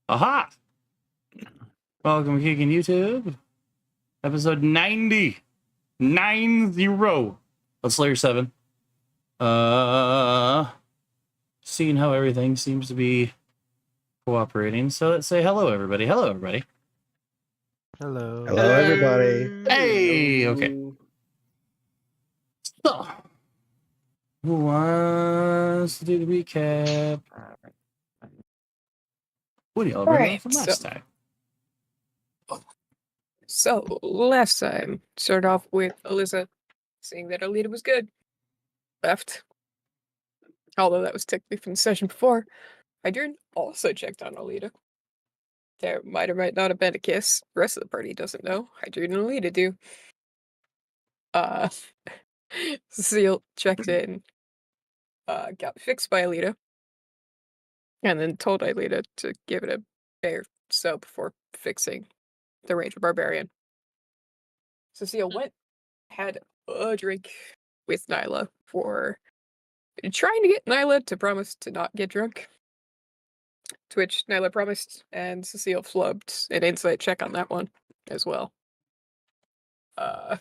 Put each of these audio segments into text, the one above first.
Aha! Welcome to Kicking YouTube. Episode 90. 90 of Slayer 7. Seeing how everything seems to be cooperating. So let's say hello, everybody. Hello, everybody. Hello. Hello, everybody. Hey! Okay. So, who wants to do the recap? What do y'all remember from last time? So, last time, started off with Alyssa saying that Alita was good. Left. Although that was technically from the session before. Hydron also checked on Alita. There might or might not have been a kiss. The rest of the party doesn't know. Hydron and Alita do. Cecile checked in. Got fixed by Alita. And then told Alita to give it a day or so before fixing the Ranger Barbarian. Cecile went, had a drink with Nyla for trying to get Nyla to promise to not get drunk. To which Nyla promised, and Cecile flubbed an insight check on that one as well. To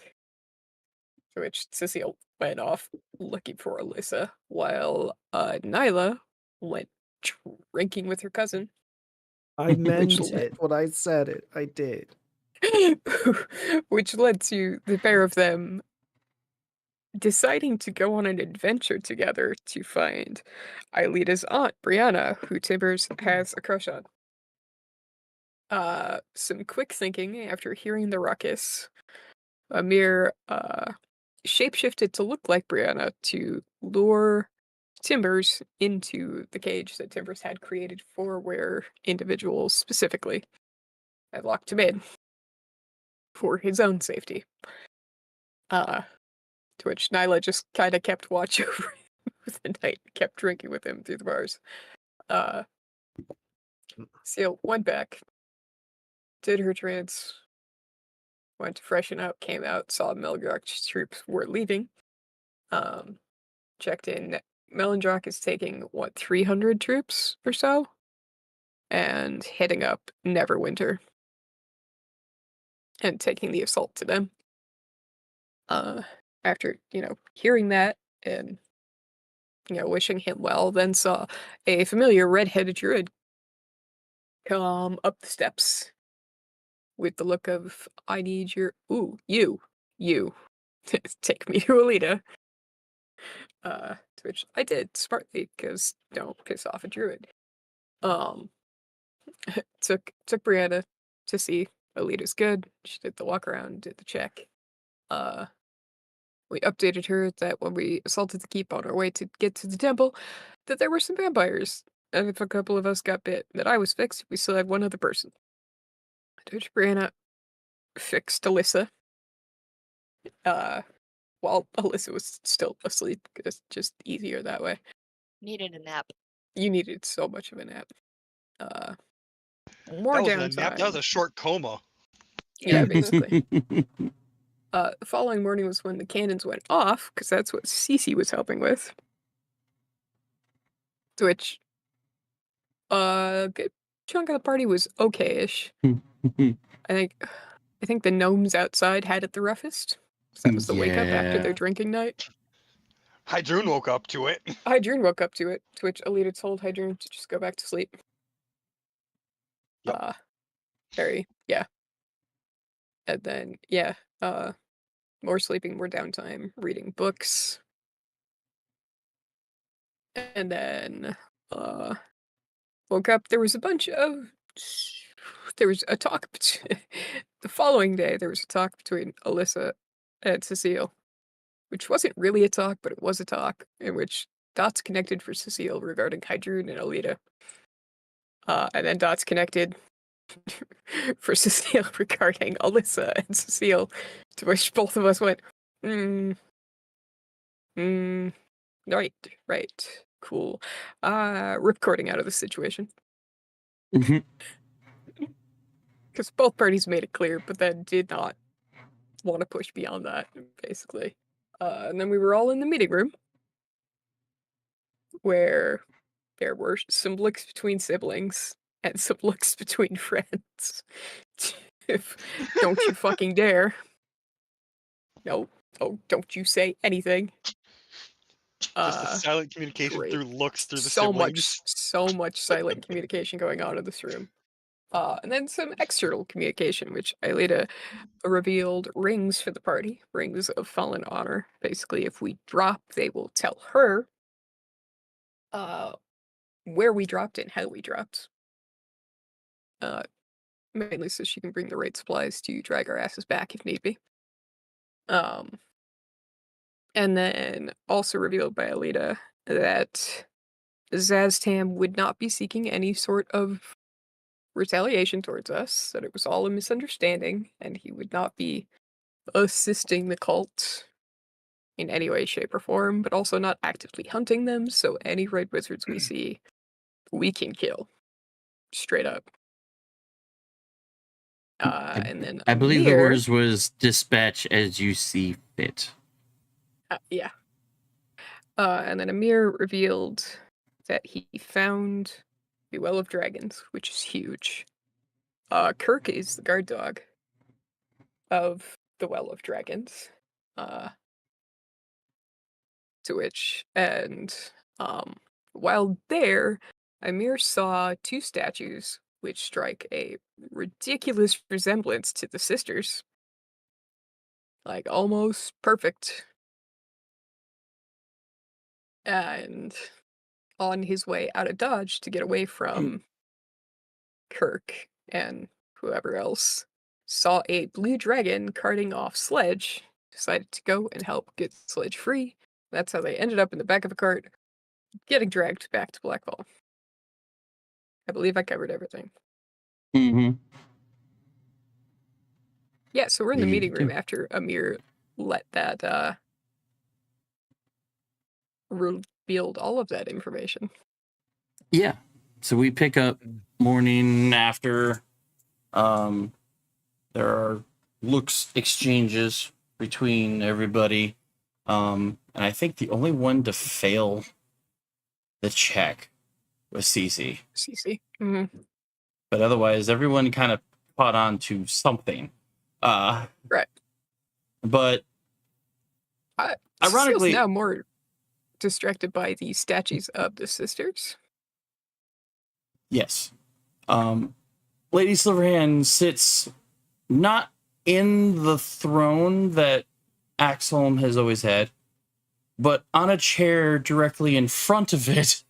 which Cecile went off looking for Alyssa, while Nyla went drinking with her cousin. I meant it when I said it. I did. Which led to the pair of them deciding to go on an adventure together to find Aelita's aunt, Brianna, who Timbers has a crush on. Some quick thinking after hearing the ruckus, Amir shapeshifted to look like Brianna to lure Timbers into the cage that Timbers had created for where individuals specifically had locked him in for his own safety. To which Nyla just kind of kept watch over him for the night, kept drinking with him through the bars. Seal went back, did her trance, went to freshen up, came out, saw Melandrak's troops were leaving. Checked in. Melandrak is taking, 300 troops or so? And hitting up Neverwinter. And taking the assault to them. After, hearing that and, wishing him well, then saw a familiar red-headed druid come up the steps with the look of, I need your, you, take me to Alita. To which I did, smartly, because don't piss off a druid. Took Brianna to see Alita's good. She did the walk around, did the check. We updated her that when we assaulted the keep on our way to get to the temple, that there were some vampires. And if a couple of us got bit, that I was fixed, we still had one other person. To which Brianna fixed Alyssa. While Alyssa was still asleep, because it's just easier that way. Needed a nap. You needed so much of a nap. More That wasn't downtime. a nap, that was a short coma. Yeah, basically. The following morning was when the cannons went off, because that's what Cece was helping with. To which a good chunk of the party was okay-ish. I think the gnomes outside had it the roughest. That was the wake up after their drinking night. Hydrun woke up to it. Hydrun woke up to it, to which Alita told Hydrun to just go back to sleep. Yep. Yeah. And then, more sleeping, more downtime, reading books. And then, woke up, there was a talk, the following day, there was a talk between Alyssa and Cecile, which wasn't really a talk, but it was a talk, in which dots connected for Cecile regarding Hydrun and Alita. And then dots connected for Cecile regarding Alyssa and Cecile, to which both of us went, right, cool. Ripcording out of the situation. Because both parties made it clear, but then did not want to push beyond that, basically. And then we were all in the meeting room, where there were some licks between siblings, and some looks between friends. If don't you fucking dare. No, oh, don't you say anything. Just a silent communication great. through looks through the So siblings. much silent communication going on in this room. And then some external communication, which Aelita revealed rings for the party, rings of fallen honor. Basically, if we drop, they will tell her where we dropped and how we dropped. Mainly so she can bring the right supplies to drag our asses back if need be. And then also revealed by Alita that Zaztam would not be seeking any sort of retaliation towards us, that it was all a misunderstanding, and he would not be assisting the cult in any way, shape, or form, but also not actively hunting them, so any red wizards we see, we can kill. Straight up. And then I believe the Amir- words was dispatch as you see fit. Yeah. And then Amir revealed that he found the Well of Dragons, which is huge. Kirk is the guard dog of the Well of Dragons. To which, and while there, Amir saw two statues which strike a ridiculous resemblance to the sisters. Like, almost perfect. And on his way out of Dodge to get away from Kirk and whoever else, saw a blue dragon carting off Sledge, decided to go and help get Sledge free. That's how they ended up in the back of a cart, getting dragged back to Blackfall. I believe I covered everything. Mm-hmm. Yeah, so we're in the You meeting room do. after Amir let that, revealed all of that information. Yeah. So we pick up morning after. There are looks exchanges between everybody. And I think the only one to fail the check was Cece. CC. Mm-hmm. But otherwise, everyone kind of caught on to something. Right. But ironically, Cecile's now more distracted by the statues of the sisters. yes. Lady Silverhand sits not in the throne that Axholm has always had, but on a chair directly in front of it.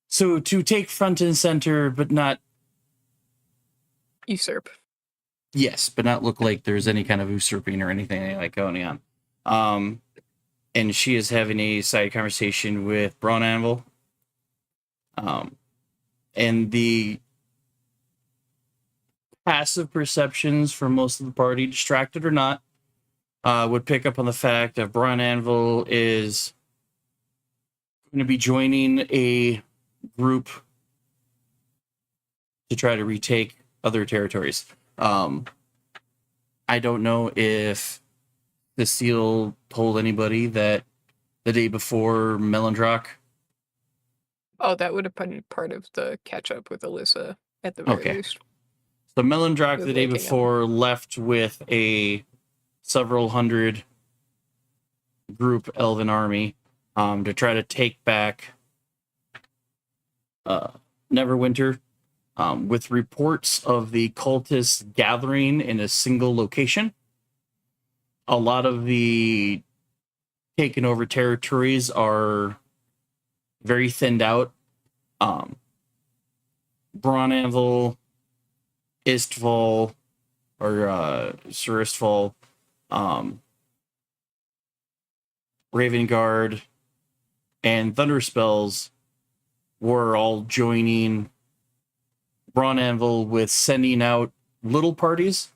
So to take front and center, but not, Usurp. yes, but not look like there's any kind of usurping or anything like going on. And she is having a side conversation with Braun Anvil. And the passive perceptions for most of the party, distracted or not, would pick up on the fact that Braun Anvil is going to be joining a group to try to retake other territories. I don't know if Cecile told anybody that the day before Melondrock. Oh, that would have been part of the catch up with Alyssa at the very Okay. least. So Melondrock With the day waking up. before left with a several hundred group elven army to try to take back Neverwinter, with reports of the cultists gathering in a single location. A lot of the taken over territories are very thinned out. Braun Anvil, Istval, or Sir Istval, Ravenguard, and Thunderspells were all joining Braun Anvil with sending out little parties.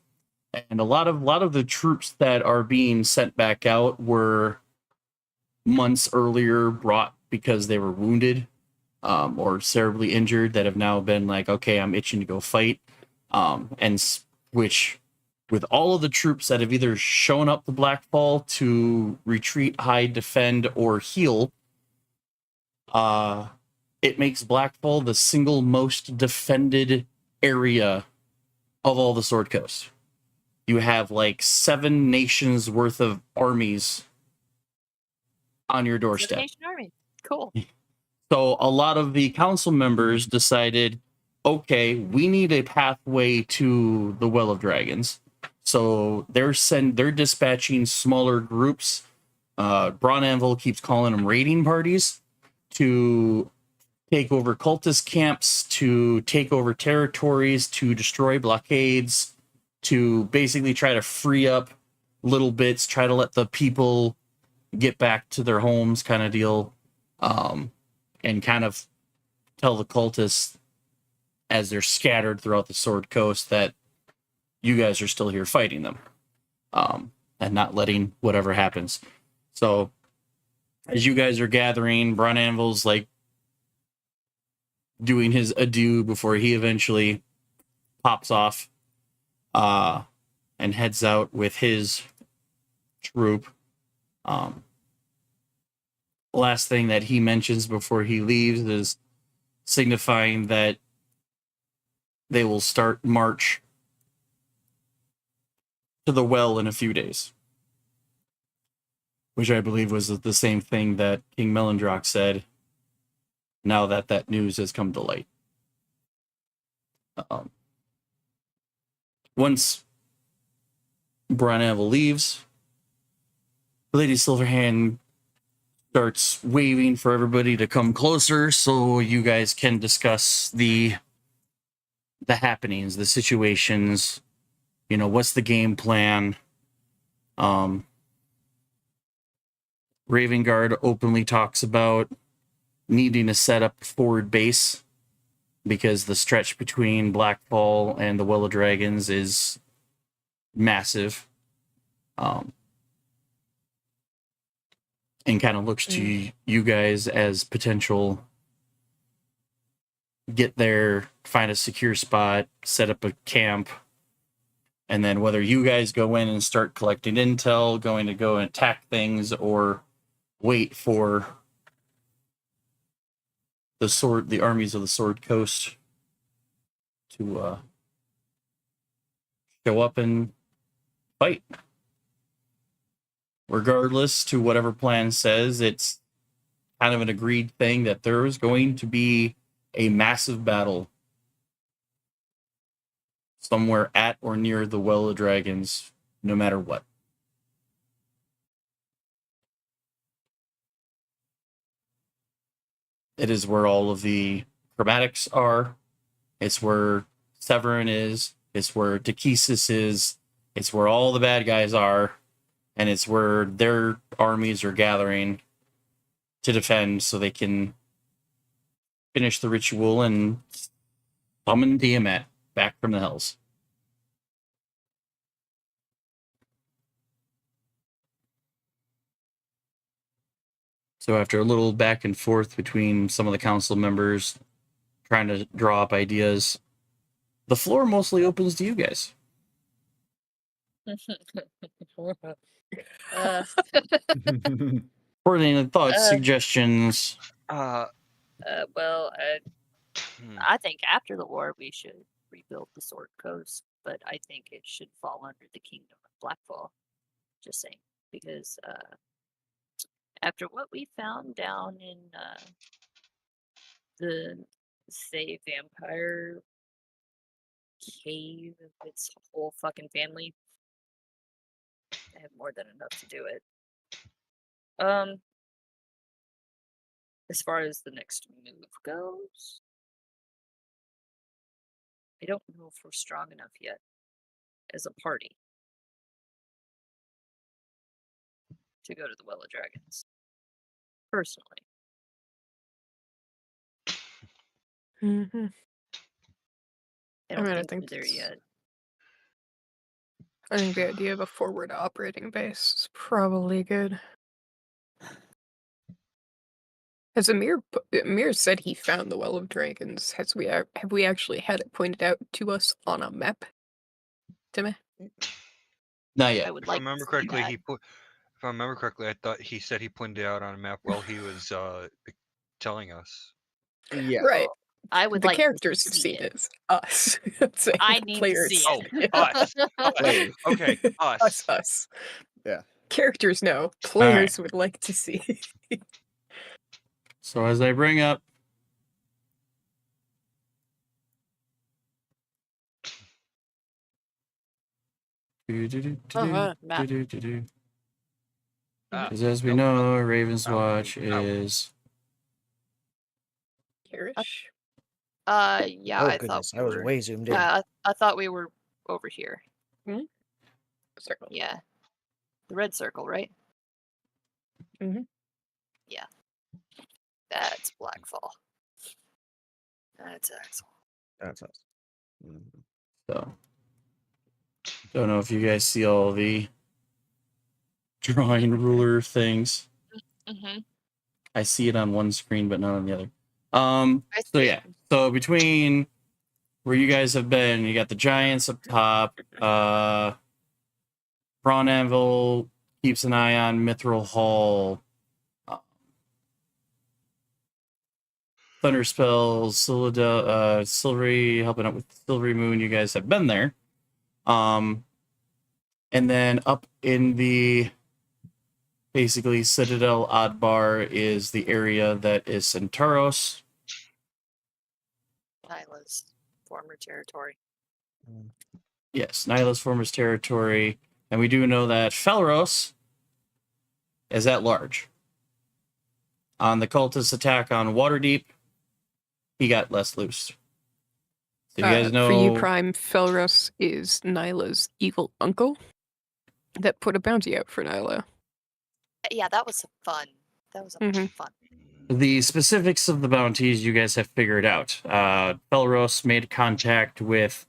And a lot of the troops that are being sent back out were months earlier brought because they were wounded or cerebrally injured, that have now been like, okay, I'm itching to go fight. Which, with all of the troops that have either shown up to Blackfall to retreat, hide, defend, or heal, it makes Blackfall the single most defended area of all the Sword Coast. You have like 7 nations worth of armies on your doorstep. Nation Army. Cool. So a lot of the council members decided, okay, we need a pathway to the Well of Dragons. So they're dispatching smaller groups. Braun Anvil keeps calling them raiding parties to take over cultist camps, to take over territories, to destroy blockades, to basically try to free up little bits, try to let the people get back to their homes, kind of deal, and kind of tell the cultists as they're scattered throughout the Sword Coast that you guys are still here fighting them, and not letting whatever happens. So as you guys are gathering, Braun Anvil's like doing his adieu before he eventually pops off and heads out with his troop. Last thing that he mentions before he leaves is signifying that they will start march to the well in a few days, which I believe was the same thing that King Melindrock said now that that news has come to light. Once Braun Anvil leaves, Lady Silverhand starts waving for everybody to come closer so you guys can discuss the happenings, the situations, you know, what's the game plan. Raven Guard openly talks about needing to set up a forward base because the stretch between Blackfall and the Well of Dragons is massive. And kind of looks to you guys as potential get there, find a secure spot, set up a camp, and then whether you guys go in and start collecting intel, going to go and attack things, or wait for the armies of the Sword Coast to show up and fight. Regardless to whatever plan says, it's kind of an agreed thing that there is going to be a massive battle somewhere at or near the Well of Dragons, no matter what. It is where all of the chromatics are. It's where Severin is. It's where Takesis is. It's where all the bad guys are. And it's where their armies are gathering to defend so they can finish the ritual and summon Tiamat back from the Hells. So after a little back and forth between some of the council members trying to draw up ideas, the floor mostly opens to you guys. For any thoughts, suggestions? Well, I think after the war we should rebuild the Sword Coast, but I think it should fall under the Kingdom of Blackfall. Just saying, because after what we found down in the Say Vampire cave, its whole fucking family, I have more than enough to do it. As far as the next move goes, I don't know if we're strong enough yet as a party to go to the Well of Dragons. Personally. Mm-hmm. I don't mean, I think think we're there it's- yet. I think the idea of a forward operating base is probably good. Has Amir said he found the Well of Dragons? Have we actually had it pointed out to us on a map? Timmy? Not yet. I would If like I remember to see correctly, that. if I remember correctly, I thought he said he pointed it out on a map while he was telling us. Yeah. Right. I would The like to characters have see seen it. it. Us. I'm saying I the need to players. see Oh, it. us. Players. Okay, us. Us. Yeah. Characters know. Players would like to see. So as I bring up Map. because Ah, as we nope. know, Raven's Out. Watch Out. is Here-ish. Yeah, Oh I thought goodness, we I was were. way zoomed in. I thought we were over here. Circle. Yeah, the red circle, right? Mhm. Yeah, that's Blackfall. That's Axel. That's us. Mhm. so. Don't know if you guys see all the drawing ruler things. Mm-hmm. I see it on one screen, but not on the other. I So see yeah. So between where you guys have been, you got the giants up top. Braun Anvil keeps an eye on Mithril Hall. Thunder Spells, Silvery helping out with Silvery Moon. You guys have been there. And then up in the basically Citadel Oddbar is the area that is Centauros. Nyla's former territory. Yes, Nyla's former territory. And we do know that Felros is at large. On the cultist attack on Waterdeep, he got less loose. So you guys know. For you, Prime, Felros is Nyla's evil uncle that put a bounty out for Nyla. Yeah, that was fun. That was Mhm. fun. The specifics of the bounties you guys have figured out. Felros made contact with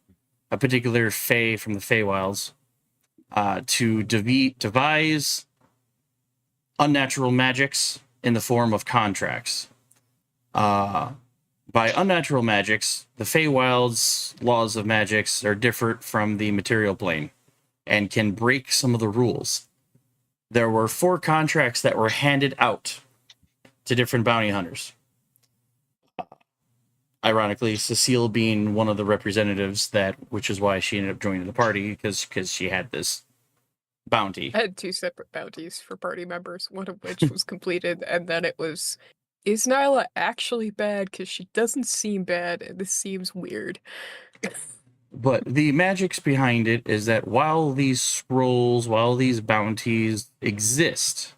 a particular Fae from the Feywilds to devise unnatural magics in the form of contracts. By unnatural magics, the Feywild's laws of magics are different from the material plane and can break some of the rules. There were 4 contracts that were handed out to different bounty hunters. Ironically, Cecile being one of the representatives, which is why she ended up joining the party, because she had this bounty. I had 2 separate bounties for party members, one of which was completed, and then it was, is Nyla actually bad? Because she doesn't seem bad, and this seems weird. But the magics behind it is that while these scrolls, while these bounties exist,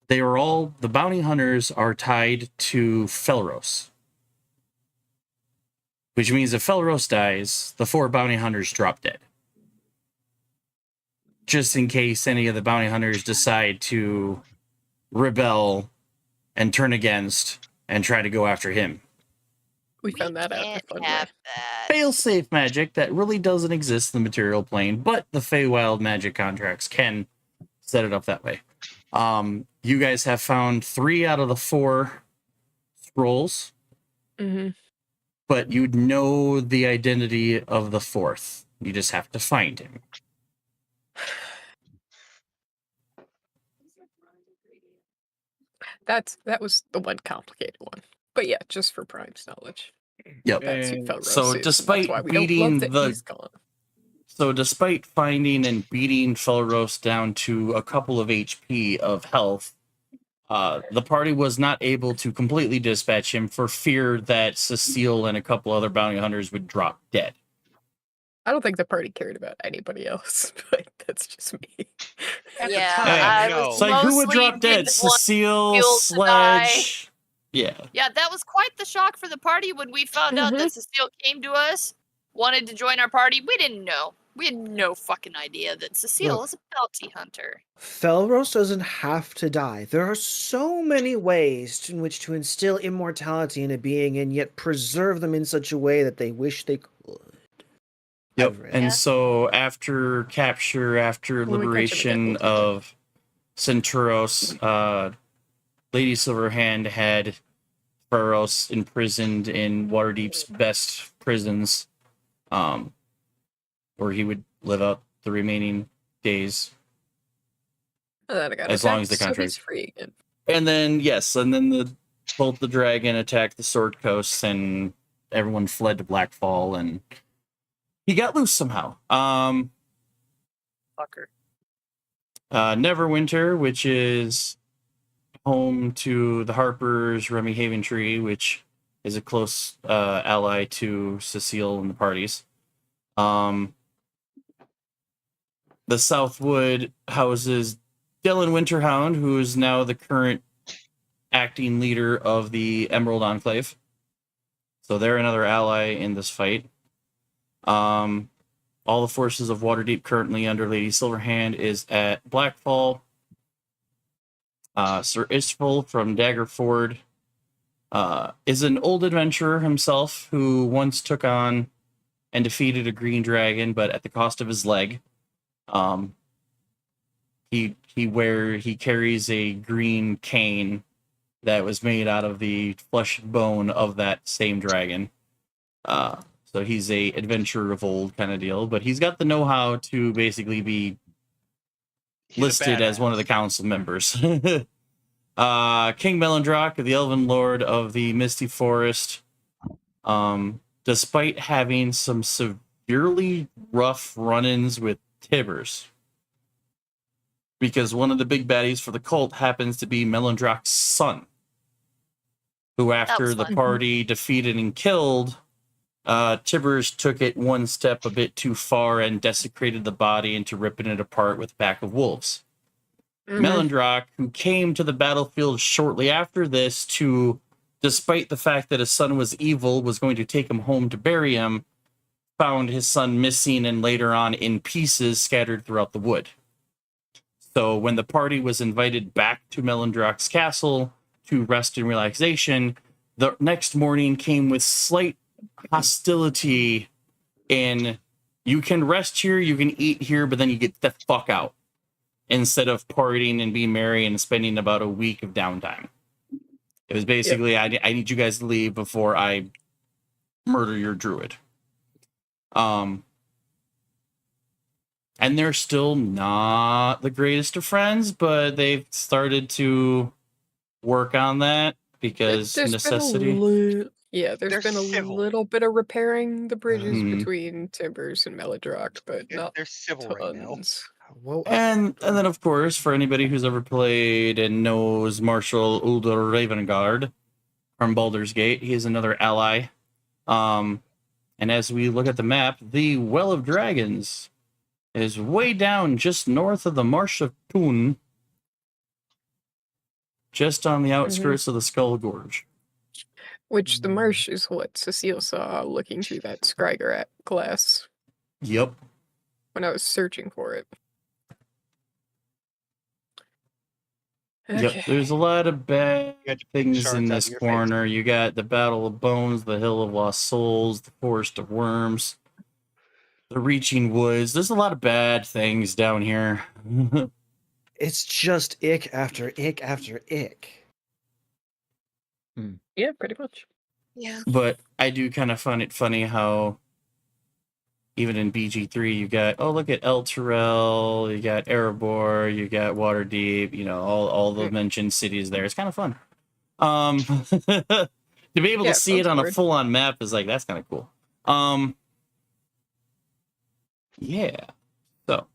the bounty hunters are tied to Felros. Which means if Felros dies, the 4 bounty hunters drop dead. Just in case any of the bounty hunters decide to rebel and turn against and try to go after him. We found that out the can't fun way. have that. Fail-safe magic that really doesn't exist in the material plane, but the Feywild magic contracts can set it up that way. You guys have found 3 out of the 4 scrolls, Mm-hmm. but you'd know the identity of the 4th. You just have to find him. That was the one complicated one. But yeah, just for Prime's knowledge. Yep. That's who And Felros so is. despite That's why we beating don't love that the- he's gone. So despite finding and beating Felros down to a couple of HP of health, the party was not able to completely dispatch him for fear that Cecile and a couple other bounty hunters would drop dead. I don't think the party cared about anybody else, but that's just me. At the Yeah, time, I no. was It's like, who would mostly drop dead? didn't want Cecile, Cecile to die. Sledge. Yeah. Yeah, that was quite the shock for the party when we found out that Cecile came to us, wanted to join our party. We didn't know. We had no fucking idea that Cecile Look. is a bounty hunter. Felros doesn't have to die. There are so many ways in which to instill immortality in a being and yet preserve them in such a way that they wish they could. Yep. I've read. And Yeah. so after capture, after When we catch him liberation again, we'll of Centauros, Lady Silverhand had Felros imprisoned in Waterdeep's best prisons, where he would live out the remaining days. And then I got As long as the attacked, so contract- he's free again. And then the both the dragon attacked the Sword Coast, and everyone fled to Blackfall, and he got loose somehow. Fucker. Neverwinter, which is home to the Harpers, Remy Haventree, which is a close ally to Cecile and the parties. The Southwood houses Dylan Winterhound, who is now the current acting leader of the Emerald Enclave. So they're another ally in this fight. All the forces of Waterdeep currently under Lady Silverhand is at Blackfall. Sir Istful from Daggerford is an old adventurer himself who once took on and defeated a green dragon, but at the cost of his leg. He carries a green cane that was made out of the flesh and bone of that same dragon. So he's a adventurer of old kind of deal, but he's got the know-how to basically be He's a listed as one of the badass. council members. King Melendrock, the Elven Lord of the Misty Forest, despite having some severely rough run-ins with Tibbers, because one of the big baddies for the cult happens to be Melendrock's son, who after was the fun. party defeated and killed, Tibbers took it one step a bit too far and desecrated the body into ripping it apart with a pack of wolves. Melendrock, who came to the battlefield shortly after this to, despite the fact that his son was evil, was going to take him home to bury him, found his son missing and later on in pieces scattered throughout the wood. So when the party was invited back to Melendrock's castle to rest and relaxation, the next morning came with slight hostility in, you can rest here, you can eat here, but then you get the fuck out, instead of partying and being merry and spending about a week of downtime. It was basically, I need you guys to leave before I murder your druid. And they're still not the greatest of friends, but they've started to work on that because There's necessity. There's They're been a civil. little bit of repairing the bridges Mhm. between Timbers and Melodrock, but not They're civil right now. tons. Well, And then, of course, for anybody who's ever played and knows Marshal Ulder Ravengard from Baldur's Gate, he is another ally. And as we look at the map, the Well of Dragons is way down just north of the Marsh of Toon, just on the outskirts of the Skull Gorge. Which the marsh is what Cecile saw looking through that Scryger glass Yep. when I was searching for it. Yep. There's a lot of bad You got to pick things shards in out of this your face. corner. You got the Battle of Bones, the Hill of Lost Souls, the Forest of Worms, the Reaching Woods. There's a lot of bad things down here. it's just ick after ick after ick. Yeah, pretty much. Yeah. But I do kind of find it funny how even in BG3 you got, oh, look at El Terrell, you got Erebor, you got Waterdeep, you know, all the mentioned cities there. It's kind of fun. To be able Yeah, to see it sounds on a weird. full-on map is like, that's kind of cool. Yeah. So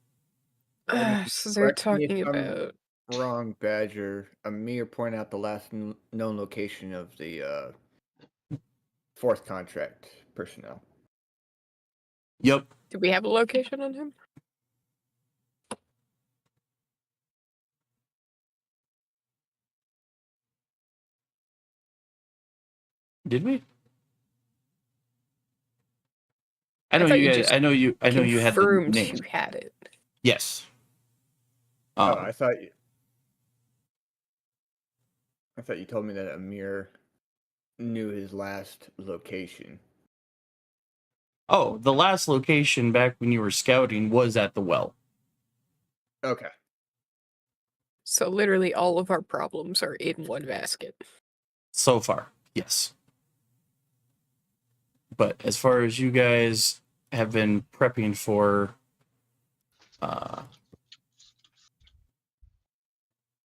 So they're Correct me if talking I'm about wrong, Badger. Amir pointed out the last known location of the fourth contract personnel. yep. do we have a location on him? Did we? I know thought you you guys, just I know you had the Confirmed name. you had it. Yes. Oh, I thought you told me that Amir knew his last location. Oh, the last location back when you were scouting was at the well. Okay. So literally all of our problems are in one basket. So far, yes. But as far as you guys have been prepping for,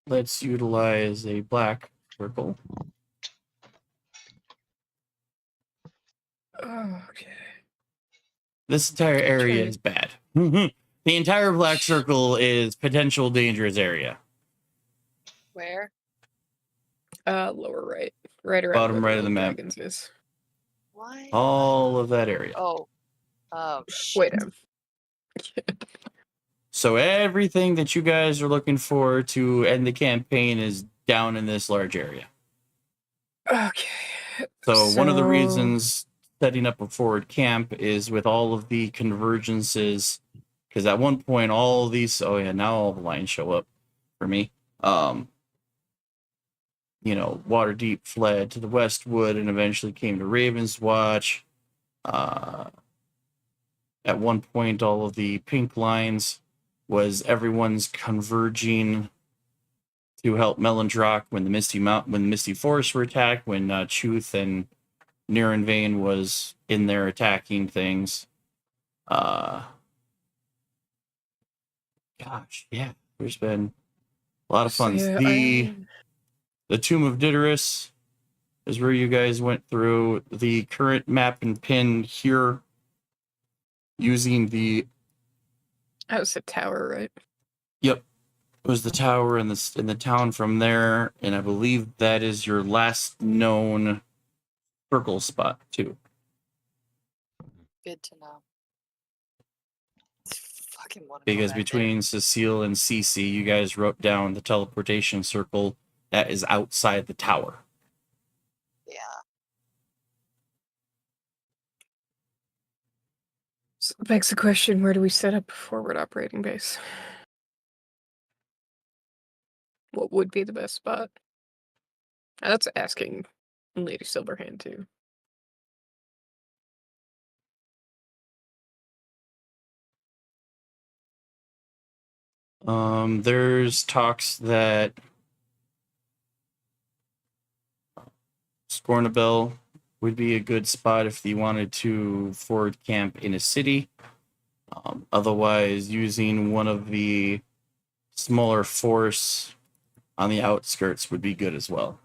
let's utilize a black circle. Okay. This entire area Trying- is bad. The entire Black Circle is potential dangerous area. Where? Lower right. Right around Bottom where right the of the Old map. Dragons is. Why? All of that area. Oh. Oh, Wait, shit. So everything that you guys are looking for to end the campaign is down in this large area. Okay. So one of the So- reasons setting up a forward camp is with all of the convergences, because at one point all these, oh yeah, now all the lines show up for me. Waterdeep fled to the Westwood and eventually came to Ravenswatch. At one point, all of the pink lines was everyone's converging to help Melendrock when the Misty Forests were attacked, when Chuth and Nirenvain was in there attacking things. Gosh, yeah, there's been a lot of fun. So, The Tomb of Diderus is where you guys went through. The current map and pin here using the that was the tower, right? Yep. It was the tower in the town from there, and I believe that is your last known circle spot too. Good to know. Fucking want to Because between Cecile and Cece, you guys wrote down the teleportation circle that is outside the tower. Yeah. So it begs the question, where do we set up a forward operating base? What would be the best spot? That's asking Lady Silverhand too. There's talks that Scornabel would be a good spot if you wanted to forward camp in a city. Otherwise, using one of the smaller force on the outskirts would be good as well.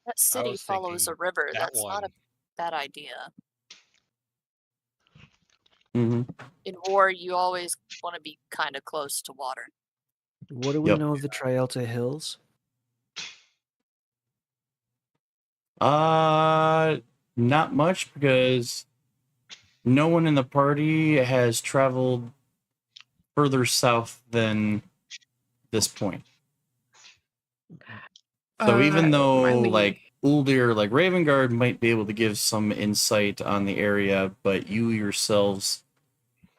That city was follows a thinking river. that That's not a one. bad idea. Mm-hmm. In war, you always want to be kind of close to water. What do we Yep. know of the Trialta Hills? Not much, because no one in the party has traveled further south than this point. So even though Uldir, like Ravengard might be able to give some insight on the area, but you yourselves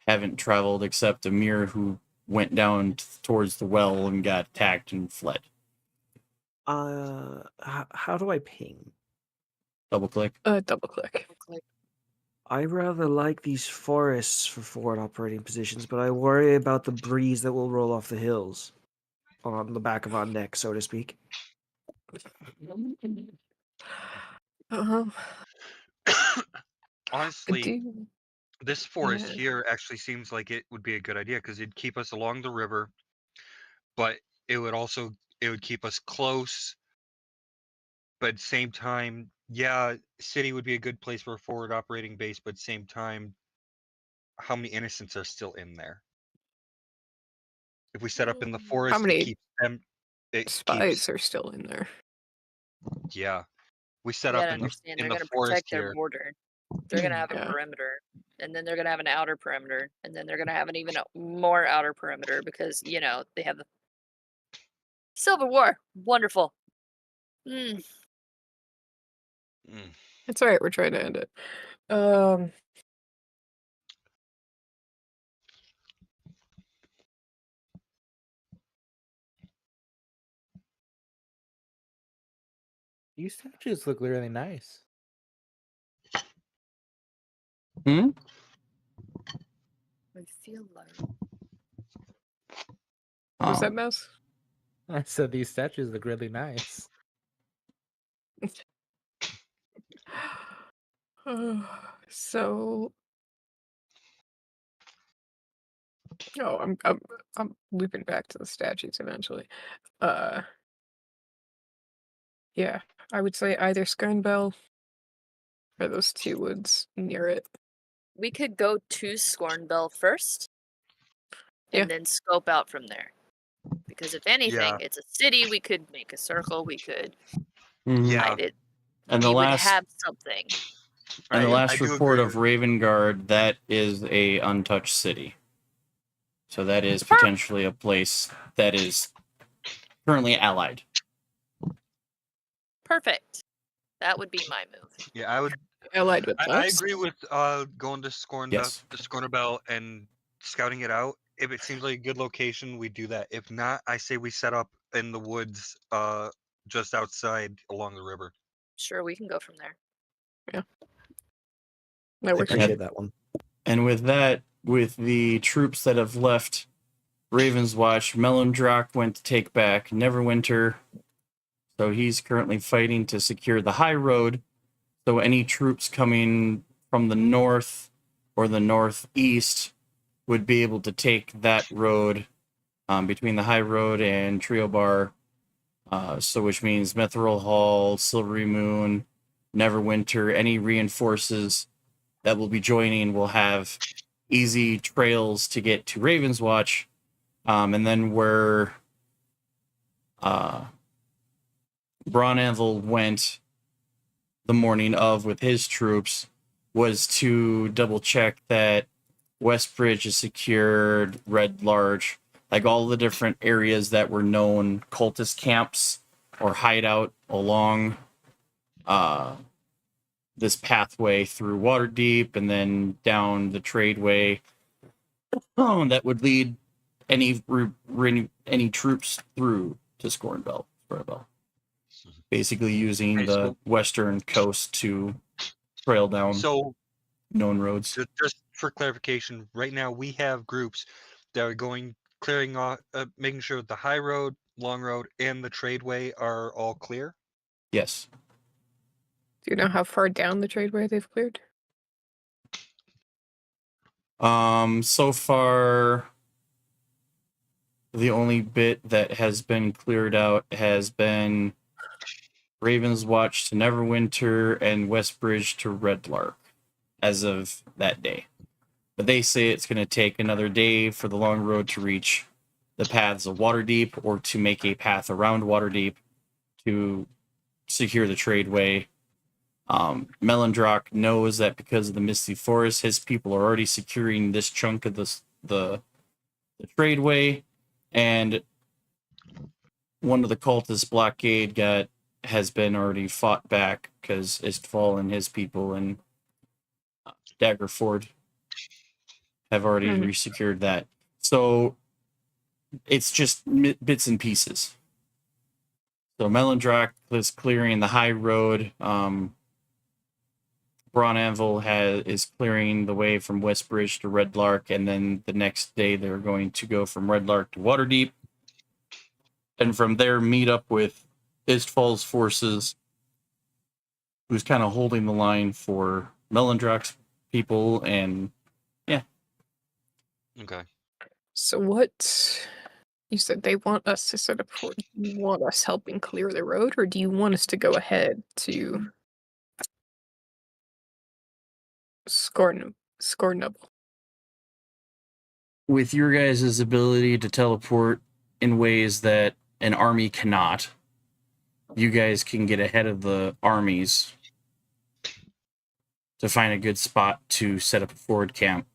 haven't traveled except Amir, who went down towards the well and got attacked and fled. How do I ping? Double click. Double click. Click. I rather like these forests for forward operating positions, but I worry about the breeze that will roll off the hills on the back of our neck, so to speak. Honestly, this forest Yeah. here actually seems like it would be a good idea because it'd keep us along the river, but it would keep us close. But at the same time, yeah, city would be a good place for a forward operating base, but at the same time, how many innocents are still in there? If we set up in the forest, many it keeps them. Spies are still in there. Yeah, we set You up gotta in the understand, they're forest gonna protect their here. border. They're gonna have Yeah. a perimeter, and then they're gonna have an outer perimeter, and then they're gonna have an even more outer perimeter because they have the Civil War. Wonderful. Mm. Mm. It's alright, we're trying to end it. These statues look really nice. Hmm? I feel like What was that, Um, Mouse? I said these statues look really nice. So I'm looping back to the statues eventually. Yeah, I would say either Skernbell or those two woods near it. We could go to Scornbell first, and Yeah. then scope out from there. Because if anything, Yeah. it's a city. We could make a circle. We could Yeah. hide it. And we the would last have something. and the I last do report agree of Ravengard, that is a untouched city. So that is potentially a place that is currently allied. Perfect. That would be my move. Yeah, I would. Allied with I us. agree with going to Yes. Scornabel and scouting it out. If it seems like a good location, we do that. If not, I say we set up in the woods, just outside along the river. Sure, we can go from there. That I works. appreciate that one. And with that, with the troops that have left Raven's Watch, Melondrak went to take back Neverwinter. So he's currently fighting to secure the high road. So any troops coming from the north or the northeast would be able to take that road between the high road and Trio Bar. So which means Mithril Hall, Silvery Moon, Neverwinter, any reinforces that will be joining will have easy trails to get to Raven's Watch. And then where Braun Anvil went the morning of with his troops was to double check that Westbridge is secured, Red Large, like all the different areas that were known cultist camps or hideout along this pathway through Waterdeep and then down the tradeway that would lead any troops through to Scornbell. Basically using Okay, the so- western coast to trail down So, known roads. just for clarification, right now we have groups that are clearing off, making sure that the high road, long road, and the tradeway are all clear. Yes. Do you know how far down the tradeway they've cleared? So far, the only bit that has been cleared out has been Raven's Watch to Neverwinter and Westbridge to Redlark as of that day. But they say it's going to take another day for the long road to reach the paths of Waterdeep or to make a path around Waterdeep to secure the tradeway. Melondrak knows that because of the Misty Forest, his people are already securing this chunk of the tradeway, and one of the cultist blockade has been already fought back because Istval and his people and Daggerford have already resecured that. So it's just bits and pieces. So Melondrak is clearing the high road. Braun Anvil is clearing the way from Westbridge to Redlark, and then the next day they're going to go from Redlark to Waterdeep, and from there meet up with Istval's forces, who's kind of holding the line for Melondrak's people, and Okay. So what? You said they want us to set up for. You want us helping clear the road, or do you want us to go ahead to Scornable? with your guys' ability to teleport in ways that an army cannot, you guys can get ahead of the armies to find a good spot to set up a forward camp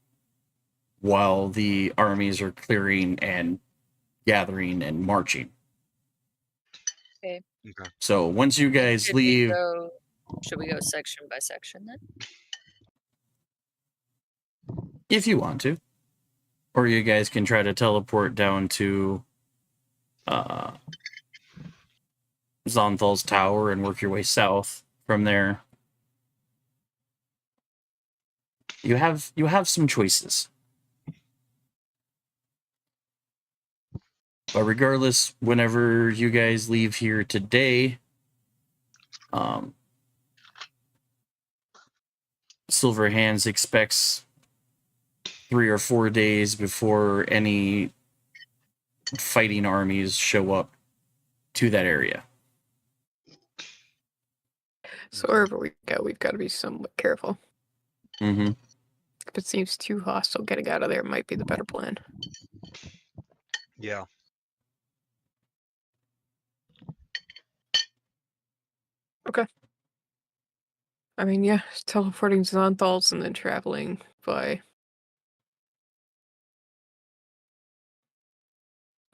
while the armies are clearing and gathering and marching. Okay. So once you guys Should leave, should we go section by section then? if you want to, or you guys can try to teleport down to Zonthal's tower and work your way south from there. You have some choices. But regardless, whenever you guys leave here today, Silver Hands expects 3 or 4 days before any fighting armies show up to that area. So wherever we go, we've got to be somewhat careful. Mm-hmm. If it seems too hostile, getting out of there might be the better plan. Yeah. I mean, yeah, teleporting Zonthals and then traveling by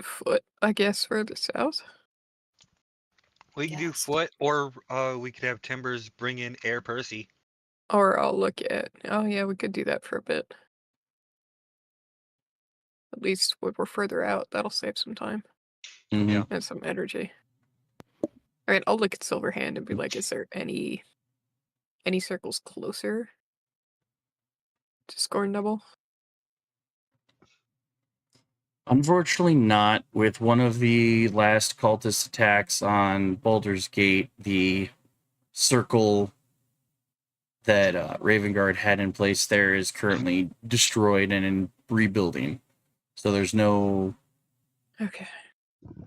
foot, I guess, further south. We can do Yes. foot, or we could have Timbers bring in Air Percy. Or I'll look at. Oh, yeah, we could do that for a bit. At least when we're further out, that'll save some time Mm-hmm. Yeah. and some energy. I mean, I'll look at Silverhand and be like, is there any circles closer to scoring double? Unfortunately, not. With one of the last cultist attacks on Baldur's Gate, the circle that Ravengard had in place there is currently destroyed and in rebuilding. So there's no Okay.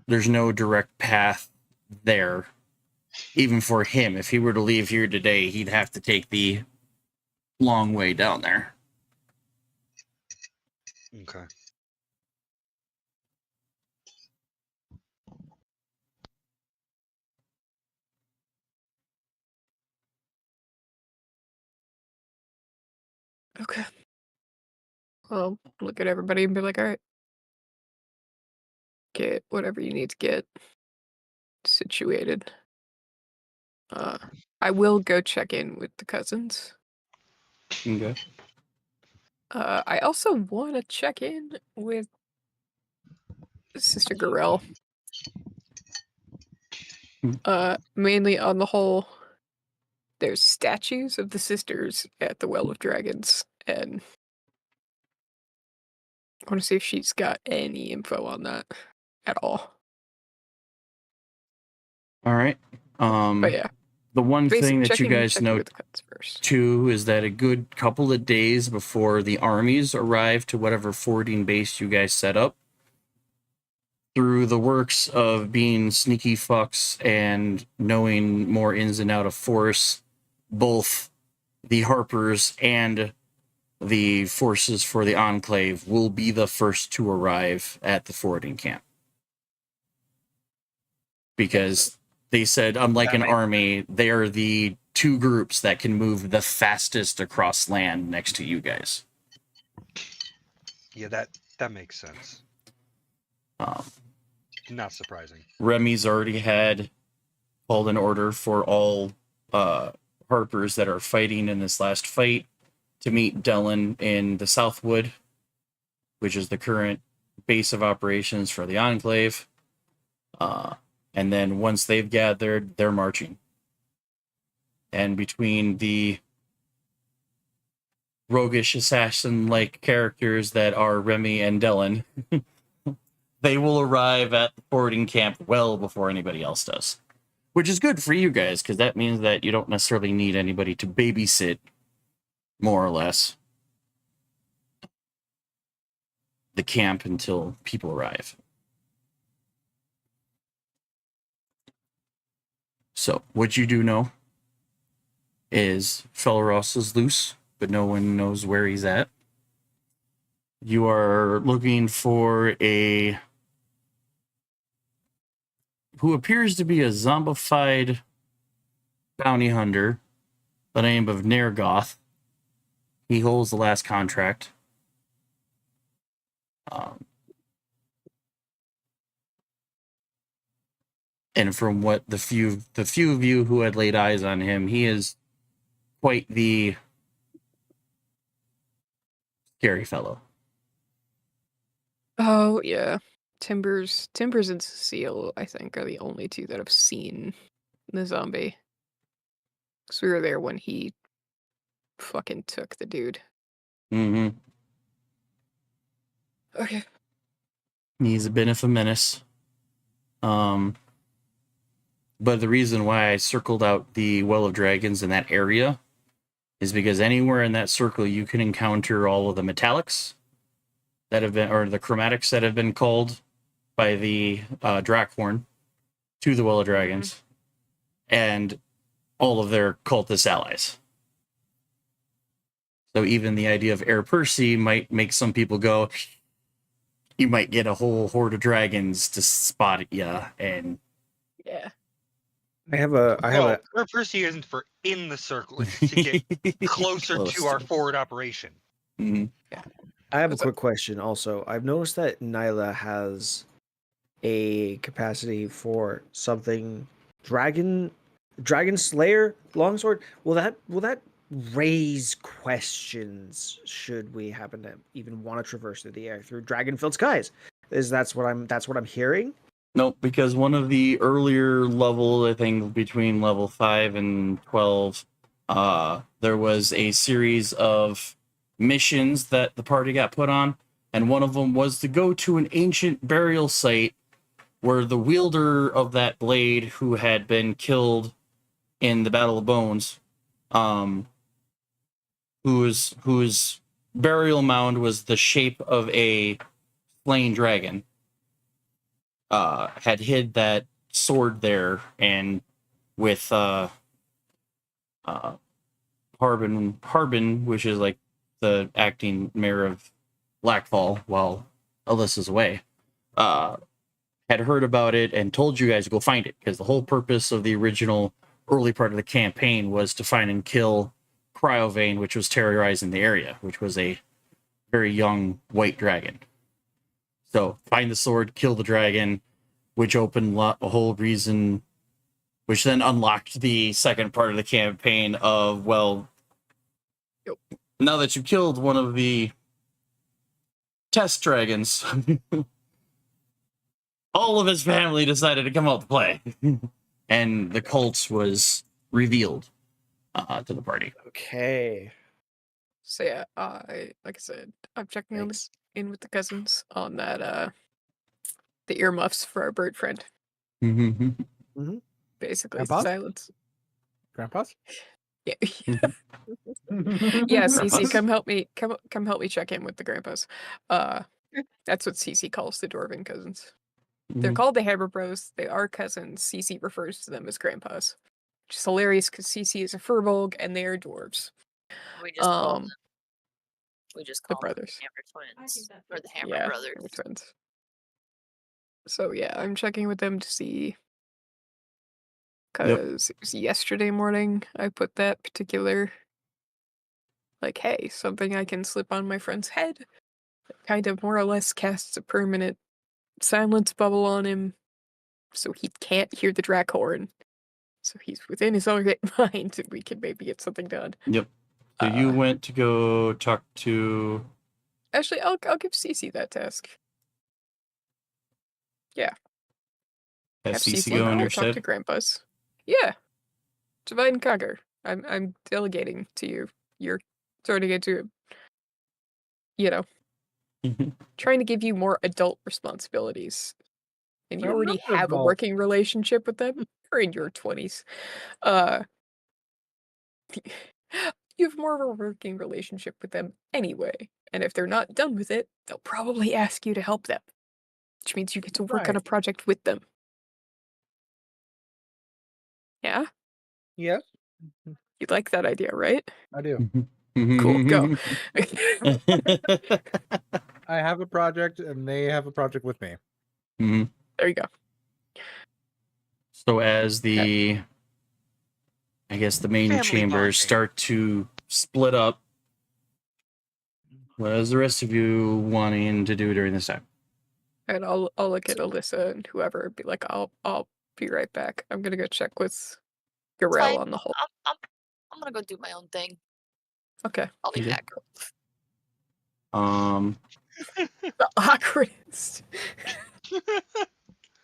direct path there. Even for him, if he were to leave here today, he'd have to take the long way down there. Okay. Okay. Well, look at everybody and be like, all right, get whatever you need to get situated. I will go check in with the cousins. Okay. I also want to check in with Sister Gorell. Mainly on the whole, there's statues of the sisters at the Well of Dragons, and I want to see if she's got any info on that at all. All right. But yeah, The one thing that you checking guys with note the cousins first. too is that a good couple of days before the armies arrive to whatever fording base you guys set up, through the works of being sneaky fucks and knowing more ins and out of Force, both the Harpers and the forces for the Enclave will be the first to arrive at the forwarding camp. Because they said, unlike That an makes army, they are the two groups that can move the fastest across land next to you guys. Yeah, that makes sense. Not surprising. Remy's already had called an order for all Harpers that are fighting in this last fight to meet Dellen in the Southwood, which is the current base of operations for the Enclave. And then once they've gathered, they're marching. And between the roguish assassin-like characters that are Remy and Dellen, they will arrive at the forwarding camp well before anybody else does. Which is good for you guys, because that means that you don't necessarily need anybody to babysit, more or less, the camp until people arrive. So, what you do know is Felros is loose, but no one knows where he's at. You are looking for a who appears to be a zombified bounty hunter by the name of Nergoth. He holds the last contract. And from what the few of you who had laid eyes on him, he is quite the scary fellow. Oh yeah, Timbers and Cecile, I think, are the only two that have seen the zombie. Because we were there when he fucking took the dude. Mm-hmm. Okay. He's a bit of a menace. But the reason why I circled out the Well of Dragons in that area is because anywhere in that circle you can encounter all of the metallics that have been, or the chromatics that have been called by the Drakhorn to the Well of Dragons. And all of their cultist allies. So even the idea of Air Percy might make some people go, you might get a whole horde of dragons to spot you, and Yeah. I have a Well, Air Percy isn't for in the circle; it's to get closer Close to our forward operation. Mhm. I have a What's up? quick question also. I've noticed that Nyla has a capacity for something dragon slayer longsword. Will that raise questions should we happen to even want to traverse through the air through dragon filled skies? That's what I'm hearing? Nope, because one of the earlier levels, I think between level 5 and 12, there was a series of missions that the party got put on, and one of them was to go to an ancient burial site where the wielder of that blade, who had been killed in the Battle of Bones, whose burial mound was the shape of a slain dragon, had hid that sword there, and with Harbin, which is like the acting mayor of Blackfall while Alyssa's away, had heard about it and told you guys to go find it, because the whole purpose of the original early part of the campaign was to find and kill Cryovane, which was terrorizing the area, which was a very young white dragon. So find the sword, kill the dragon, which opened a whole reason, which then unlocked the second part of the campaign of, well, Yep. now that you've killed one of the test dragons, all of his family decided to come out to play. And the cult was revealed to the party. Okay. So yeah, like I said, I'm checking on Thanks. in with the cousins on that the earmuffs for our bird friend. Mm-hmm. Basically, Grandpa's? silence. Grandpa's? Yeah, yeah. Cece, Grandpa's? come help me. Come help me check in with the grandpas. That's what Cece calls the Dwarven cousins. They're called the Hammer Bros. They are cousins. Cece refers to them as grandpas, which is hilarious because Cece is a furbolg and they are dwarves. We just call them, The brothers. Hammer Twins or the Hammer Yeah, Brothers. Hammer twins. So yeah, I'm checking with them to see. Because it was yesterday morning I put that particular, like, hey, something I can slip on my friend's head. Kind of more or less casts a permanent silence bubble on him so he can't hear the Drac horn. So he's within his own right mind and we can maybe get something done. Yep. So you went to go talk to... Actually, I'll give Cece that task. Yeah. Have Cece go go in your talk to stead? grandpas. Yeah. Divide and conquer. I'm delegating to you. You're turning into, trying to give you more adult responsibilities. And you I'm already not have a adult. working relationship with them. You're in your 20s. You have more of a working relationship with them anyway. And if they're not done with it, they'll probably ask you to help them. Which means you get to work on a Right. project with them. Yeah? Yes. You like that idea, right? I do. Cool, go. I have a project and they have a project with me. Mhm. There you go. So as the, I guess the main Family chambers bonding. start to split up, what is the rest of you wanting to do during this time? And I'll look at Alyssa and whoever and be like, I'll be right back. I'm gonna go check with Garel Fine. on the whole. I'm gonna go do my own thing. Okay. I'll be Okay. back. The awkwardest.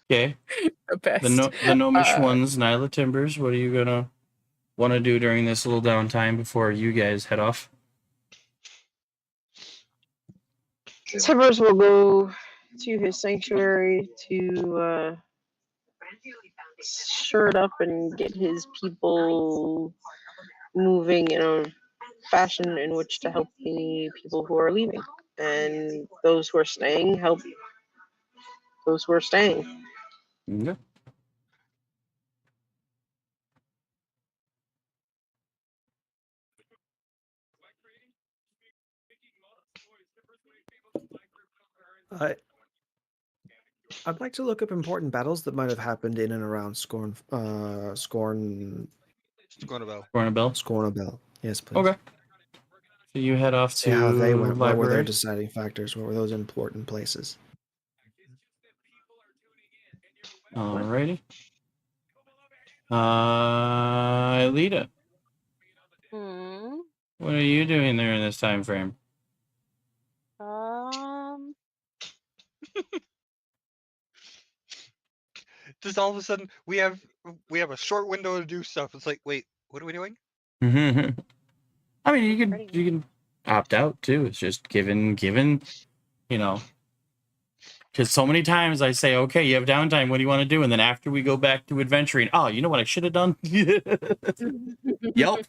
Okay. The best. The gnomish ones, Nyla Timbers, what are you gonna want to do during this little downtime before you guys head off? Timbers will go to his sanctuary to shirt up and get his people moving in a fashion in which to help the people who are leaving. And those who are staying help those who are staying. Okay. I I'd like to look up important battles that might have happened in and around Scornabel. Scornabel. Yes, please. Okay. So you head off to See how they went. What were their library. deciding factors? What were those important places? Alrighty. Alita, Hmm. what are you doing there in this time frame? Just all of a sudden, we have a short window to do stuff. It's like, wait, what are we doing? I mean, you Pretty can opt out too. It's just given, you know. Because so many times I say, okay, you have downtime. What do you want to do? And then after we go back to adventuring, oh, you know what I should have done? Yep.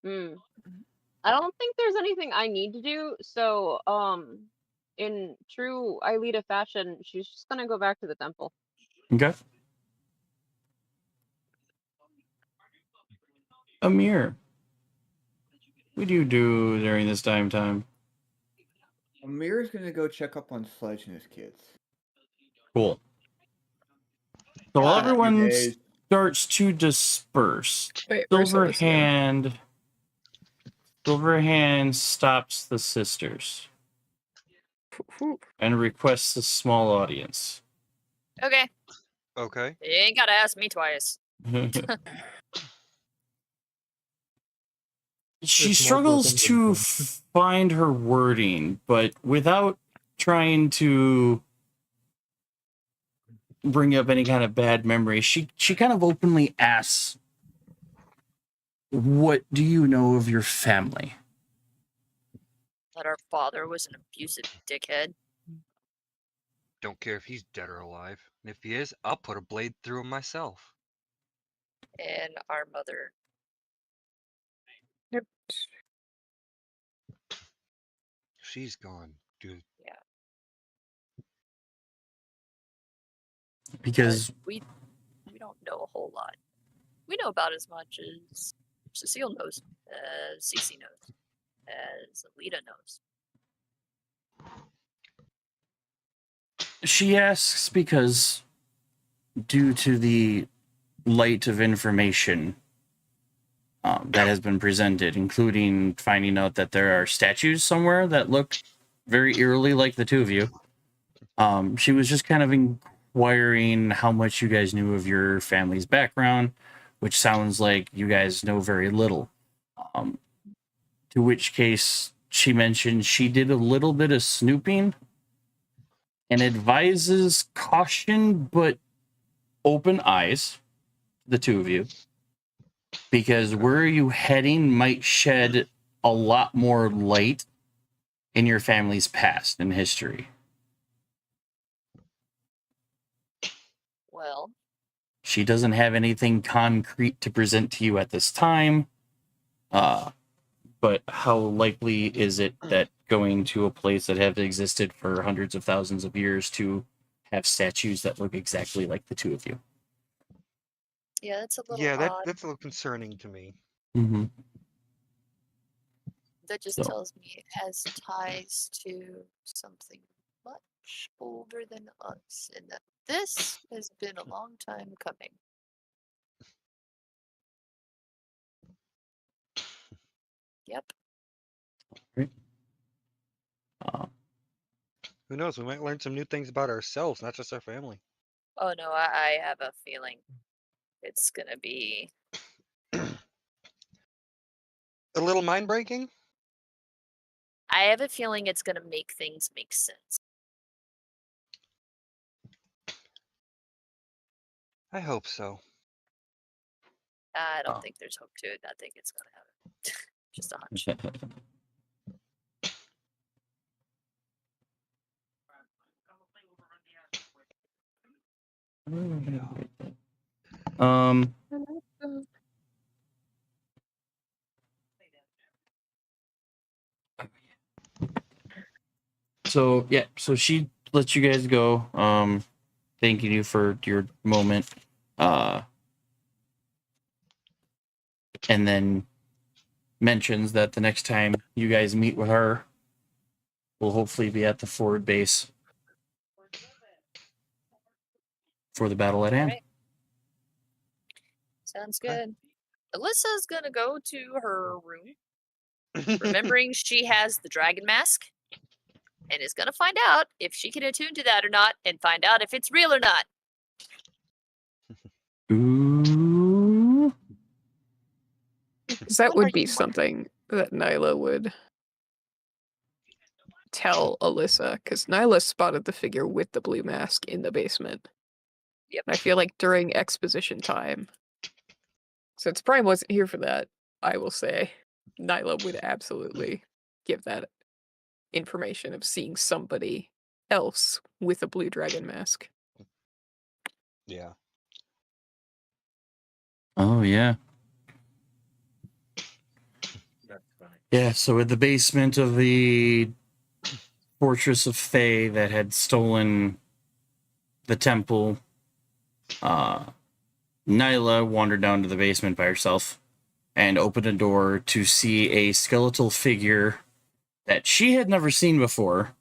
Hmm. I don't think there's anything I need to do. So, in true Aelita fashion, she's just gonna go back to the temple. Okay. Amir, what do you do during this time? Amir's gonna go check up on Sledge and his kids. Cool. So Few everyone days. starts to disperse. Wait, where's Celestia? Silverhand stops the sisters Whew. and requests a small audience. Okay. Okay. You ain't gotta ask me twice. She There's struggles multiple to things. find her wording, but without trying to bring up any kind of bad memory, she kind of openly asks, "What do you know of your family?" That our father was an abusive dickhead. Don't care if he's dead or alive. And if he is, I'll put a blade through him myself. And our mother. Yep. She's gone, dude. Because We don't know a whole lot. We know about as much as Cecile knows, as Cece knows, as Alita knows. she asks because due to the light of information that has been presented, including finding out that there are statues somewhere that look very eerily like the two of you, she was just kind of inquiring how much you guys knew of your family's background, which sounds like you guys know very little. To which case she mentioned she did a little bit of snooping and advises caution but open eyes, the two of you, because where you heading might shed a lot more light in your family's past and history. Well, She doesn't have anything concrete to present to you at this time. But how likely is it that going to a place that have existed for hundreds of thousands of years to have statues that look exactly like the two of you? yeah, that's a little Yeah, odd. that's a little concerning to me. Mm-hmm. That just So- tells me it has ties to something much older than us, and that this has been a long time coming. Yep. Who knows? We might learn some new things about ourselves, not just our family. Oh no, I have a feeling it's gonna be. A little mind breaking? I have a feeling it's gonna make things make sense. I hope so. I don't Oh. think there's hope to it. I think it's gonna happen. Just a hunch. So yeah, so she lets you guys go. Thanking you for your moment. And then mentions that the next time you guys meet with her, will hopefully be at the forward base for the battle at hand. Alright. Sounds good. Alyssa's gonna go to her room, remembering she has the dragon mask, and is gonna find out if she can attune to that or not, and find out if it's real or not. Ooh. Because that What are would be you something that Nyla would tell Alyssa, because Nyla spotted the figure with the blue mask in the basement. Yep. And I feel like during exposition time, since Prime wasn't here for that, I will say Nyla would absolutely give that information of seeing somebody else with a blue dragon mask. Yeah. Oh yeah. That's fine. Yeah, so in the basement of the Fortress of Thay that had stolen the temple, Nyla wandered down to the basement by herself and opened a door to see a skeletal figure that she had never seen before,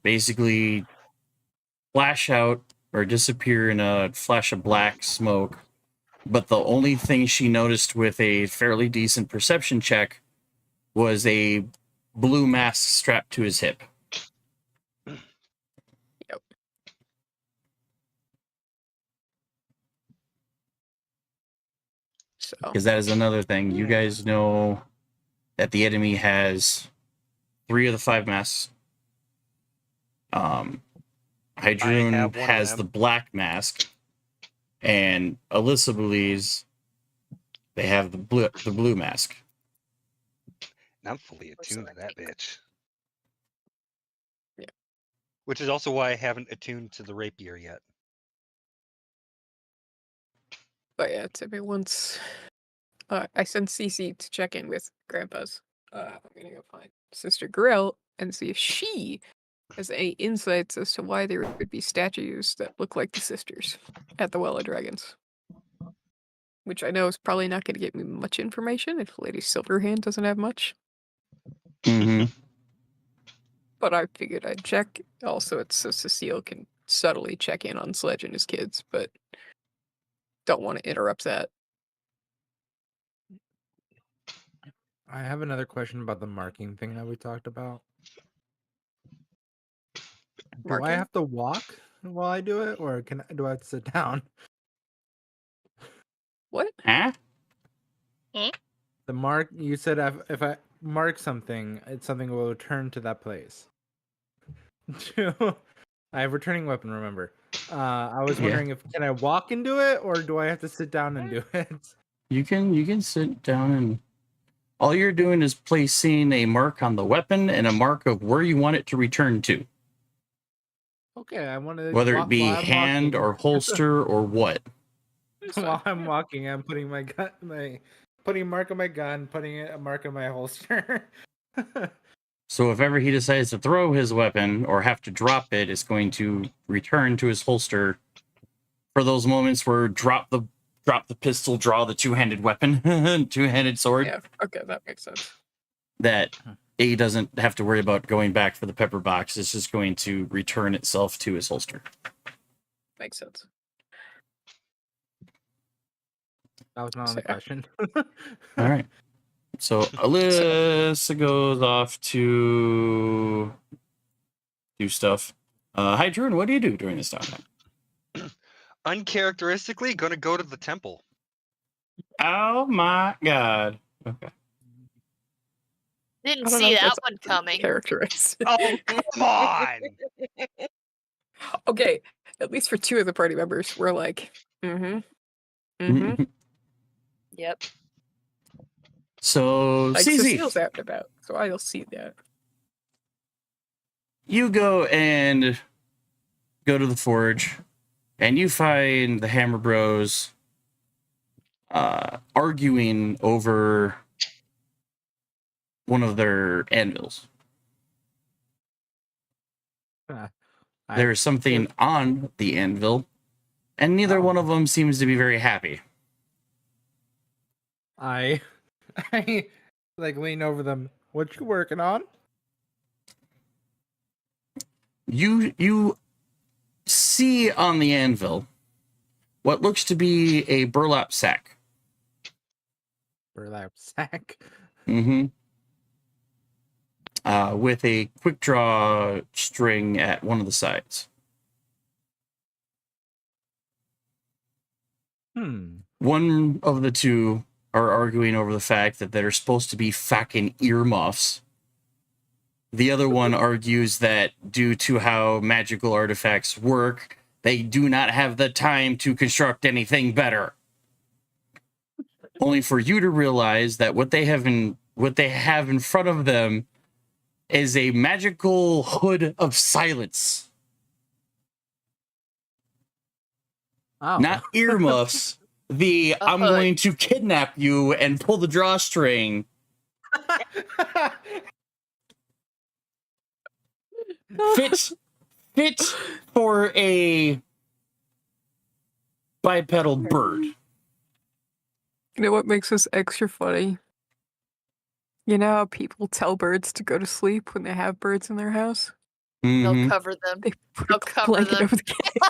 basically flash out or disappear in a flash of black smoke. But the only thing she noticed with a fairly decent perception check was a blue mask strapped to his hip. Yep. So Because that is another thing. You guys know that the enemy has 3 of the 5 masks. Hydroon have one of has them. the black mask, and Alyssa believes they have the blue mask. And I'm fully attuned to that bitch. Yeah. Which is also why I haven't attuned to the rapier yet. But yeah, Timmy, once I sent Cece to check in with Grandpa's, I'm gonna go find Sister Grill and see if she has any insights as to why there would be statues that look like the sisters at the Well of Dragons. Which I know is probably not going to get me much information if Lady Silverhand doesn't have much. Mm-hmm. But I figured I'd check. Also, it's so Cecile can subtly check in on Sledge and his kids, but don't want to interrupt that. I have another question about the marking thing that we talked about. Do I Marking? have to walk while I do it, or do I have to sit down? What? Huh? The mark you said if I mark something, it's something will return to that place. I have returning weapon. Remember, I was Yeah. wondering if can I walk and do it, or do I have to sit down and do it? You can sit down, and all you're doing is placing a mark on the weapon and a mark of where you want it to return to, Okay, I want to. whether it be hand or holster or what. While I'm walking, I'm putting my gun, putting a mark on my gun, putting a mark on my holster. So if ever he decides to throw his weapon or have to drop it, it's going to return to his holster for those moments where drop the pistol, draw the two-handed weapon, two-handed sword. Yeah, okay, that makes sense. That he doesn't have to worry about going back for the pepper box. It's just going to return itself to his holster. Makes sense. That was my only So- question. All right. So Alyssa goes off to do stuff. Hydroon, what do you do during this downtime? Uncharacteristically, gonna go to the temple. Oh my god. Okay. Didn't I don't know see if that that's one coming. Characteristic. Oh, come on! Okay, at least for 2 of the party members, we're like, Yep. So, like CZ, Cecile's out and about, so I'll see that. you go and go to the forge, and you find the Hammer Bros arguing over one of their anvils. There's something on the anvil, and neither one of them seems to be very happy. I like lean over them. What you working on? you see on the anvil what looks to be a burlap sack. Burlap sack. Mm-hmm. With a quick draw string at one of the sides. One of the two are arguing over the fact that they're supposed to be fucking earmuffs. The other one argues that due to how magical artifacts work, they do not have the time to construct anything better. Only for you to realize that what they have in front of them is a magical hood of silence. Oh. Not earmuffs. I'm hood. going to kidnap you and pull the drawstring. Fit for a bipedal bird. You know what makes this extra funny? You know how people tell birds to go to sleep when they have birds in their house? They'll Mhm. cover them. They put They'll a cover blanket them. over the cage.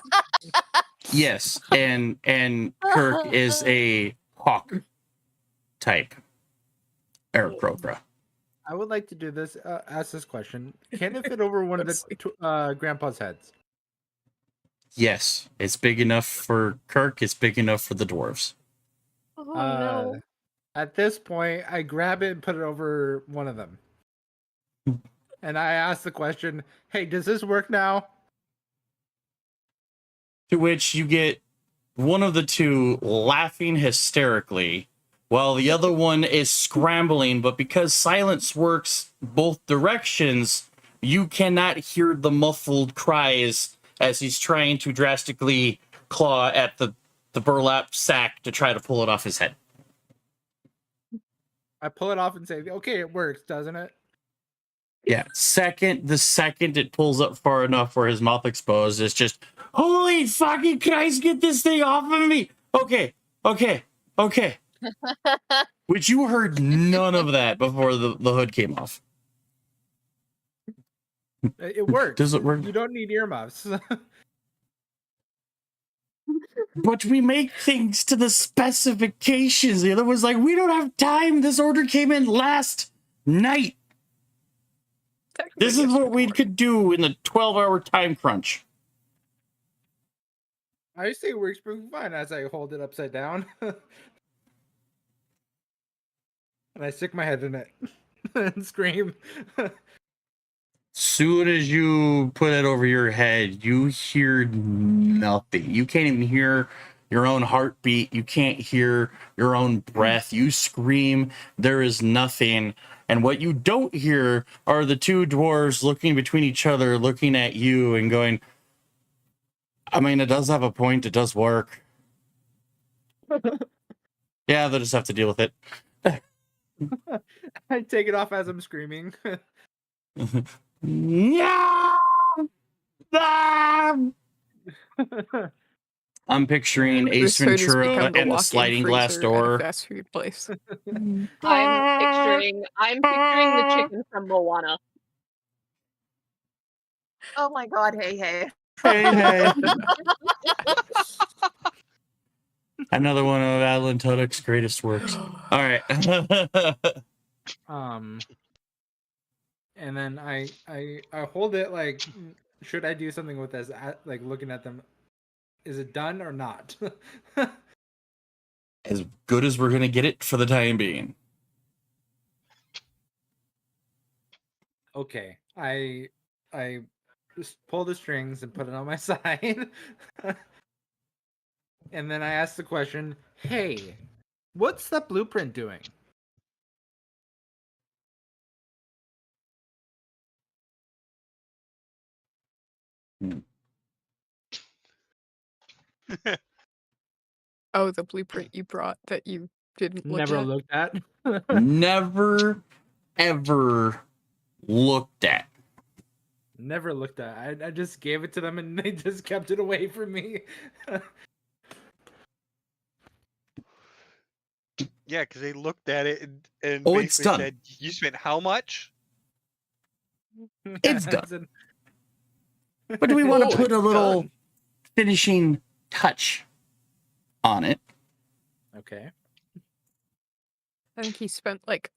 Yes, and Kirk is a hawk type Aarakocra. I would like to do this. Ask this question: can it fit over one of the grandpa's heads? Yes, it's big enough for Kirk. It's big enough for the dwarves. Oh no. At this point, I grab it and put it over one of them, and I ask the question: "Hey, does this work now?" To which you get one of the two laughing hysterically, while the other one is scrambling. But because silence works both directions, you cannot hear the muffled cries as he's trying to drastically claw at the burlap sack to try to pull it off his head. I pull it off and say, "Okay, it works, doesn't it?" Yeah. The second it pulls up far enough where his mouth exposed, it's just, holy fucking Christ, get this thing off of me. Okay. Which you heard none of that before the hood came off. It works. Does it work? You don't need earmuffs. But we make things to the specifications. The other was like, we don't have time. This order came in last night. This is what we could do in the 12-hour time crunch. I say it works pretty fine as I hold it upside down. And I stick my head in it and scream. Soon as you put it over your head, you hear nothing. You can't even hear your own heartbeat. You can't hear your own breath. You scream. There is nothing. And what you don't hear are the two dwarves looking between each other, looking at you and going, I mean, it does have a point. It does work. Yeah, they'll just have to deal with it. I take it off as I'm screaming. No! I'm picturing Ace This hood has Ventura become and the walk-in sliding glass freezer at a door. fast food place. I'm picturing the chicken from Moana. Oh my god, hey. Hey. Another one of Alan Tudyk's greatest works. All right. And then I hold it like, should I do something with this? Like looking at them, is it done or not? As good as we're gonna get it for the time being. Okay, I just pull the strings and put it on my side. And then I ask the question, hey, what's that blueprint doing? Oh, the blueprint you brought that you didn't look Never at? looked at. Never, ever looked at. Never looked at. I just gave it to them and they just kept it away from me. Yeah, because they looked at it and Oh, it's basically done. said, "You spent how much?" It's I done. said, But do we want Oh, to put a it's little done. finishing touch on it? Okay. I think he spent like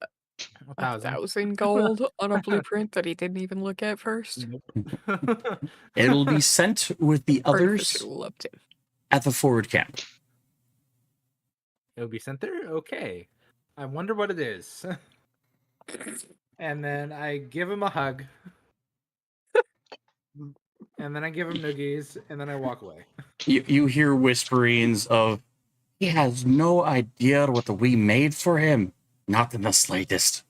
1,000. 1,000 gold on a blueprint that he didn't even look at first. Nope. It'll be sent with the Artificer others loved him. at the forward camp. It'll be sent there? Okay. I wonder what it is. And then I give him a hug. And then I give him noogies, and then I walk away. You hear whisperings of, he has no idea what we made for him. Not in the slightest.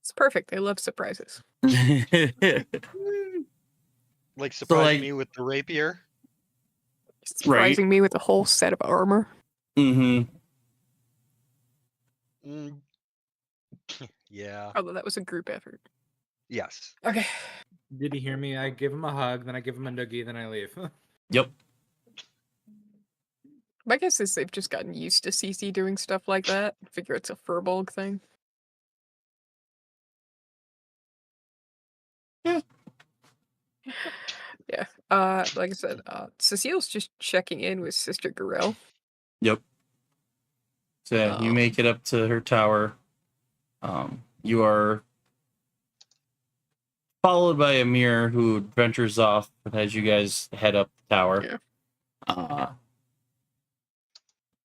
It's perfect. They love surprises. Like surprising like- me with the rapier. Surprising me with a whole set of armor. Mm-hmm. Mm. Yeah. Although that was a group effort. Yes. Okay. Did he hear me? I give him a hug, then I give him a noogie, then I leave. Yep. My guess is they've just gotten used to CC doing stuff like that. Figure it's a Furbolg thing. Yeah. Yeah. Like I said, Cecile's just checking in with Sister Gorell. Yep. So you make it up to her tower. You are followed by Amir, who ventures off as you guys head up the tower. Yeah.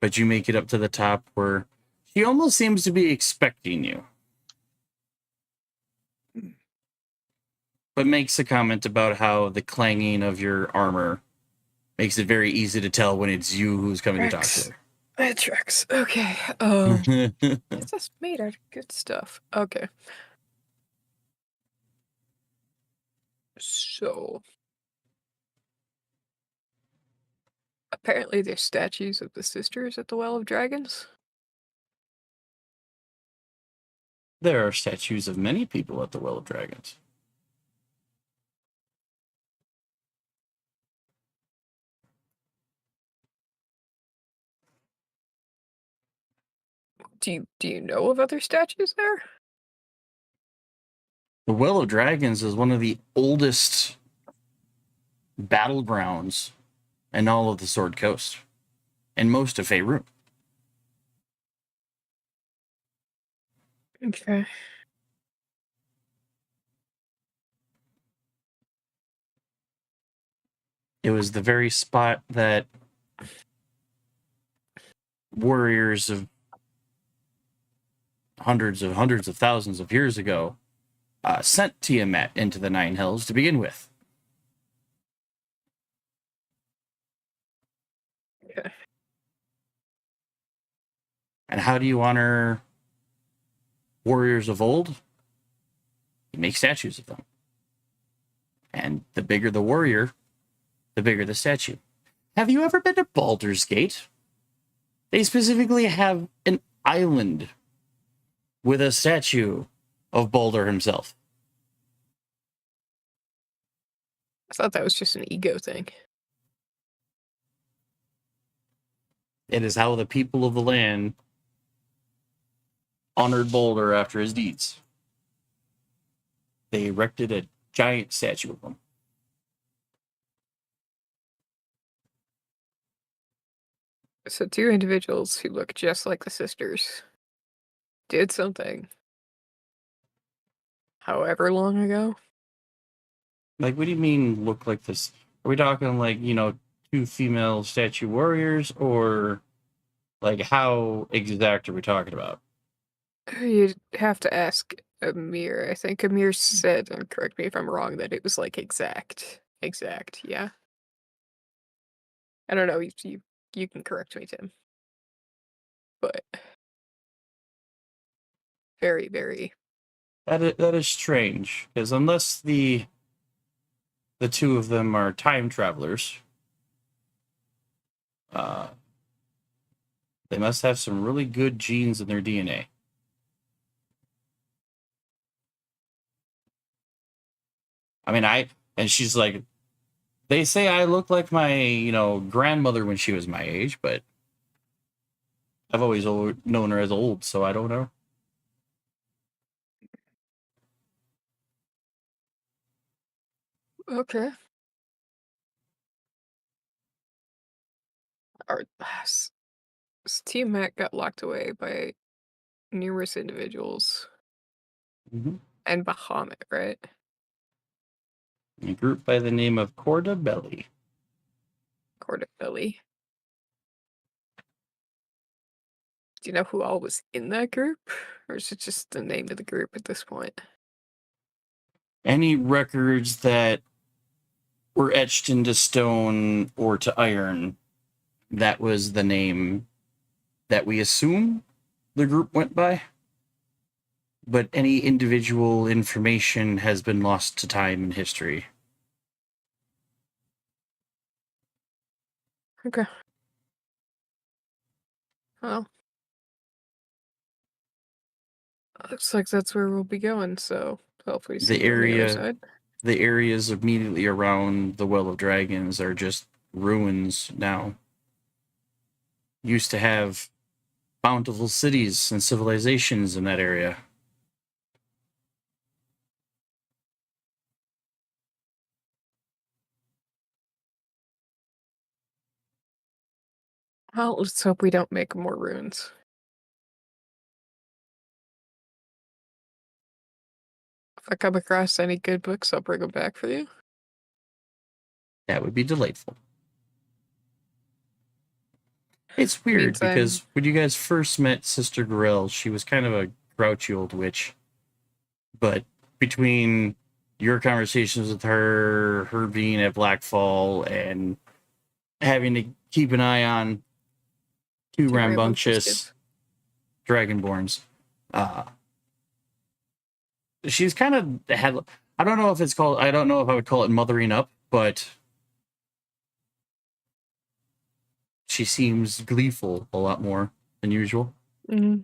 But you make it up to the top where she almost seems to be expecting you. But makes a comment about how the clanging of your armor makes it very easy to tell when it's you who's coming to talk to her. That tracks. Okay. It's just made out of good stuff. Okay. So apparently there's statues of the sisters at the Well of Dragons. There are statues of many people at the Well of Dragons. Do you know of other statues there? The Well of Dragons is one of the oldest battlegrounds in all of the Sword Coast, and most of Faerun. Okay. It was the very spot that warriors of hundreds of thousands of years ago sent Tiamat into the Nine Hells to begin with. Okay. And how do you honor warriors of old? You make statues of them. And the bigger the warrior, the bigger the statue. Have you ever been to Baldur's Gate? They specifically have an island with a statue of Baldur himself. I thought that was just an ego thing. It is how the people of the land honored Baldur after his deeds. They erected a giant statue of him. So two individuals who look just like the sisters did something however long ago. Like, what do you mean look like this? Are we talking like, two female statue warriors, or like how exact are we talking about? You'd have to ask Amir. I think Amir said, and correct me if I'm wrong, that it was like exact. Exact, yeah. I don't know. You can correct me, Tim. But very, very. That is strange, because unless the two of them are time travelers, they must have some really good genes in their DNA. I mean, and she's like, they say I look like my, grandmother when she was my age, but I've always known her as old, so I don't know. Okay. Our Team Mac got locked away by numerous individuals Mm-hmm. and Bahamut, right? A group by the name of Corda Belly. Cordabilly. Do you know who all was in that group? Or is it just the name of the group at this point? Any records that were etched into stone or to iron, that was the name that we assume the group went by. But any individual information has been lost to time and history. Okay. Well, looks like that's where we'll be going, so hopefully see The you on the other area, side. the areas immediately around the Well of Dragons are just ruins now. Used to have bountiful cities and civilizations in that area. Well, let's hope we don't make more ruins. If I come across any good books, I'll bring them back for you. That would be delightful. It's weird Meantime- because when you guys first met Sister Gorell, she was kind of a grouchy old witch. But between your conversations with her, her being at Blackfall, and having to keep an eye on two Two rambunctious kids. dragonborns, she's kind of had. I don't know if it's called. I don't know if I would call it mothering up, but she seems gleeful a lot more than usual. Mm-hmm.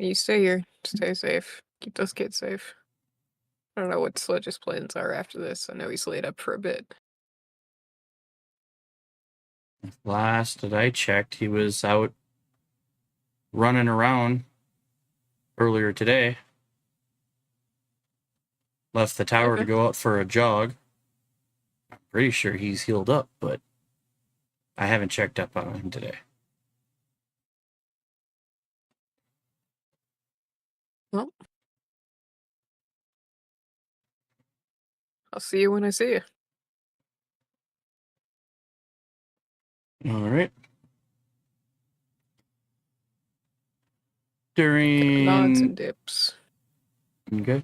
You stay here. Stay safe. Keep those kids safe. I don't know what Sledge's plans are after this. I know he's laid up for a bit. Last that I checked, he was out running around earlier today. Left the tower to Okay. go out for a jog. I'm pretty sure he's healed up, but I haven't checked up on him today. Well, I'll see you when I see you. All right. Nods During and dips. okay.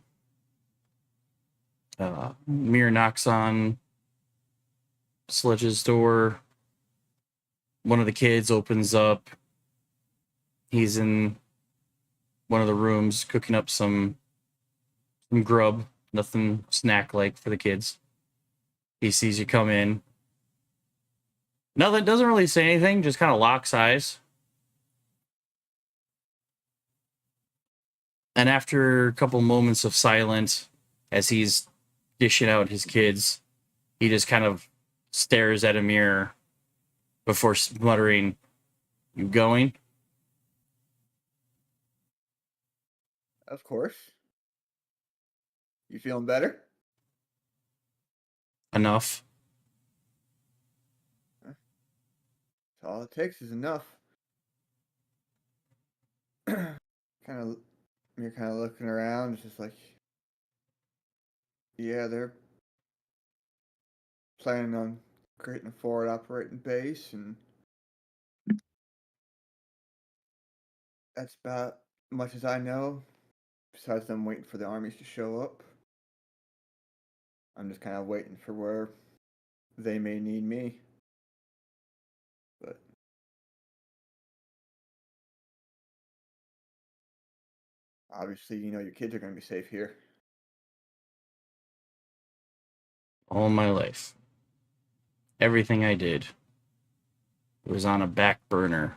Mir knocks on Sledge's door. One of the kids opens up. He's in one of the rooms cooking up some grub, nothing snack-like for the kids. He sees you come in. Nothing, doesn't really say anything, just kind of locks eyes. And after a couple moments of silence, as he's dishing out his kids, he just kind of stares at a mirror before muttering, "You going?" Of course. You feeling better? Enough. All it takes is enough. You're kind of looking around. It's just like, yeah, they're planning on creating a forward operating base, and that's about much as I know. Besides them waiting for the armies to show up, I'm just kind of waiting for where they may need me. But obviously, you know your kids are going to be safe here. All my life. Everything I did was on a back burner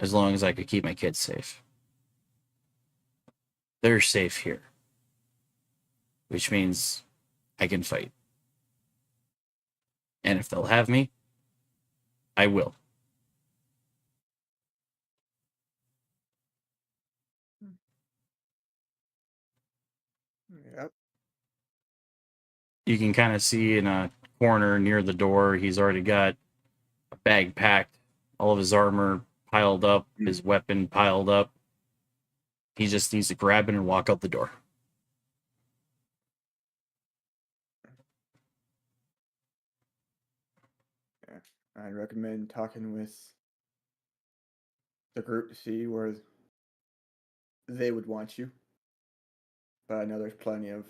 as long as I could keep my kids safe. They're safe here, which means I can fight. And if they'll have me, I will. Yep. You can kind of see in a corner near the door, he's already got a bag packed, all of his armor piled up, his weapon piled up. He just needs to grab it and walk out the door. Yeah, I'd recommend talking with the group to see where they would want you. But I know there's plenty of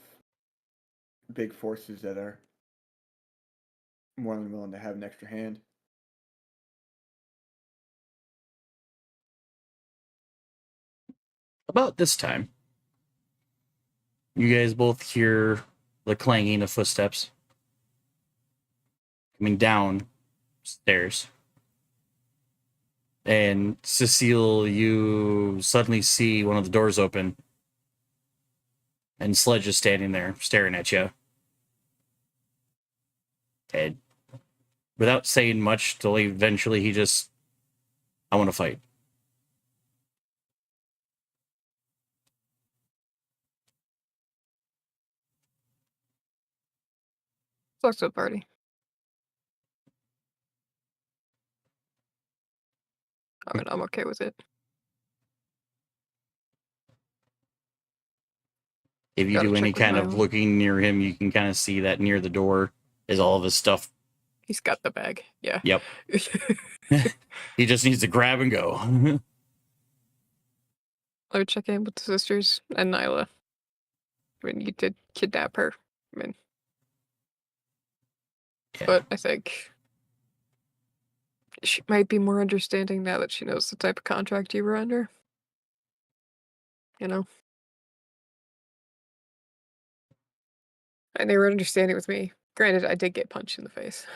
big forces that are more than willing to have an extra hand. About this time, you guys both hear the clanging of footsteps coming down stairs. And Cecile, you suddenly see one of the doors open, and Sledge is standing there staring at you. And without saying much, till eventually he just, I want to fight. Talk to the party. I mean, I'm okay with it. If you Gotta do any check with kind of Milo. looking near him, you can kind of see that near the door is all of his stuff. He's got the bag. Yeah. Yep. He just needs to grab and go. I would check in with the sisters and Nyla. I mean, you did kidnap her. I mean, Yeah. but I think she might be more understanding now that she knows the type of contract you were under. You know? And they were understanding with me. Granted, I did get punched in the face.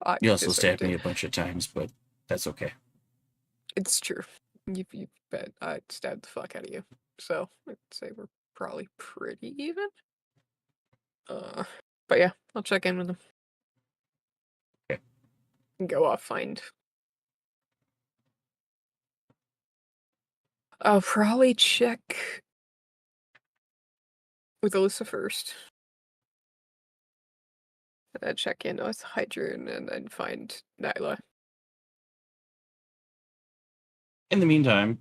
I You also deserved stabbed me it. a bunch of times, but that's okay. It's true. You bet I stabbed the fuck out of you. So I'd say we're probably pretty even. But yeah, I'll check in with them. Okay. And go off, find. I'll probably check with Alyssa first. And then check in with Hydron and then find Nyla. In the meantime,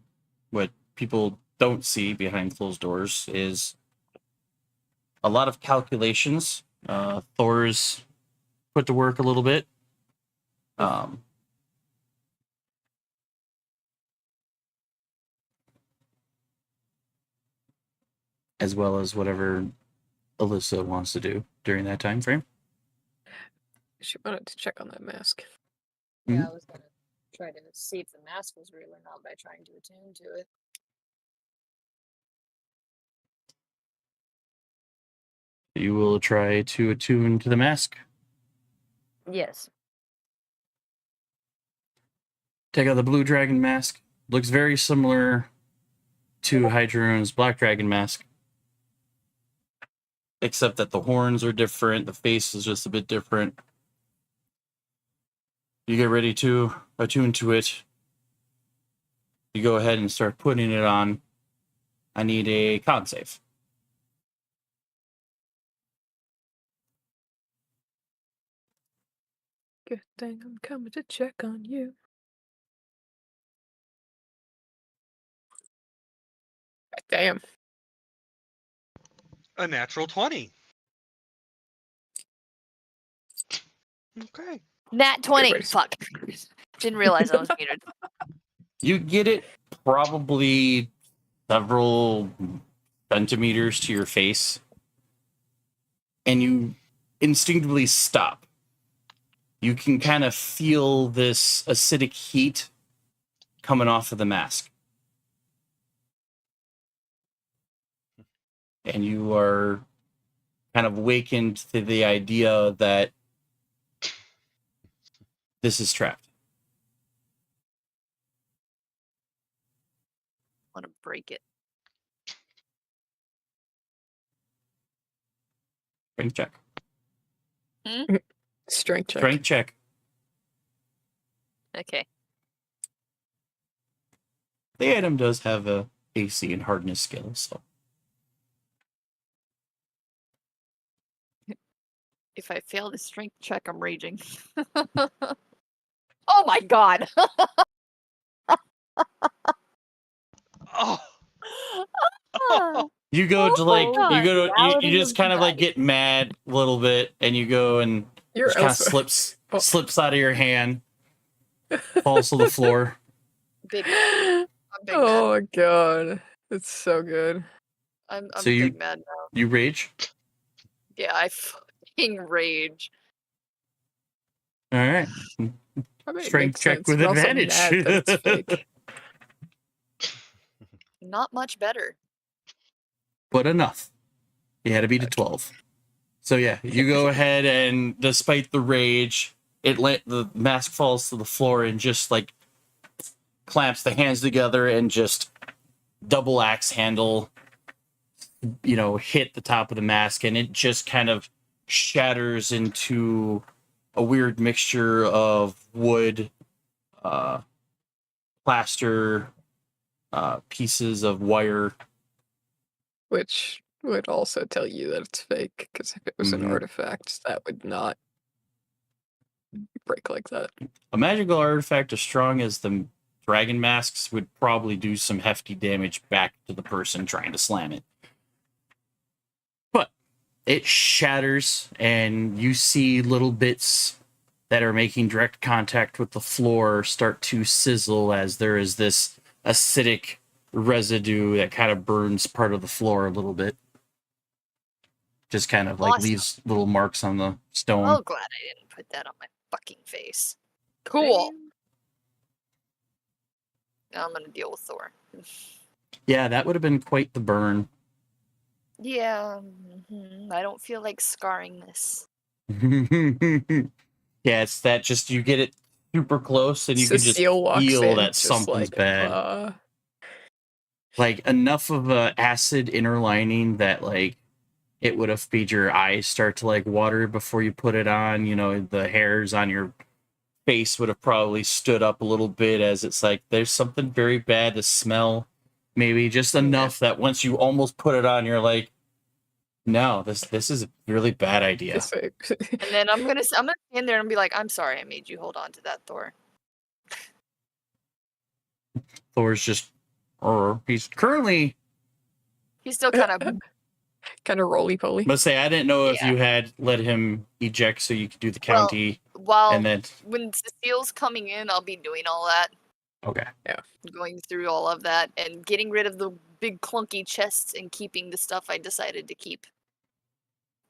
what people don't see behind closed doors is a lot of calculations. Thor's put to work a little bit. As well as whatever Alyssa wants to do during that time frame. She wanted to check on that mask. Yeah, I was gonna try to see if the mask was real or not by trying to attune to it. You will try to attune to the mask. Yes. Take out the blue dragon mask. Looks very similar to Hydroon's black dragon mask. Except that the horns are different, the face is just a bit different. You get ready to attune to it. You go ahead and start putting it on. I need a con save. Good thing I'm coming to check on you. Damn. A natural 20. Okay. Nat 20. Everybody's- Fuck. Didn't realize I was muted. You get it probably several centimeters to your face, and you instinctively stop. You can kind of feel this acidic heat coming off of the mask. And you are kind of wakened to the idea that this is trapped. Want to break it. Strength check. Strength check. Strength check. Okay. The item does have a AC and hardness skill, so If I fail this strength check, I'm raging. Oh my god! Oh. You go to like Oh you my go to you Paladin just of kind of like Dice. get mad a little bit, and you go and You're just kind of elsewhere. slips out of your hand, falls to the floor. Big mad. I'm big Oh mad. my god. It's so good. I'm So you- big mad now. You rage. Yeah, I fucking rage. All right. I mean, it Strength makes check sense. with You're also advantage. mad that it's fake. Not much better. But enough. You had to beat a 12. So yeah, you go ahead and despite the rage, the mask falls to the floor and just like clamps the hands together and just double axe handle, hit the top of the mask, and it just kind of shatters into a weird mixture of wood, plaster, pieces of wire. Which would also tell you that it's fake, because if it was an Mhm. artifact, that would not break like that. A magical artifact as strong as the dragon masks would probably do some hefty damage back to the person trying to slam it. But it shatters, and you see little bits that are making direct contact with the floor start to sizzle as there is this acidic residue that kind of burns part of the floor a little bit. Just kind of like Awesome. leaves little marks on the stone. Oh, glad I didn't put that on my fucking face. Cool. Now I'm gonna deal with Thor. Yeah, that would have been quite the burn. Yeah, I don't feel like scarring this. Yeah, it's that just you get it super close and you can just Cecile walks feel in, that just something's like, bad. Like enough of a acid inner lining that like it would have made your eyes start to like water before you put it on. The hairs on your face would have probably stood up a little bit as it's like there's something very bad to smell. Maybe just enough that once you almost put it on, you're like, no, this is a really bad idea. Just like- And then I'm gonna stand there and be like, I'm sorry I made you hold on to that, Thor. Thor's just, he's currently. He's still kind of kind of roly-poly. Let's say I didn't know if Yeah. you had let him eject so you could do the county, while and then when Cecile's coming in, I'll be doing all that, okay. going through all of that, and getting rid of the big clunky chests and keeping the stuff I decided to keep.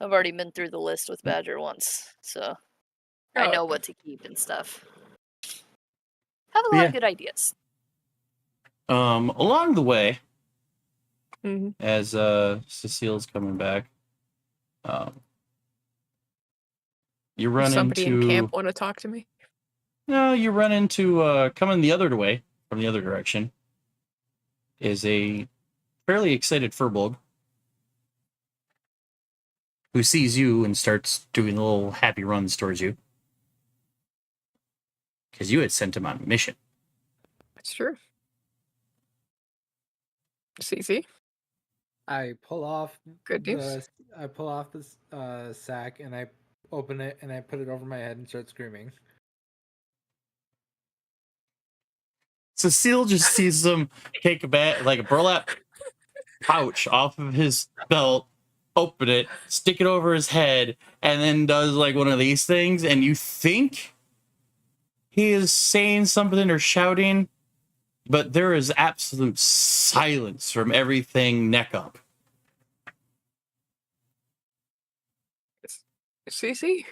I've already been through the list with Badger once, so I Oh, know okay. what to keep and stuff. Have a lot Yeah. of good ideas. Along the way, Mhm. as Cecile's coming back, you run Does somebody into in camp want to talk to me? No, you run into coming the other way from the other direction is a fairly excited Furbolg who sees you and starts doing little happy runs towards you because you had sent him on a mission. It's true. CC, I pull off good news. this sack and I open it and I put it over my head and start screaming. Cecile just sees him take a burlap pouch off of his belt, open it, stick it over his head, and then does like one of these things, and you think he is saying something or shouting, but there is absolute silence from everything neck up. CC?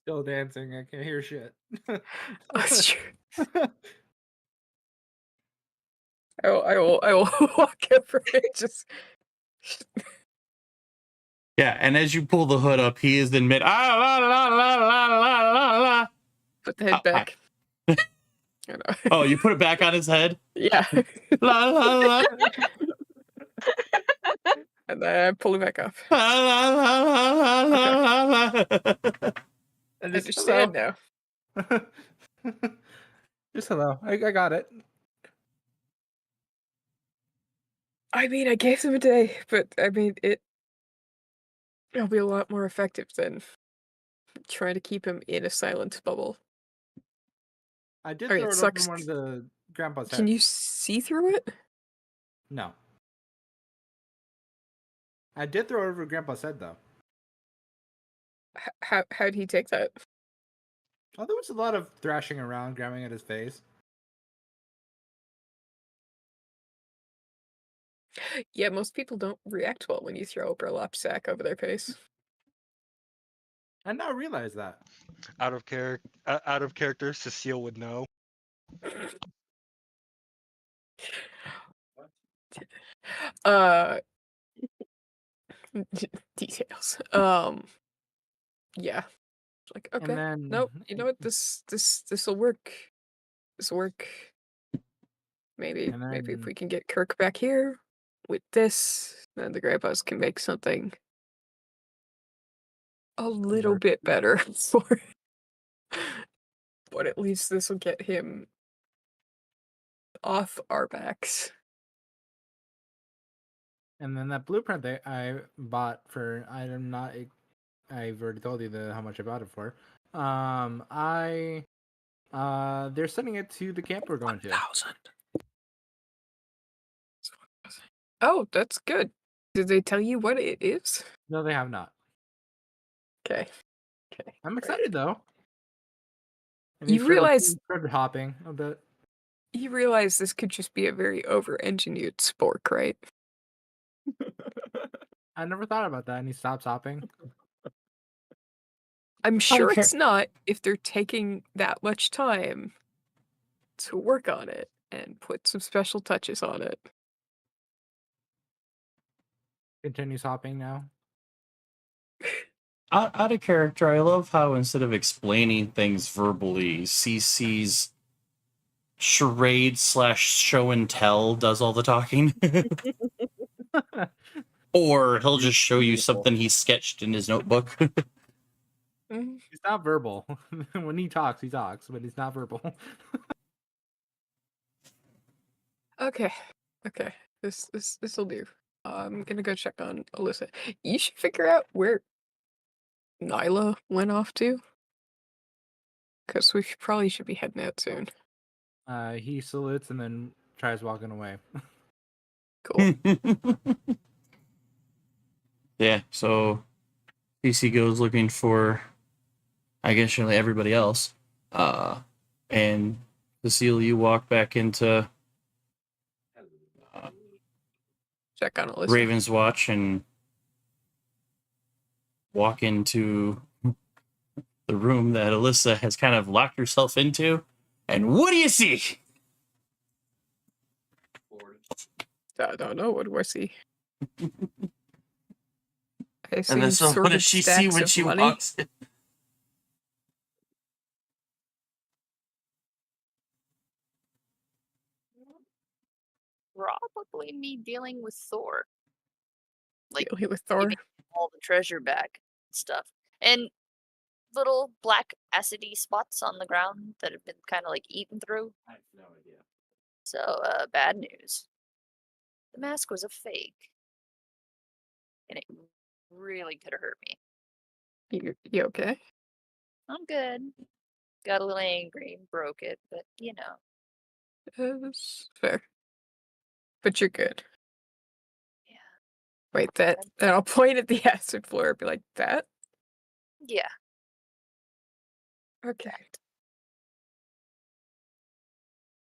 Still dancing. I can't hear shit. That's true. I will walk over and just Yeah, and as you pull the hood up, he is in mid. Ah, put the head back. I know. Oh, you put it back on his head? Yeah. La, la, la. And then I pull it back off. La, la, la, la, la, la, la. And I just understand now. just hello. I got it. I mean, I gave him a day, but I mean, It'll be a lot more effective than trying to keep him in a silent bubble. I did Okay, throw it it sucks. over one of the grandpa's Can head. you see through it? No. I did throw it over grandpa's head though. How'd he take that? Oh, there was a lot of thrashing around, grabbing at his face. Yeah, most people don't react well when you throw a burlap sack over their face. I now realize that. Out of character, Cecile would know. Uh, details. Yeah. Like, okay, And then nope. You know what? This will work. This will work. Maybe And if then- we can get Kirk back here with this, then the grandpas can make something a little Work. bit better for. But at least this will get him off our backs. And then that blueprint that I bought for item not I've already told you how much I bought it for. They're sending it to the camp we're going to. 1,000. Oh, that's good. Did they tell you what it is? No, they have not. Okay. I'm excited though. And You these trails realize- seem credit hopping a bit. You realize this could just be a very over-engineered spork, right? I never thought about that, and he stops hopping. I'm sure care- it's not if they're taking that much time to work on it and put some special touches on it. Continues hopping now. Out of character, I love how instead of explaining things verbally, CC's charade / show and tell does all the talking. Or he'll just show you something he sketched in his notebook. Mhm. He's not verbal. When he talks, but he's not verbal. Okay. This'll do. I'm gonna go check on Alyssa. You should figure out where Nyla went off to. Because we probably should be heading out soon. He salutes and then tries walking away. Cool. Yeah, so CC goes looking for, I guess, really everybody else. And Cecile, you walk back into Check on Alyssa. Raven's Watch and walk into the room that Alyssa has kind of locked herself into. And what do you see? I don't know. What do I see? I And then see so what sorted does she see stacks when of she money. walks in? Probably me dealing with Thor. Like, Dealing with Thor. giving all the treasure back and stuff. And little black acidy spots on the ground that have been kind of like eaten through. I have no idea. So, bad news. The mask was a fake. And it really could have hurt me. You okay? I'm good. Got a little angry and broke it, but you know. That's fair. But you're good. Yeah. Wait, that. And I'll point at the acid floor and be like, that? Yeah. Okay.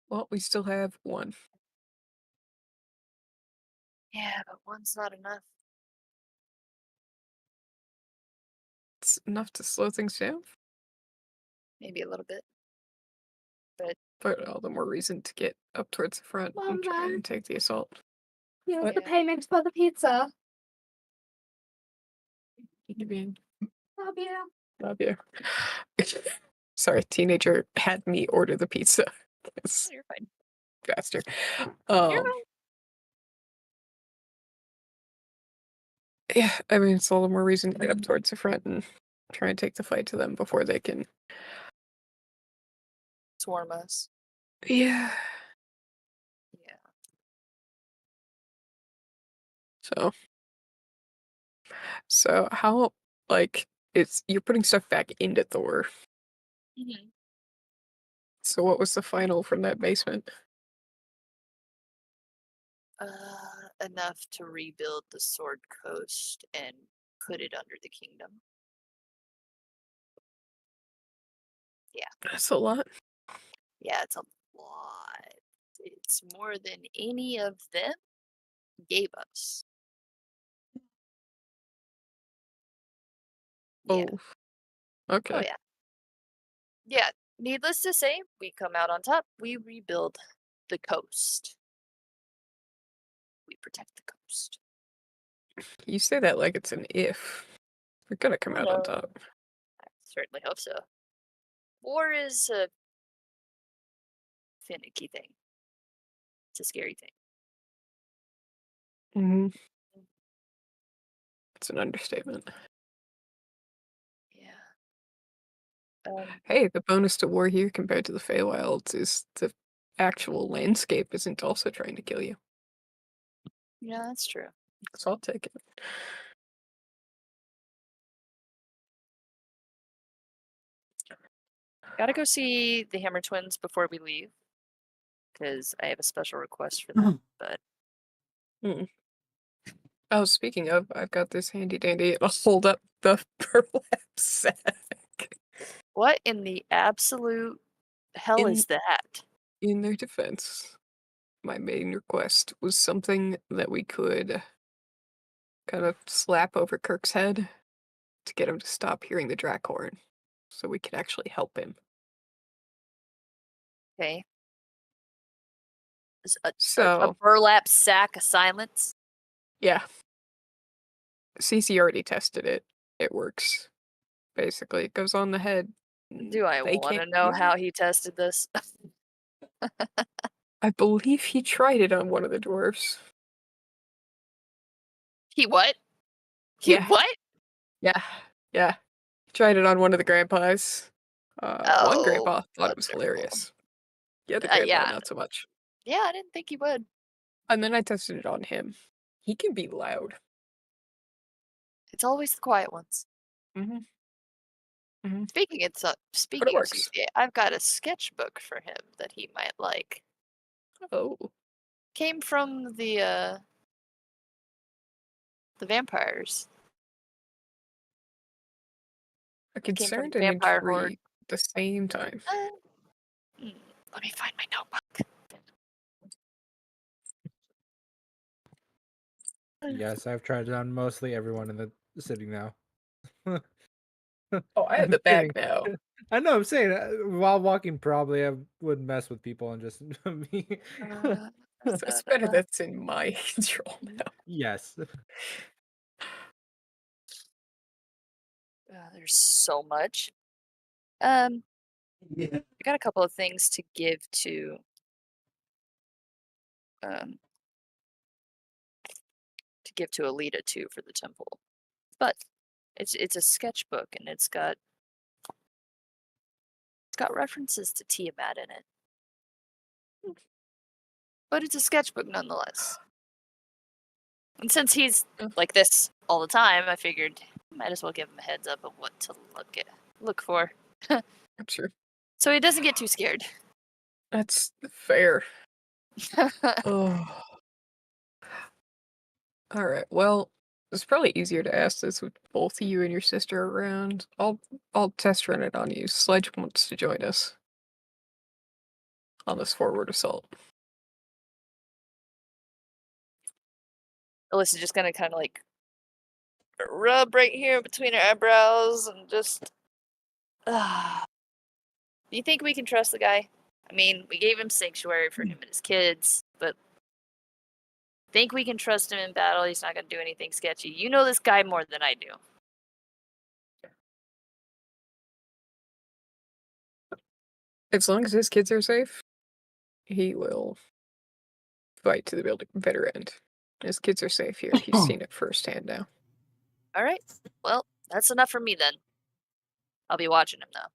Well, we still have one. Yeah, but one's not enough. It's enough to slow things down, Maybe a little bit. but all the more reason to get up towards the front and try Mama. and take the assault. You What? the payment for the pizza. You mean? Love you. Love you. Sorry, teenager had me order the pizza. It's You're fine. faster. You're fine. Yeah, I mean, it's all the more reason to get up towards the front and try and take the fight to them before they can. Swarm us. Yeah. Yeah. So, So how like you're putting stuff back into Thor. Mhm. So what was the final from that basement? Enough to rebuild the Sword Coast and put it under the kingdom. That's a lot. Yeah, it's a lot. It's more than any of them gave us. Yeah. Oh. Oh Okay. yeah. Yeah. Needless to say, we come out on top. We rebuild the coast. We protect the coast. You say that like it's an if. We're gonna come Oh out on no. top. I certainly hope so. War is a finicky thing. It's a scary thing. Mm-hmm. It's an understatement. Yeah. Hey, the bonus to war here compared to the Feywilds is the actual landscape isn't also trying to kill you. Yeah, that's true. So I'll take it. Gotta go see the Hammer Twins before we leave. Because I have a special request for them. But Oh, speaking of, I've got this handy dandy. It'll hold up the burlap sack. what in the absolute hell is that? In their defense, my main request was something that we could kind of slap over Kirk's head to get him to stop hearing the Drakhorn, so we could actually help him. Okay. Is a So, burlap sack of silence? yeah. Cece already tested it. It works. Basically, it goes on the head. Do I They want to can't know hear how it. he tested this? I believe he tried it on one of the dwarves. He what? He Yeah. what? Yeah. Tried it on one of the grandpas. One Oh, grandpa thought it was wonderful. hilarious. The other grandpa, yeah. not so much. Yeah, I didn't think he would. And then I tested it on him. He can be loud. It's always the quiet ones. Mm-hmm. Speaking But it of works. CCA, I've got a sketchbook for him that he might like. Oh. Came from the vampires. A It came from concerned the and vampire horde. intrigued at the same time. Let me find my notebook. Yes, I've tried it on mostly everyone in the city now. Oh, I have I'm the bag kidding. now. I know. I'm saying while walking, probably I would mess with people and just me. It's better that's in my control now. Yes. There's so much. Yeah. I got a couple of things to give to Alita too for the temple, but it's a sketchbook and it's got references to Tiamat in it, but it's a sketchbook nonetheless. And since he's like this all the time, I figured might as well give him a heads up of what to look for. Sure. So he doesn't get too scared. That's fair. Oh. Alright, well, it's probably easier to ask this with both of you and your sister around. I'll test run it on you. Sledge wants to join us on this forward assault. Alyssa's just gonna kind of like rub right here between her eyebrows and just. Do you think we can trust the guy? I mean, we gave him sanctuary for him and his kids, but think we can trust him in battle? He's not gonna do anything sketchy. You know this guy more than I do. As long as his kids are safe, he will fight to the bitter end. His kids are safe here. He's seen it firsthand now. All right. Well, that's enough for me then. I'll be watching him though.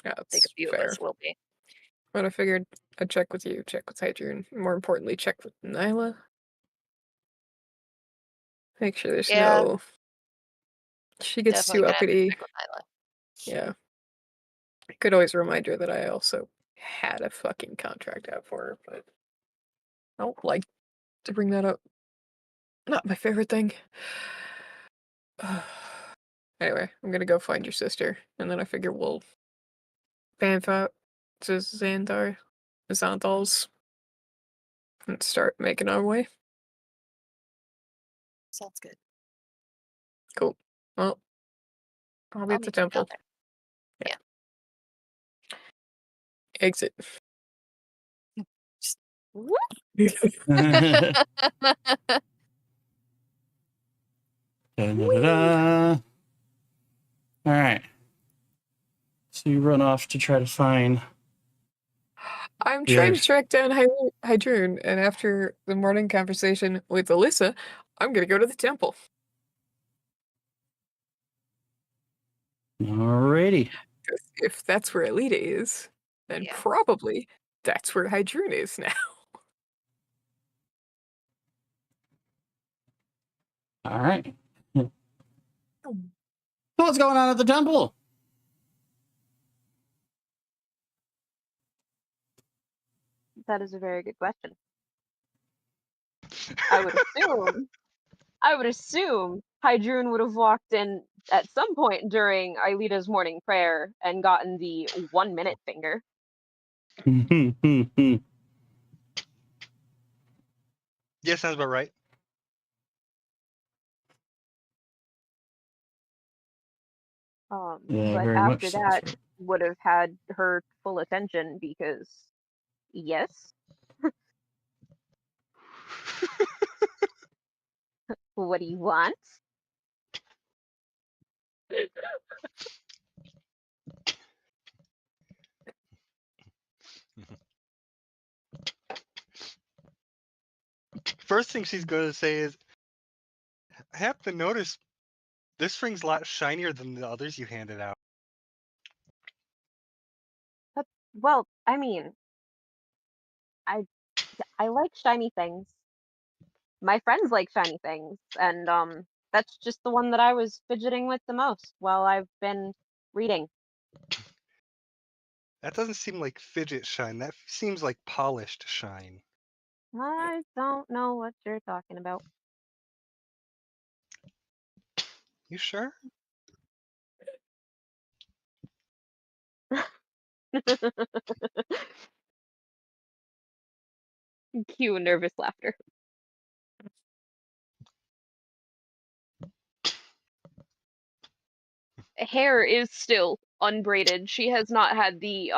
Yeah, I think that's a few fair. of us will be. But I figured I'd check with you, check with Hadrian, and more importantly, check with Nyla. Make sure there's Yeah. no She gets Definitely too gonna have to uppity. check with Nyla. Yeah. I could always remind her that I also had a fucking contract out for her, but I don't like to bring that up. Not my favorite thing. Anyway, I'm gonna go find your sister, and then I figure we'll bamf out to Xanthal's and start making our way. Sounds good. Cool. Well, I'll be I'll at the meet you down temple. there. Exit. Whoop. Da-da-da-da. All right. So you run off to try to find. I'm Yeah. trying to track down Hydrune, and after the morning conversation with Alyssa, I'm gonna go to the temple. Alrighty. 'Cause if that's where Alita is, then Yeah. probably that's where Hydrune is now. All right. So what's going on at the temple? That is a very good question. I would assume Hydrune would have walked in at some point during Aelita's morning prayer and gotten the 1 minute finger. Yeah, sounds about right. Yeah, But very after much so. that, would have had her full attention because, yes. What do you want? First thing she's going to say is, I have to notice this ring's a lot shinier than the others you handed out. Well, I mean, I like shiny things. My friends like shiny things, and that's just the one that I was fidgeting with the most while I've been reading. That doesn't seem like fidget shine. That seems like polished shine. I don't know what you're talking about. You sure? Cue nervous laughter. Hair is still unbraided. She has not had the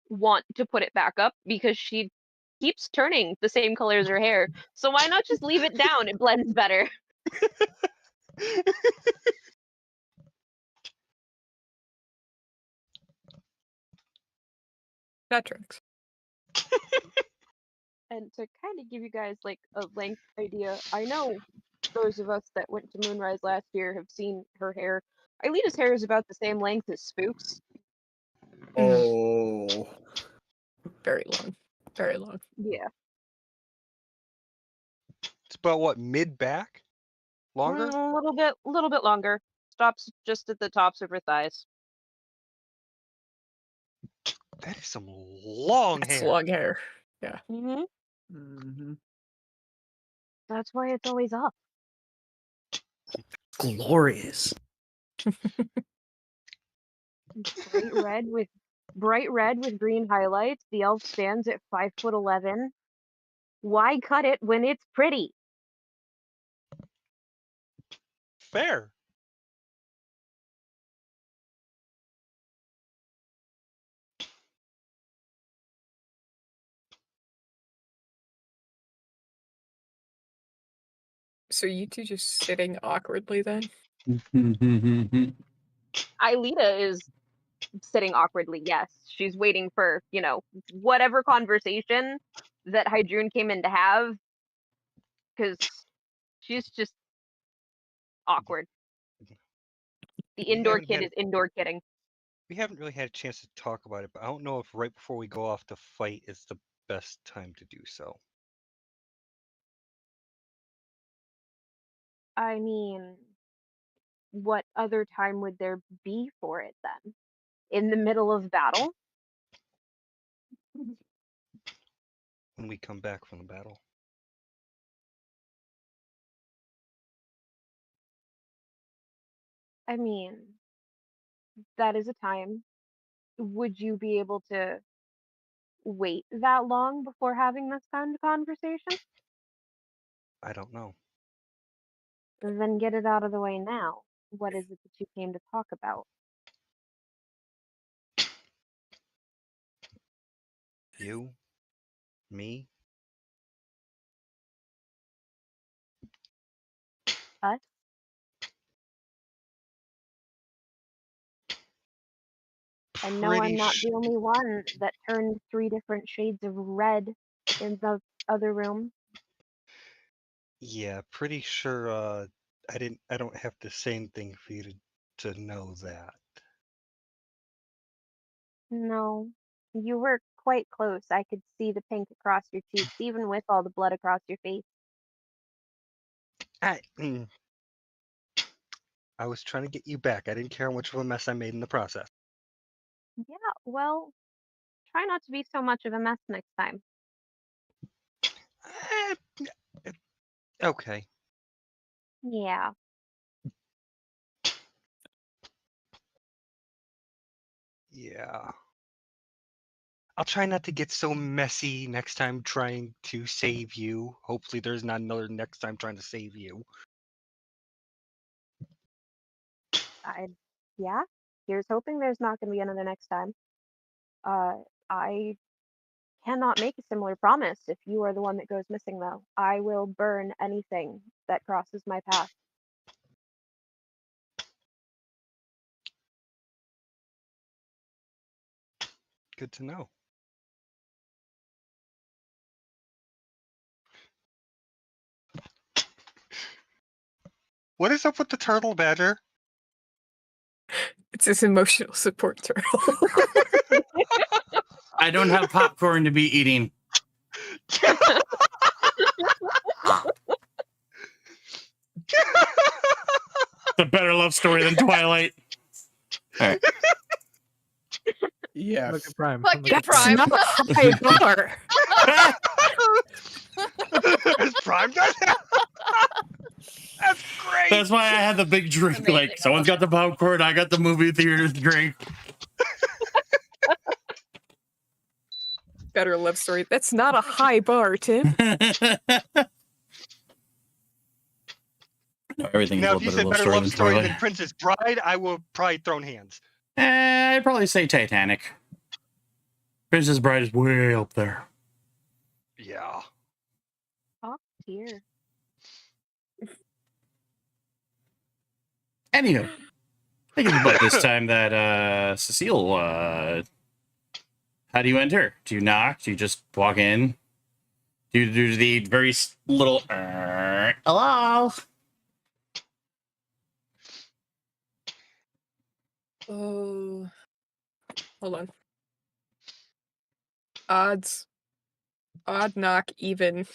want to put it back up because she keeps turning the same color as her hair. So why not just leave it down? It blends better. That tracks. And to kind of give you guys like a length idea, I know those of us that went to Moonrise last year have seen her hair. Aelita's hair is about the same length as Spook's. Oh. Very long. Very long. Yeah. It's about what, mid back? Longer? A little bit longer. Stops just at the tops of her thighs. That is some long That's hair. long hair. Yeah. Mm-hmm. Mm-hmm. That's why it's always up. Glorious. Bright red with green highlights. The elf stands at 5'11". Why cut it when it's pretty? Fair. So you two just sitting awkwardly then? Aelita is sitting awkwardly, yes. She's waiting for, whatever conversation that Hydrune came in to have, because she's just awkward. The indoor kid is indoor kidding. We haven't really had a chance to talk about it, but I don't know if right before we go off to fight is the best time to do so. I mean, what other time would there be for it then? In the middle of battle? When we come back from the battle. I mean, that is a time. Would you be able to wait that long before having this kind of conversation? I don't know. Then get it out of the way now. What is it that you came to talk about? You? Me? Us? I know I'm Pretty not sh- the only one that turned 3 different shades of red in the other room. Yeah, pretty sure I don't have to say anything for you to know that. No, you were quite close. I could see the pink across your cheeks, even with all the blood across your face. I was trying to get you back. I didn't care how much of a mess I made in the process. Yeah, well, try not to be so much of a mess next time. Eh, Okay. Yeah. Yeah. I'll try not to get so messy next time trying to save you. Hopefully there's not another next time trying to save you. Yeah. Here's hoping there's not going to be another next time. I cannot make a similar promise if you are the one that goes missing, though. I will burn anything that crosses my path. Good to know. What is up with the turtle, Badger? It's his emotional support turtle. I don't have popcorn to be eating. It's a better love story than Twilight. All right. Yes. Look at Prime. Fucking Look at That's Prime. not a high bar. Is Prime done? That's great. That's why I had the big drink. Amazing. Like, someone's got the popcorn, I got the movie theater drink. Better love story. That's not a high bar, Tim. No, everything's Now, a if you little said better better love love story story than than Twilight. Princess Bride, I will probably thrown hands. I'd probably say Titanic. Princess Bride is way up there. Yeah. Top tier. Anywho, I think it's about this time that Cecile, how do you enter? Do you knock? Do you just walk in? Do you do the very little hello? Oh, hold on. Odds. Odd knock, even.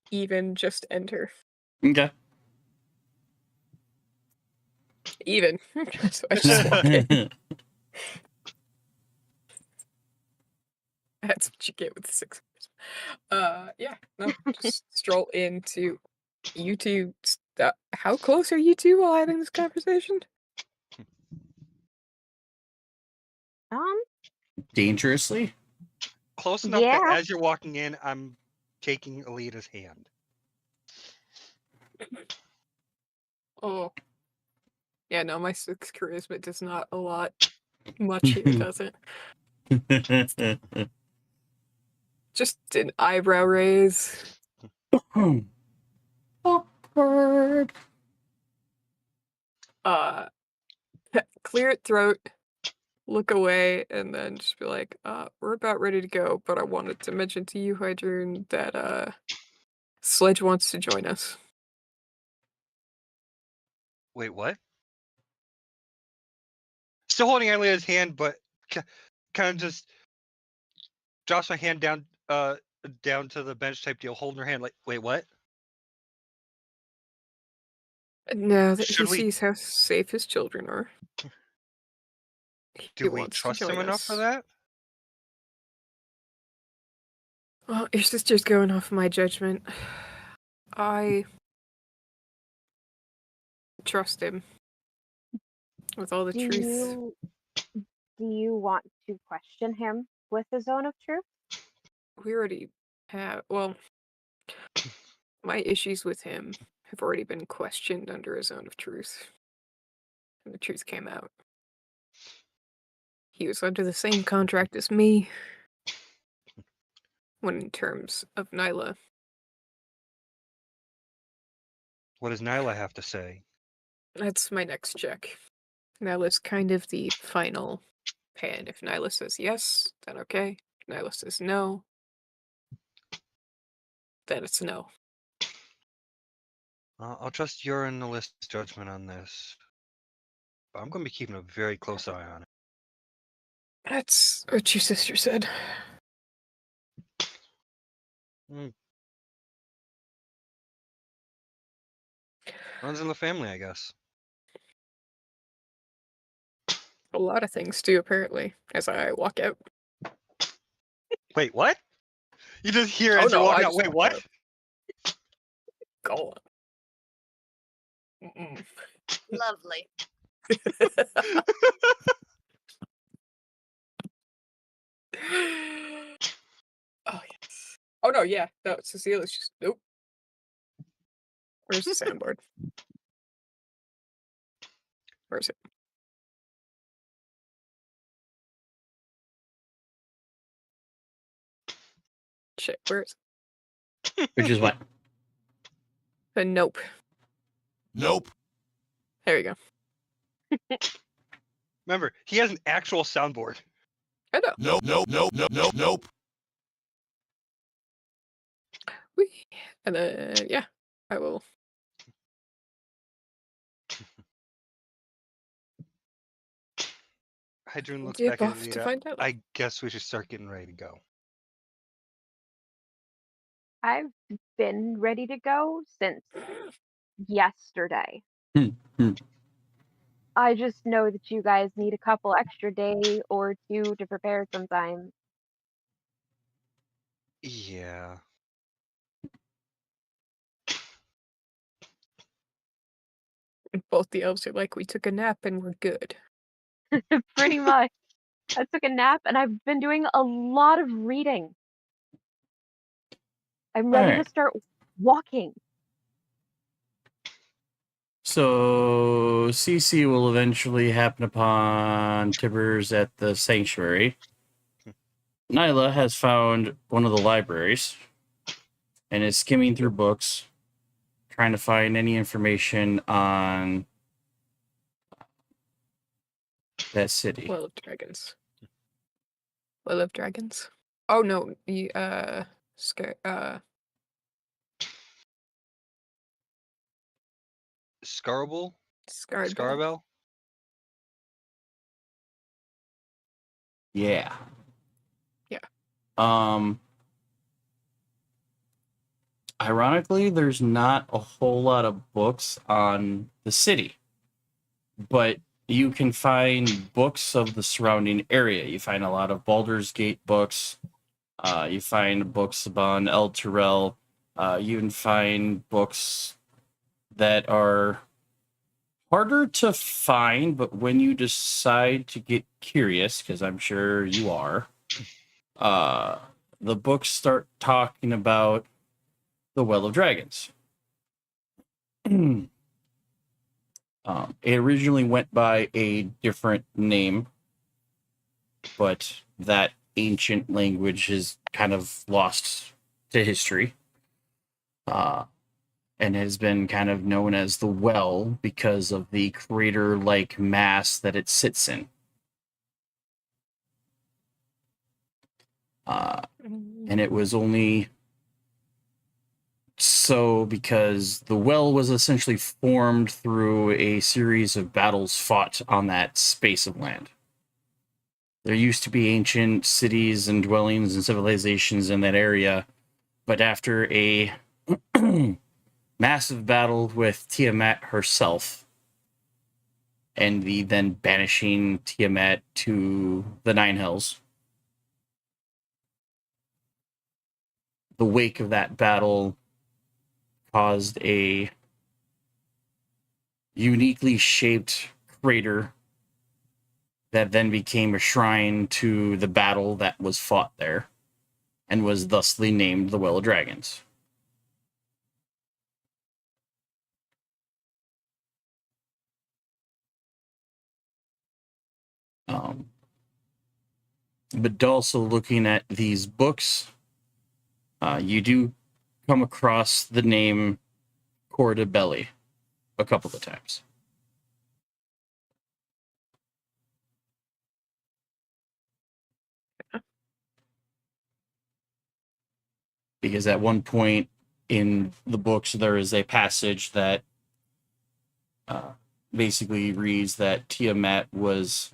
Even, just enter. Okay. Even. So I just walk in. That's what you get with 6. Yeah, no, just stroll into you two. How close are you two while having this conversation? Dangerously? Close enough that Yeah. as you're walking in, I'm taking Alita's hand. Oh. Yeah, no, my 6 charisma does not a lot much here, does it? Just an eyebrow raise. Awkward. Clear it throat, look away, and then just be like, we're about ready to go, but I wanted to mention to you, Hydrun, that Sledge wants to join us. Wait, what? Still holding Alita's hand, but kind of just drops my hand down down to the bench type deal, holding her hand like, wait, what? Now that he Should we- sees how safe his children are, he Do we wants to trust him join enough for us. that? Well, your sister's going off my judgment. I trust him with all the Do truth. you want to question him with the zone of truth? We already have. Well, my issues with him have already been questioned under a zone of truth, and the truth came out. He was under the same contract as me. When in terms of Nyla, What does Nyla have to say? that's my next check. Nyla's kind of the final pan. If Nyla says yes, then okay. If Nyla says no, then it's no. I'll trust your and the list judgment on this. But I'm going to be keeping a very close eye on it. That's what your sister said. Runs in the family, I guess. A lot of things do, apparently, as I walk out. Wait, what? You just hear Oh, as you no, walk I out. just Wait, walked what? out. Go on. Mm-mm. Lovely. Oh, yes. Oh, no, yeah. No, Cecilia's just, nope. Where's the soundboard? Where's it? Shit, where is it? Which is what? Nope. Nope. There you go. Remember, he has an actual soundboard. I know. Nope. Nope. Nope. Nope. Nope. Nope. Whee. And then, yeah, I will. Hydrun looks Dip back at off to Anita. find out. I guess we should start getting ready to go. I've been ready to go since yesterday. Hmm. I just know that you guys need a couple extra day or two to prepare sometime. Yeah. Both the elves are like, we took a nap and we're good. Pretty much. I took a nap and I've been doing a lot of reading. I'm ready Alright. to start walking. So CC will eventually happen upon Tibbers at the sanctuary. Nyla has found one of the libraries and is skimming through books, trying to find any information on that city. Well of Dragons. Well of Dragons. Oh no, you Scarable? Scarred. Scarbell? Yeah. Yeah. Ironically, there's not a whole lot of books on the city, but you can find books of the surrounding area. You find a lot of Baldur's Gate books. You find books about El Terrell. You can find books that are harder to find, but when you decide to get curious, because I'm sure you are, the books start talking about the Well of Dragons. It originally went by a different name, but that ancient language is kind of lost to history. And has been kind of known as the Well because of the crater-like mass that it sits in. And it was only so because the well was essentially formed through a series of battles fought on that space of land. There used to be ancient cities and dwellings and civilizations in that area, but after a massive battle with Tiamat herself, and the then banishing Tiamat to the Nine Hells. The wake of that battle caused a uniquely shaped crater that then became a shrine to the battle that was fought there, and was thusly named the Well of Dragons. But also looking at these books, you do come across the name Corda Belly a couple of times. Because at one point in the books, there is a passage that basically reads that Tiamat was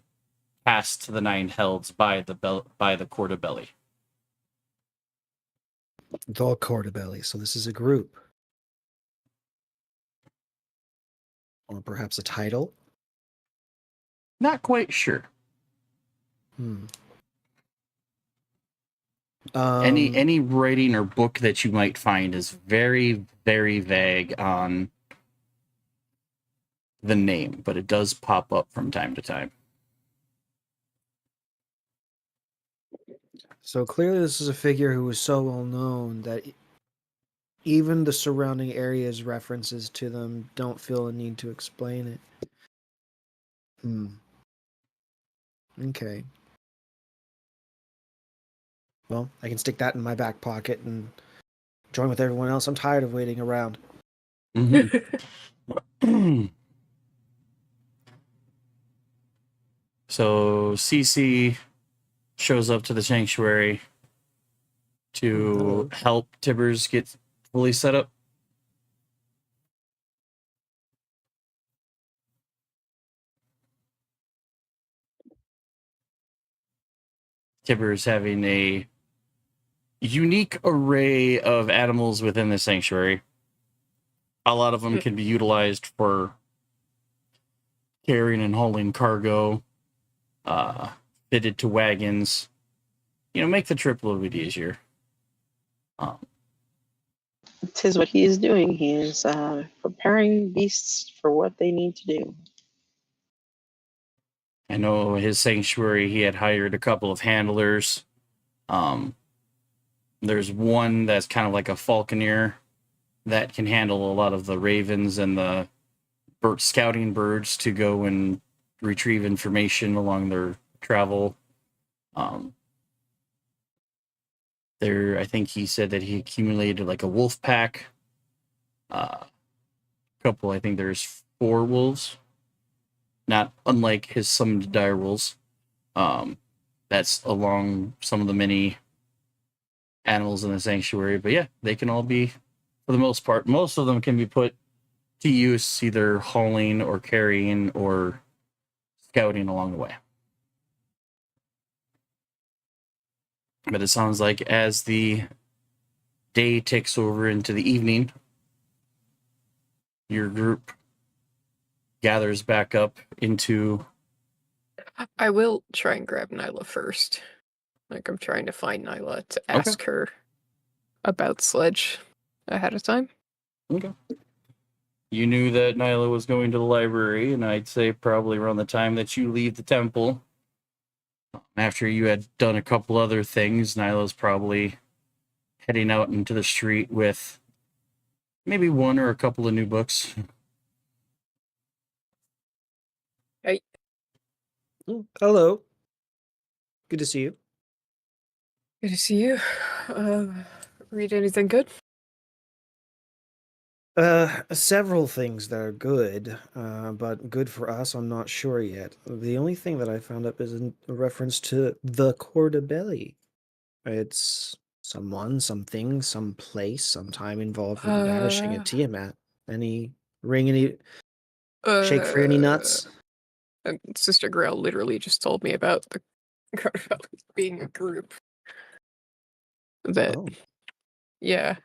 cast to the Nine Hells by the Corda Belly. The Cordabelly. So this is a group. Or perhaps a title? Not quite sure. Any writing or book that you might find is very, very vague on the name, but it does pop up from time to time. So clearly this is a figure who was so well known that even the surrounding areas references to them don't feel a need to explain it. Okay. Well, I can stick that in my back pocket and join with everyone else. I'm tired of waiting around. So Cece shows up to the sanctuary to help Tibbers get fully set up. Tibbers having a unique array of animals within the sanctuary. A lot of them can be utilized for carrying and hauling cargo, fitted to wagons. Make the trip a little bit easier. Tis what he is doing. He is preparing beasts for what they need to do. I know his sanctuary, he had hired a couple of handlers. There's one that's kind of like a falconer that can handle a lot of the ravens and the scouting birds to go and retrieve information along their travel. I think he said that he accumulated like a wolf pack. I think there's 4 wolves. Not unlike his summoned dire wolves. That's along some of the many animals in the sanctuary. But yeah, they can all be, for the most part, most of them can be put to use either hauling or carrying or scouting along the way. But it sounds like as the day ticks over into the evening, your group gathers back up into... I will try and grab Nyla first. I'm trying to find Nyla to ask her about Sledge ahead of time. Okay. You knew that Nyla was going to the library, and I'd say probably around the time that you leave the temple. After you had done a couple other things, Nyla's probably heading out into the street with maybe 1 or a couple of new books. Hey. Hello. Good to see you. Good to see you. Read anything good? Several things that are good, but good for us, I'm not sure yet. The only thing that I found up is a reference to the Cordabelly. It's someone, something, some place, some time involved with the banishing of Tiamat. Any shake for any nuts? Sister Grail literally just told me about the Cordabelly being a group. That, yeah.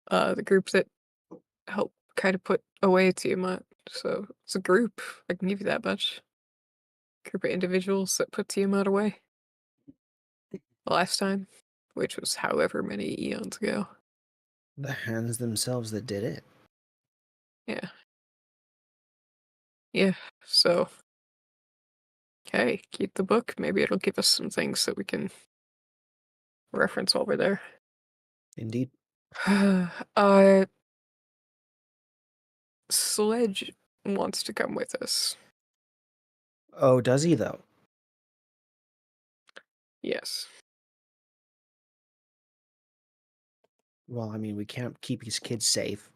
The group that help kind of put away Tiamat. So it's a group. I can give you that much. Group of individuals that put Tiamat away. Last time, which was however many eons ago. The hands themselves that did it. Yeah. Yeah. So, hey, keep the book. Maybe it'll give us some things that we can reference while we're there. Indeed. Sledge wants to come with us. Oh, does he though? Yes. Well, I mean, we can't keep his kids safe.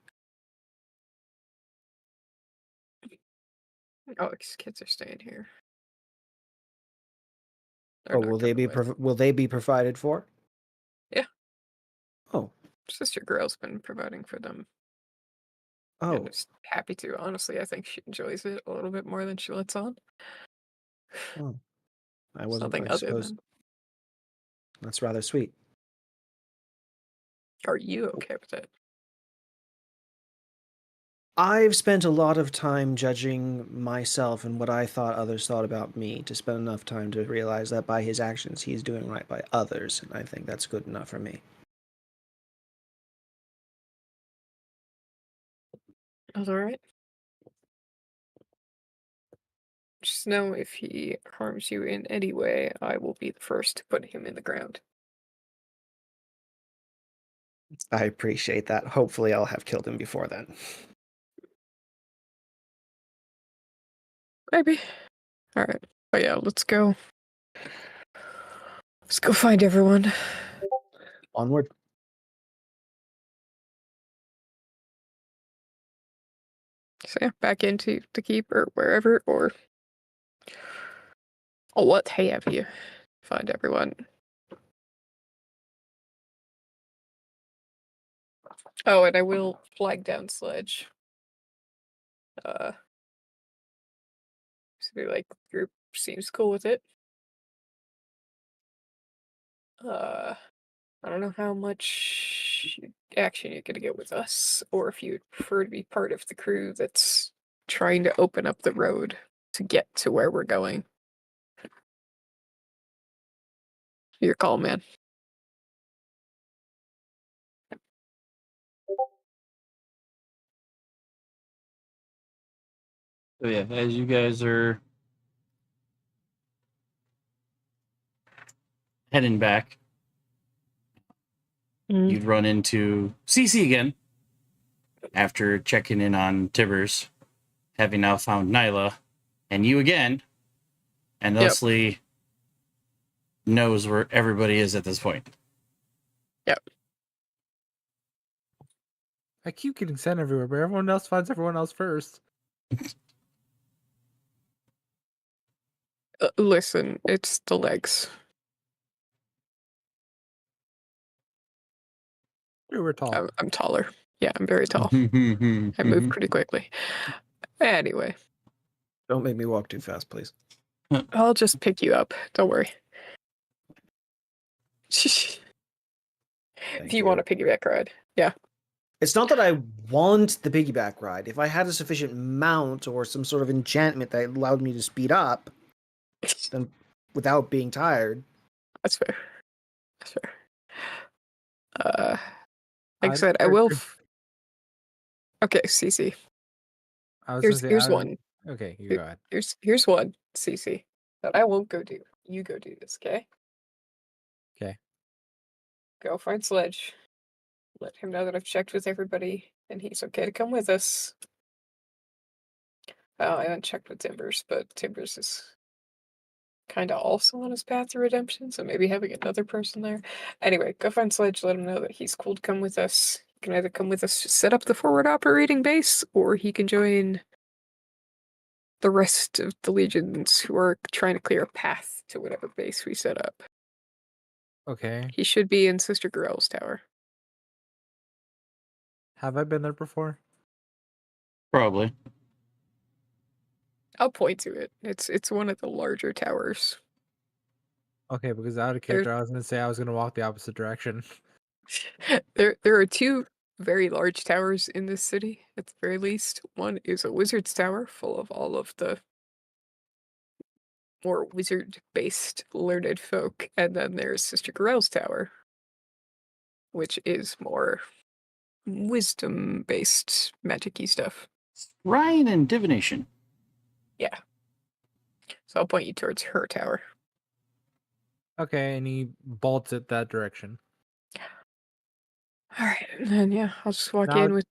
Oh, his kids are staying here. They're Oh, not will they coming be with. will they be provided for? Yeah. Oh. Sister Girl's been providing for them. Oh. And is happy to. Honestly, I think she enjoys it a little bit more than she lets on. Oh. I wasn't Something going to other suppose. than. That's rather sweet. Are you okay with it? I've spent a lot of time judging myself and what I thought others thought about me to spend enough time to realize that by his actions he's doing right by others, and I think that's good enough for me. That's alright. Just know if he harms you in any way, I will be the first to put him in the ground. I appreciate that. Hopefully I'll have killed him before then. Maybe. Alright. But yeah, let's go. Let's go find everyone. Onward. So yeah, back into the keep or wherever, or I'll what have you find everyone. Oh, and I will flag down Sledge. So like group seems cool with it. I don't know how much action you're gonna get with us, or if you'd prefer to be part of the crew that's trying to open up the road to get to where we're going. Your call, man. So yeah, as you guys are heading back, you'd run into CC again after checking in on Tibbers, having now found Nyla, and you again, and thusly knows where everybody is at this point. Yep. I keep getting sent everywhere, but everyone else finds everyone else first. Listen, it's the legs. We were tall. I'm taller. Yeah, I'm very tall. I move pretty quickly. Anyway. Don't make me walk too fast, please. I'll just pick you up. Don't worry. If you want a piggyback ride. Yeah. It's not that I want the piggyback ride. If I had a sufficient mount or some sort of enchantment that allowed me to speed up, then without being tired. That's fair. That's fair. Like I said, I will. Okay, CC. Here's one. Okay, you go ahead. Here's one, CC. That I won't go do. You go do this, okay? Okay. Go find Sledge. Let him know that I've checked with everybody and he's okay to come with us. Oh, I haven't checked with Timbers, but Timbers is kind of also on his path to redemption, so maybe having another person there. Anyway, go find Sledge, let him know that he's cool to come with us. He can either come with us to set up the forward operating base, or he can join the rest of the legions who are trying to clear a path to whatever base we set up. Okay. He should be in Sister Gorell's tower. Have I been there before? Probably. I'll point to it. It's one of the larger towers. Okay, because out of character, I was gonna say I was gonna walk the opposite direction. There are two very large towers in this city, at the very least. One is a wizard's tower full of all of the more wizard-based learned folk, and then there's Sister Gorell's tower, which is more wisdom-based magic-y stuff. Ryan and divination. Yeah. So I'll point you towards her tower. Okay, and he bolts it that direction. All right, and then yeah, I'll just walk Now- in with.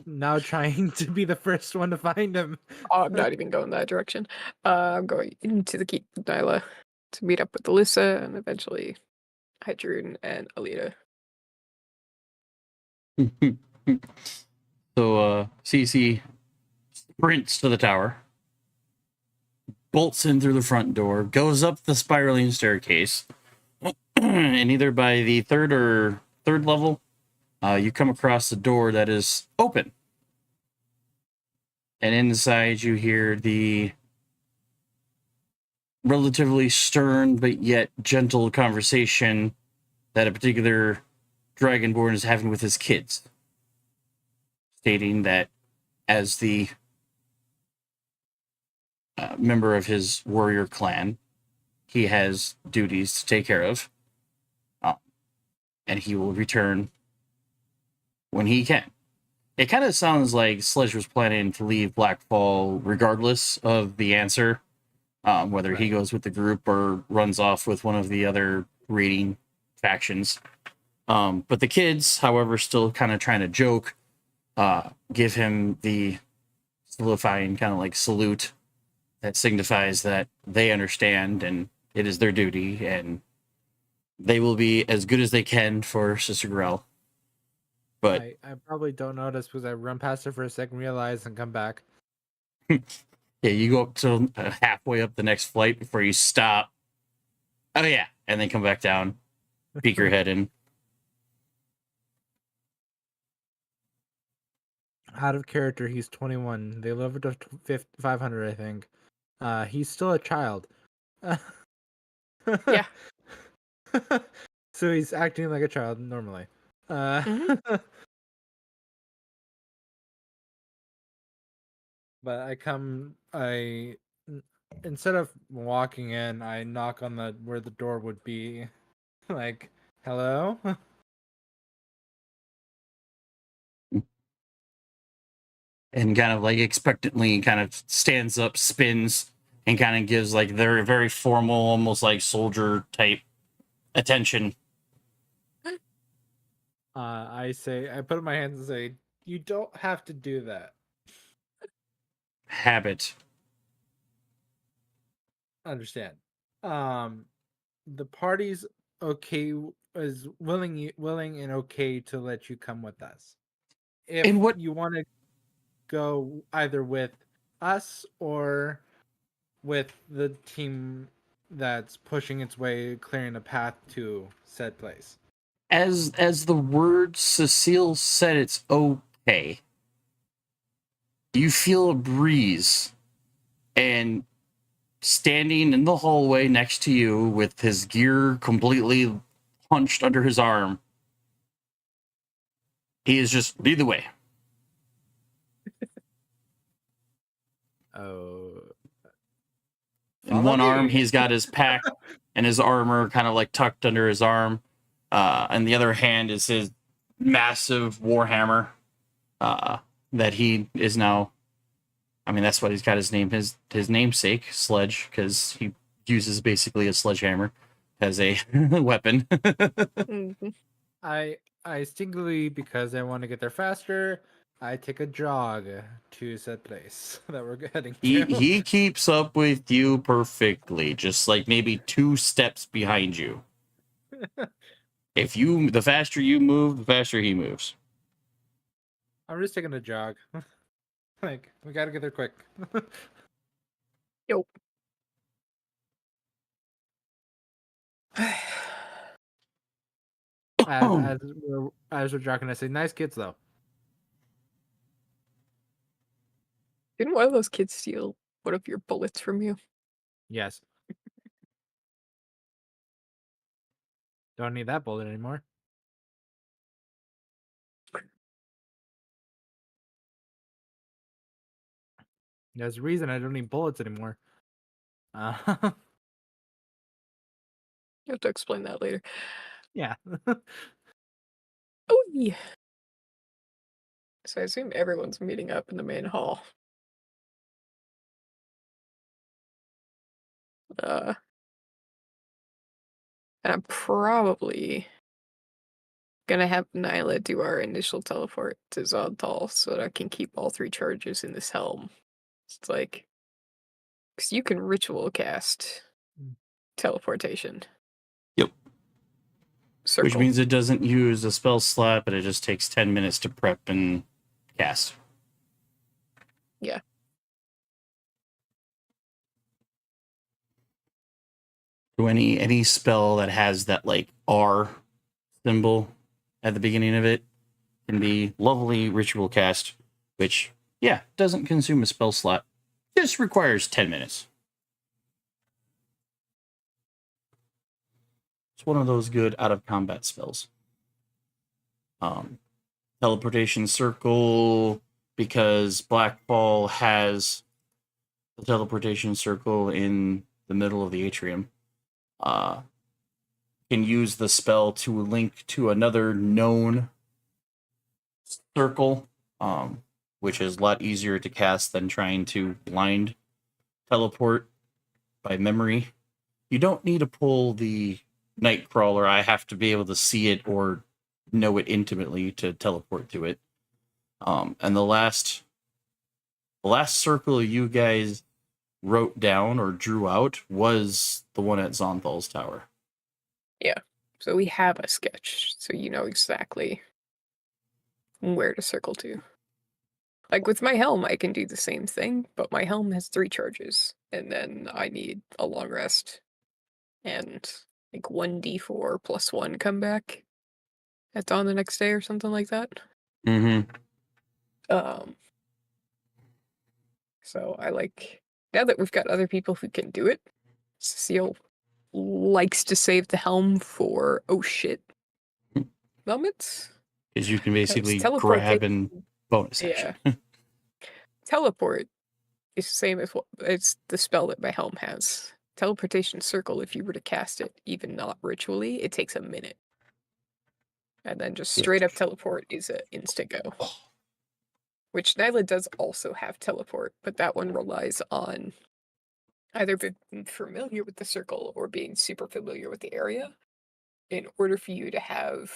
Now trying to be the first one to find him. Oh, I'm not even going that direction. I'm going into the keep with Nyla to meet up with Alyssa and eventually Hydrun and Alita. So CC sprints to the tower, bolts in through the front door, goes up the spiraling staircase, and either by the third level, you come across a door that is open. And inside you hear the relatively stern but yet gentle conversation that a particular Dragonborn is having with his kids, stating that as the member of his warrior clan, he has duties to take care of, and he will return when he can. It kind of sounds like Sledge was planning to leave Blackfall regardless of the answer, whether he goes with the group or runs off with one of the other raiding factions. But the kids, however, still kind of trying to joke, give him the solidifying kind of like salute that signifies that they understand and it is their duty, and they will be as good as they can for Sister Grell. But I probably don't notice because I run past her for a second, realize, and come back. yeah, you go up to halfway up the next flight before you stop. Oh yeah, and then come back down, peek your head in. Out of character, he's 21. They leveled up to 500, I think. He's still a child. Yeah. So he's acting like a child normally. But instead of walking in, I knock on where the door would be. Like, hello? And kind of like expectantly kind of stands up, spins, and kind of gives like their very formal, almost like soldier type attention. I put up my hands and say, you don't have to do that. Habit. Understand. The party's is willing and okay to let you come with us. If And what you want to go either with us or with the team that's pushing its way, clearing a path to said place. As the word Cecile said, it's okay. You feel a breeze, and standing in the hallway next to you with his gear completely hunched under his arm, he is just lead the way. Oh. In one arm, he's got his pack and his armor kind of like tucked under his arm. And the other hand is his massive warhammer that he is now. I mean, that's what he's got his name, his namesake, Sledge, because he uses basically a sledgehammer as a weapon. I instinctively, because I want to get there faster, I take a jog to said place that we're heading to. He keeps up with you perfectly, just like maybe 2 steps behind you. The faster you move, the faster he moves. I'm just taking a jog. Like, we gotta get there quick. Yo. As we're jogging, I say, nice kids, though. Didn't one of those kids steal one of your bullets from you? Yes. Don't need that bullet anymore. There's a reason I don't need bullets anymore. You have to explain that later. Yeah. Oh yeah. So I assume everyone's meeting up in the main hall. And I'm probably gonna have Nyla do our initial teleport to Zodtal so that I can keep all 3 charges in this helm. It's like, because you can ritual cast teleportation. Yep. Circle. Which means it doesn't use a spell slot, but it just takes 10 minutes to prep and cast. Yeah. So any spell that has that like R symbol at the beginning of it can be lovely ritual cast, which doesn't consume a spell slot. Just requires 10 minutes. It's one of those good out of combat spells. Teleportation circle, because Blackfall has the teleportation circle in the middle of the atrium. Can use the spell to link to another known circle, which is a lot easier to cast than trying to blind teleport by memory. You don't need to pull the Nightcrawler. I have to be able to see it or know it intimately to teleport to it. And the last circle you guys wrote down or drew out was the one at Zonthal's tower. Yeah. So we have a sketch, so you know exactly where to circle to. Like with my helm, I can do the same thing, but my helm has 3 charges, and then I need a long rest and like 1d4 plus 1 comeback at dawn the next day or something like that. Mm-hmm. So I like, now that we've got other people who can do it, Cecile likes to save the helm for oh shit moments. Because you can basically teleport grab and bonus action. Yeah. Teleport is the same as what it's the spell that my helm has. Teleportation circle, if you were to cast it, even not ritually, it takes a minute. And then just straight up teleport is an instant go. Which Nyla does also have teleport, but that one relies on either being familiar with the circle or being super familiar with the area in order for you to have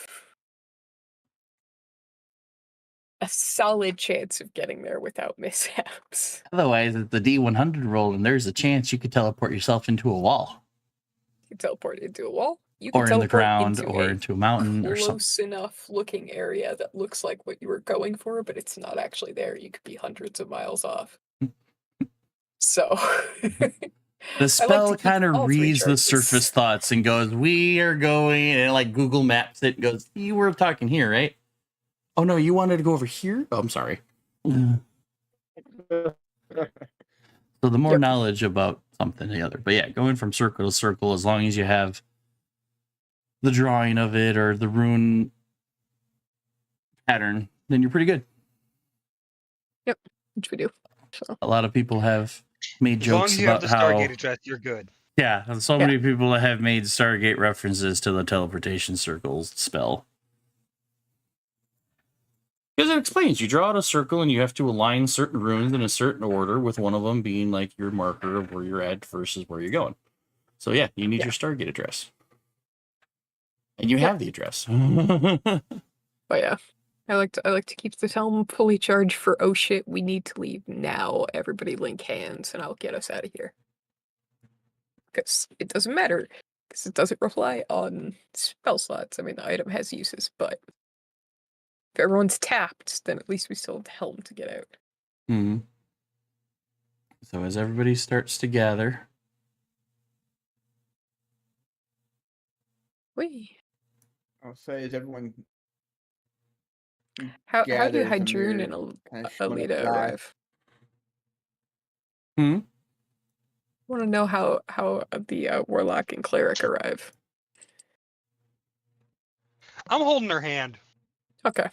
a solid chance of getting there without mishaps. Otherwise, it's the D100 roll, and there's a chance you could teleport yourself into a wall. You can teleport into a wall. You Or can in the teleport ground, or into a mountain, or something. close enough looking area that looks like what you were going for, but it's not actually there. You could be hundreds of miles off. So the spell keep kind of all 3 reads the charges. surface thoughts and goes, "We are going," and like Google Maps it and goes, "You were talking here, right? Oh no, you wanted to go over here? Oh, I'm sorry." So the more knowledge about something the other. But yeah, going from circle to circle, as long as you have the drawing of it or the rune pattern, then you're pretty good. Yep, which we do. So. A lot of people have made As long jokes as you have about the how Stargate address, you're good. yeah, so many people have made Stargate references to the teleportation circles spell. Because it explains, you draw out a circle and you have to align certain runes in a certain order, with one of them being like your marker of where you're at versus where you're going. So yeah, you need your Stargate address. And you have the address. But yeah. I like to keep the helm fully charged for oh shit, we need to leave now. Everybody link hands and I'll get us out of here. Because it doesn't matter. Because it doesn't rely on spell slots. I mean, the item has uses, but if everyone's tapped, then at least we still have the helm to get out. Mm-hmm. So as everybody starts to gather. Wait. I'll say, is everyone How do gathers Hydrune Amir and kind of showing up Alita last? arrive? Hmm? I want to know how the Warlock and Cleric arrive. I'm holding her hand. Okay.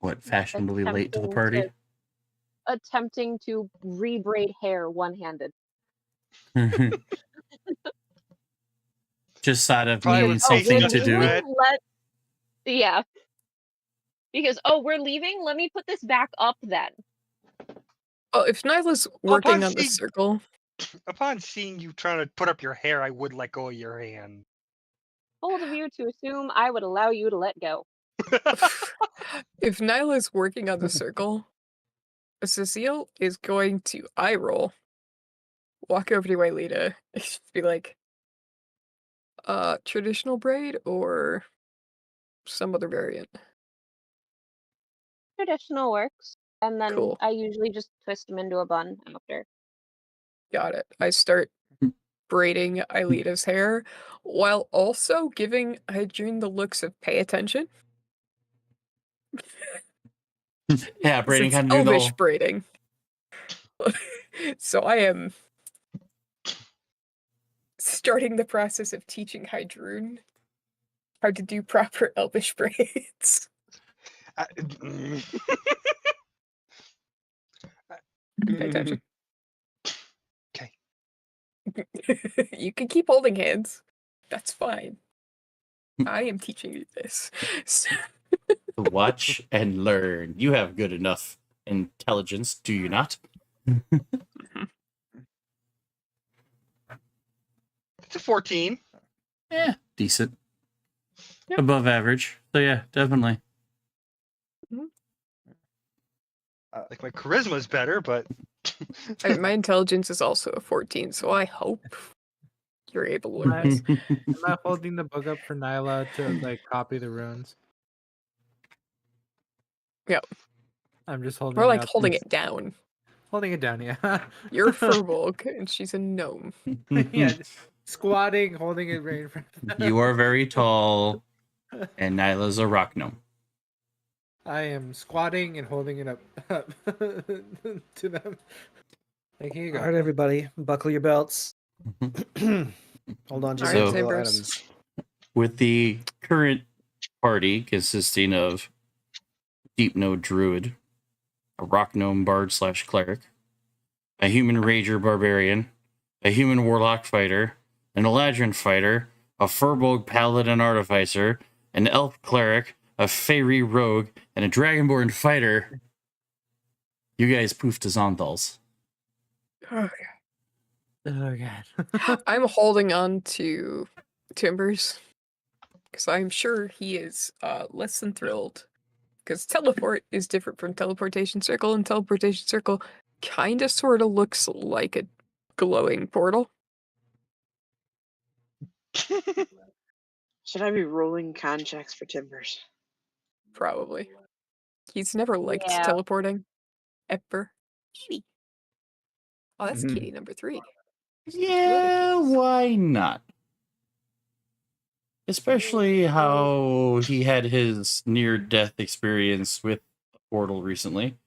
What, fashionably late to the party? Attempting to rebraid hair one-handed. Just sort of Probably needing with something facing to us do. red. Yeah. Because we're leaving. Let me put this back up then. Well, if Nyla's Well, upon working on the seeing- circle, Upon seeing you trying to put up your hair, I would let go of your hand. Bold of you to assume I would allow you to let go. if Nyla's working on the circle, Cecile is going to eye roll, walk over to Aelita, and just be like, traditional braid or some other variant? Traditional works. And then Cool. I usually just twist them into a bun after. Got it. I start braiding Aelita's hair while also giving Hydrune the looks of pay attention. Yeah, 'Cause braiding it's kind of doing the elvish whole- braiding. So I am starting the process of teaching Hydrune how to do proper elvish braids. Pay attention. Okay. You can keep holding hands. That's fine. I am teaching you this. Watch and learn. You have good enough intelligence, do you not? It's a 14. Yeah, decent. Above average. So yeah, definitely. Like my charisma's better, but My intelligence is also a 14, so I hope you're able to learn this. Am I holding the book up for Nyla to like copy the runes? Yep. I'm just holding. More like out holding this- it down. Holding it down, yeah. You're a furbolg, and she's a gnome. Yeah, squatting, holding it right in front of them. You are very tall, and Nyla's a rock gnome. I am squatting and holding it up to them. Like, here you go. All right, everybody, buckle your belts. Hold on to All your right, valuable Sabers. items. With the current party consisting of Deep Node Druid, a Rock Gnome Bard / Cleric, a Human Rager Barbarian, a Human Warlock Fighter, an Eladrin Fighter, a Furbolg Paladin Artificer, an Elf Cleric, a Fairy Rogue, and a Dragonborn Fighter. You guys poofed as Zonthals. Oh, Oh god. I'm holding on to Timbers because I'm sure he is less than thrilled. Because teleport is different from teleportation circle, and teleportation circle kind of sort of looks like a glowing portal. Should I be rolling con checks for Timbers? Probably. He's never liked Yeah. teleporting. Ever. Kitty. Oh, that's Mhm. kitty number 3. Yeah, why not? Especially how he had his near-death experience with a portal recently.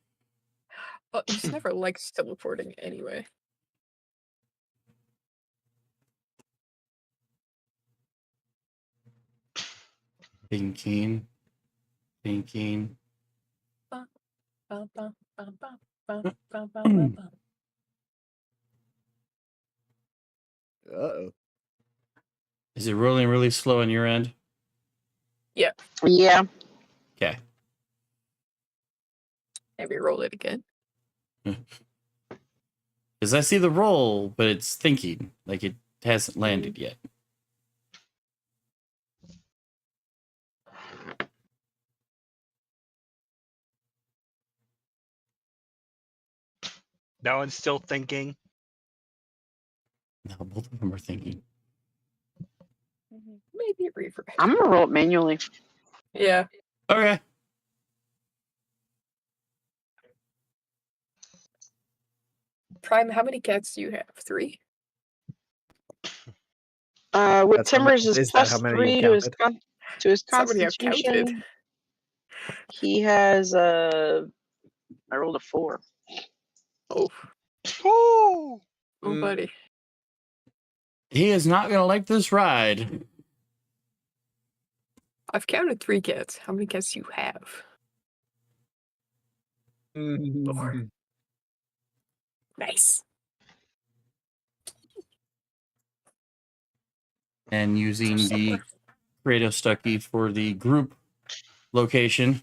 Well, he's never liked teleporting anyway. Thinking. Bum, bum, bum, bum, bum, bum, bum, bum, bum. Uh-oh. Is it rolling really slow on your end? Yeah. Okay. Maybe roll it again. Because I see the roll, but it's thinking. Like it hasn't landed yet. that one's still thinking. No, both of them are thinking. Maybe refresh. I'm gonna roll it manually. Yeah. Okay. Prime, how many cats do you have? 3? With That's how Timbers is is that plus how many 3 you to his counted? to his Somebody have constitution. counted. He has I rolled a 4. Oh, Oh, Mm. buddy. He is not going to like this ride. I've counted 3 cats. How many cats do you have? Nice. And using the Kratos Stucky for the group location,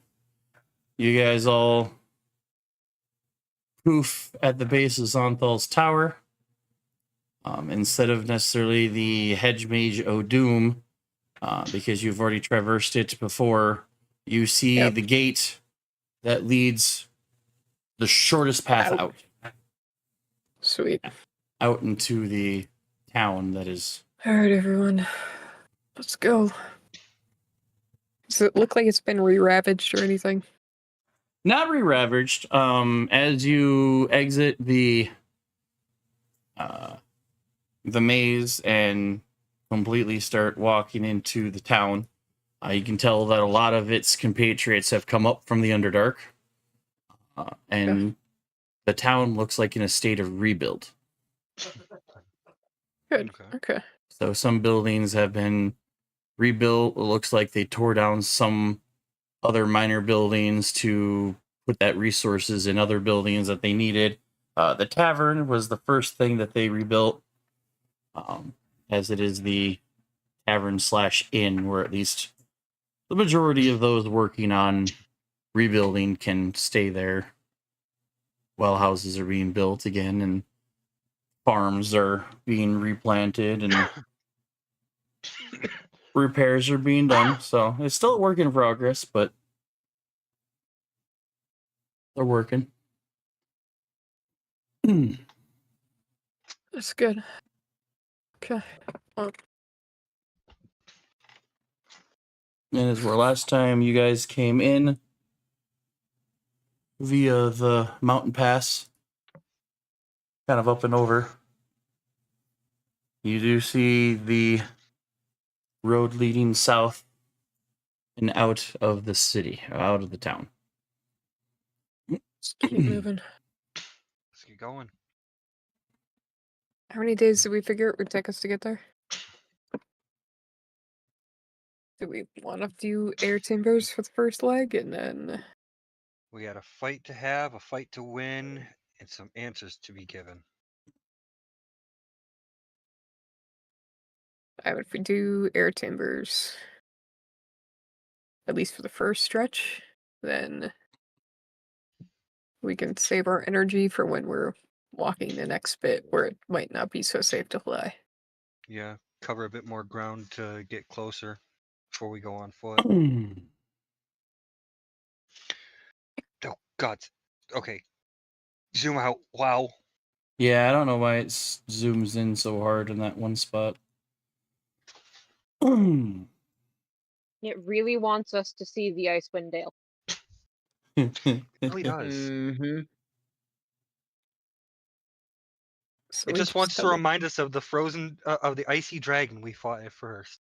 you guys all poof at the base of Zonthal's tower. Instead of necessarily the Hedge Mage O'Doom, because you've already traversed it before, you see the gate that leads the shortest path out. Sweet. Out into the town that is. All right, everyone. Let's go. Does it look like it's been re-ravaged or anything? Not re-ravaged. As you exit the maze and completely start walking into the town, you can tell that a lot of its compatriots have come up from the Underdark, and the town looks like in a state of rebuild. Good. Okay. So some buildings have been rebuilt. It looks like they tore down some other minor buildings to put that resources in other buildings that they needed. The tavern was the first thing that they rebuilt, as it is the tavern/inn, where at least the majority of those working on rebuilding can stay there while houses are being built again and farms are being replanted and repairs are being done. So it's still a work in progress, but they're working. That's good. Okay. And as where last time you guys came in via the mountain pass, kind of up and over, you do see the road leading south and out of the city, out of the town. Let's keep moving. Let's get going. How many days did we figure it would take us to get there? Do we want to do air timbers for the first leg and then... We had a fight to have, a fight to win, and some answers to be given. If we do air timbers, at least for the first stretch, then we can save our energy for when we're walking the next bit where it might not be so safe to fly. Yeah, cover a bit more ground to get closer before we go on foot. Oh, God. Okay. Zoom out. Wow. Yeah, I don't know why it zooms in so hard in that one spot. It really wants us to see the Icewind Dale. It really does. Mm-hmm. So It we just wants to tell it- remind us of the frozen, of the icy dragon we fought at first.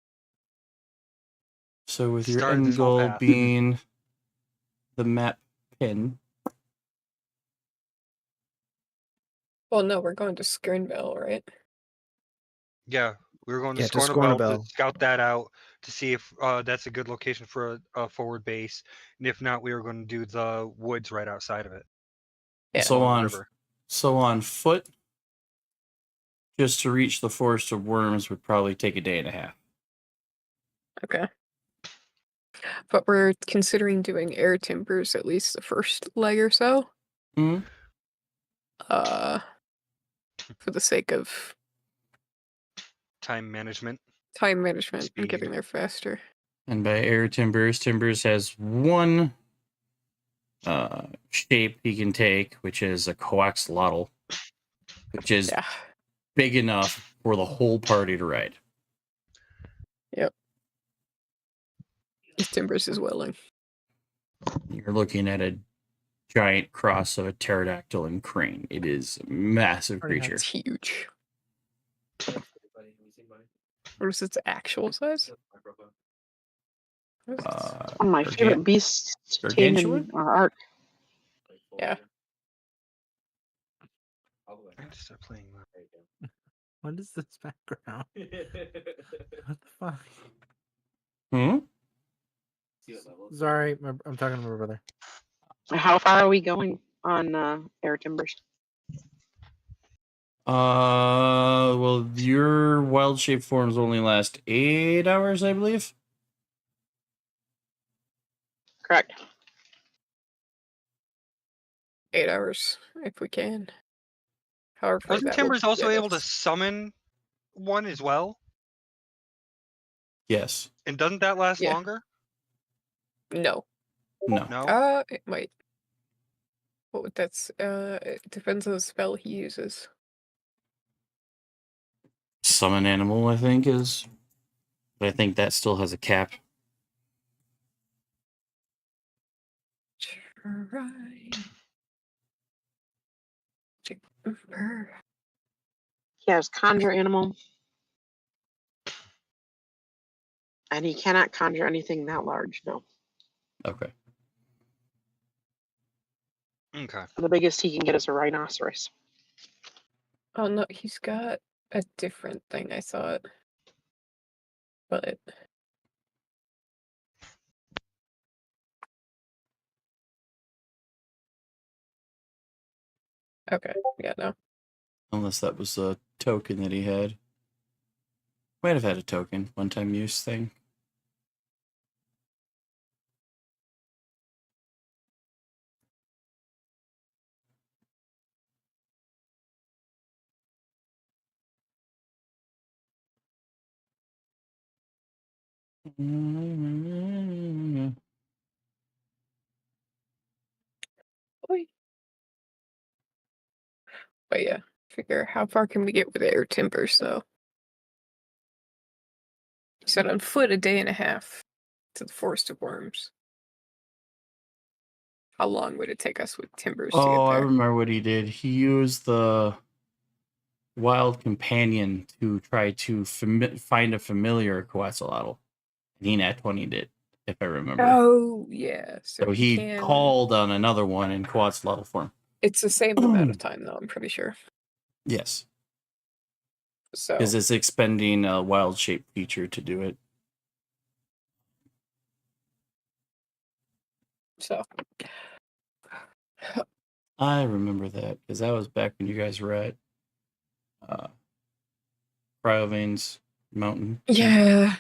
So with your Started end this whole goal path. being the map pin, Well, no, we're going to Skirnville, right? Yeah, we were going to Yeah, to Scornabel to Scornabel. scout that out to see if that's a good location for a forward base, and if not, we were going to do the woods right outside of it. Yeah. so along the on river. so on foot, just to reach the Forest of Worms would probably take a day and a half. Okay. But we're considering doing air timbers at least the first leg or so. Hmm. For the sake of Time management. time management and Speed. getting there faster. And by air timbers, timbers has one shape he can take, which is a coaxolotl, which is Yeah. big enough for the whole party to ride. If timbers is willing. You're looking at a giant cross of a pterodactyl and crane. It is a massive creature. It's huge. What is its actual size? What is this? My gargan- favorite beast gargantuan? in our art. Yeah. I need to start playing that. What is this background? What the fuck? Hmm? Sorry, I'm talking to my brother. How far are we going on air timbers? Well, your wild shape forms only last 8 hours, I believe. Correct. 8 hours, if we can. However, Wasn't that Timbers will also get able to us. summon one as well? Yes. And doesn't that last Yeah. longer? No. No. No. It might. Well, that's it depends on the spell he uses. Summon animal, I think, is. But I think that still has a cap. Try. He has conjure animal. And he cannot conjure anything that large, no. Okay. Okay. The biggest he can get is a rhinoceros. Oh no, he's got a different thing, I thought. But okay, yeah, no. Unless that was a token that he had. Might have had a token, one-time use thing. Oi. But yeah, figure how far can we get with air timbers though? He said on foot a day and a half to the Forest of Worms. How long would it take us with timbers to Oh, get I there? remember what he did. He used the wild companion to try to find a familiar Quetzalcoatl. And he nat 20'd it, if I remember. Oh yeah, so he can... called on another one in Quetzalcoatl form. It's the same amount of time though, I'm pretty sure. Yes. So Because it's expending a wild shape feature to do it. So I remember that because that was back when you guys were at Cryovane's Mountain. yeah.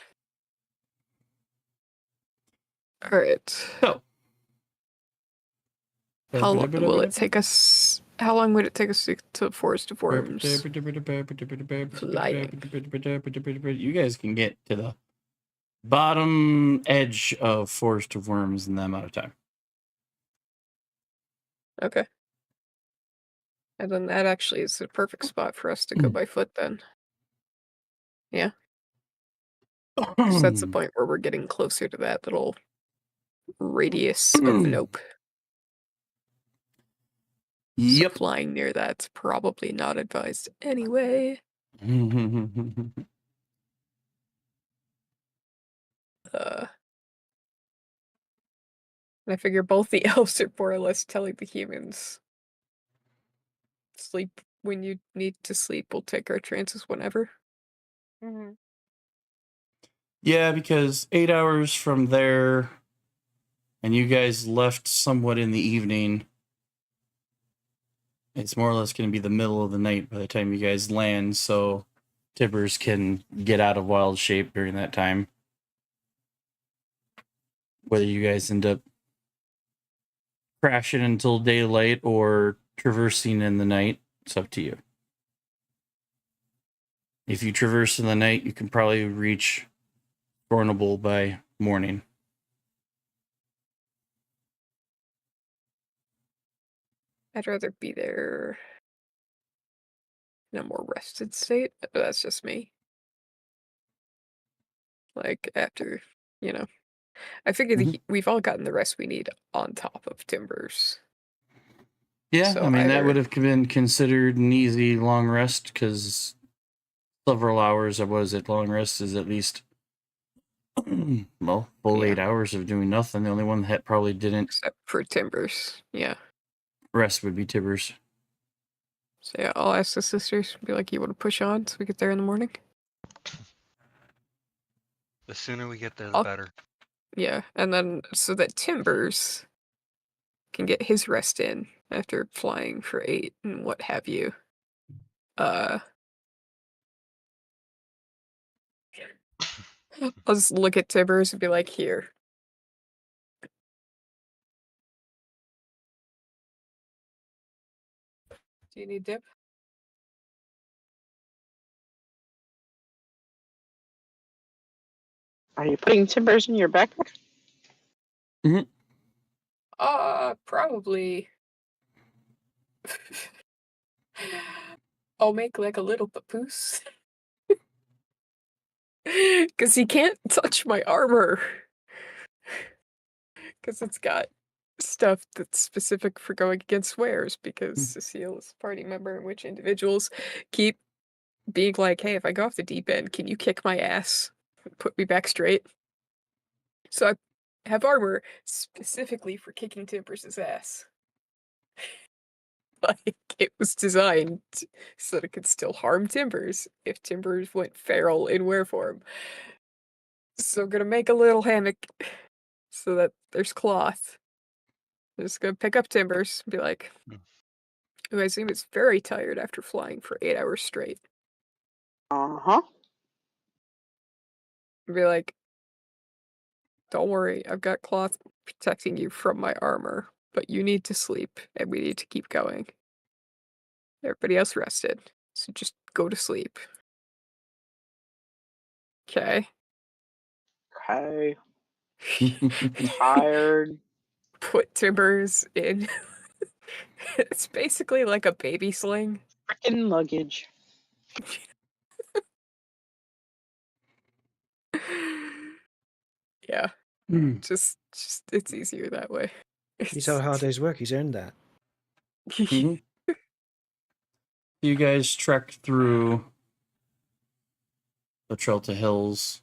All right. So, How long will it take us? How long would it take us to Forest of Worms? Flying. You guys can get to the bottom edge of Forest of Worms in that amount of time. Okay. And then that actually is the perfect spot for us to go by foot then. Yeah. 'Cause that's the point where we're getting closer to that little radius of nope. Yep. So flying near that's probably not advised anyway. And I figure both the elves are more or less telling the humans, sleep when you need to sleep. We'll take our chances whenever. Mm-hmm. Yeah, because 8 hours from there, and you guys left somewhat in the evening. It's more or less going to be the middle of the night by the time you guys land, so Tibbers can get out of wild shape during that time. Whether you guys end up crashing until daylight or traversing in the night, it's up to you. If you traverse in the night, you can probably reach Gornable by morning. I'd rather be there in a more rested state, but that's just me. Like, after, I figure we've all gotten the rest we need on top of Timbers. Yeah, So I mean, that either- would have been considered an easy long rest, because several hours of, what is it, long rest is at least, well, full 8 hours of doing nothing. The only one that probably didn't Except for Timbers, yeah. rest would be Tibbers. So yeah, I'll ask the sisters, be like, you want to push on so we get there in the morning? The sooner we get there, the better. Yeah, and then so that Timbers can get his rest in after flying for 8 and what have you. I'll just look at Timbers and be like, here. Do you need dip? Are you putting timbers in your backpack? Probably. I'll make like a little papoose. Because he can't touch my armor. Because it's got stuff that's specific for going against swears, because Cecile is a party member in which individuals keep being like, hey, if I go off the deep end, can you kick my ass and put me back straight? So I have armor specifically for kicking Timbers' ass. Like, it was designed so that it could still harm Timbers if Timbers went feral in were form. So I'm gonna make a little hammock so that there's cloth. I'm just gonna pick up Timbers and be like, who I assume is very tired after flying for 8 hours straight. Uh-huh. And be like, don't worry, I've got cloth protecting you from my armor, but you need to sleep and we need to keep going. Everybody else rested, so just go to sleep. Okay. Okay. Tired. Put Timbers in. It's basically like a baby sling. Freaking luggage. Yeah. Just it's easier that way. You saw a hard day's work. He's earned that. You guys trek through the Trelta Hills.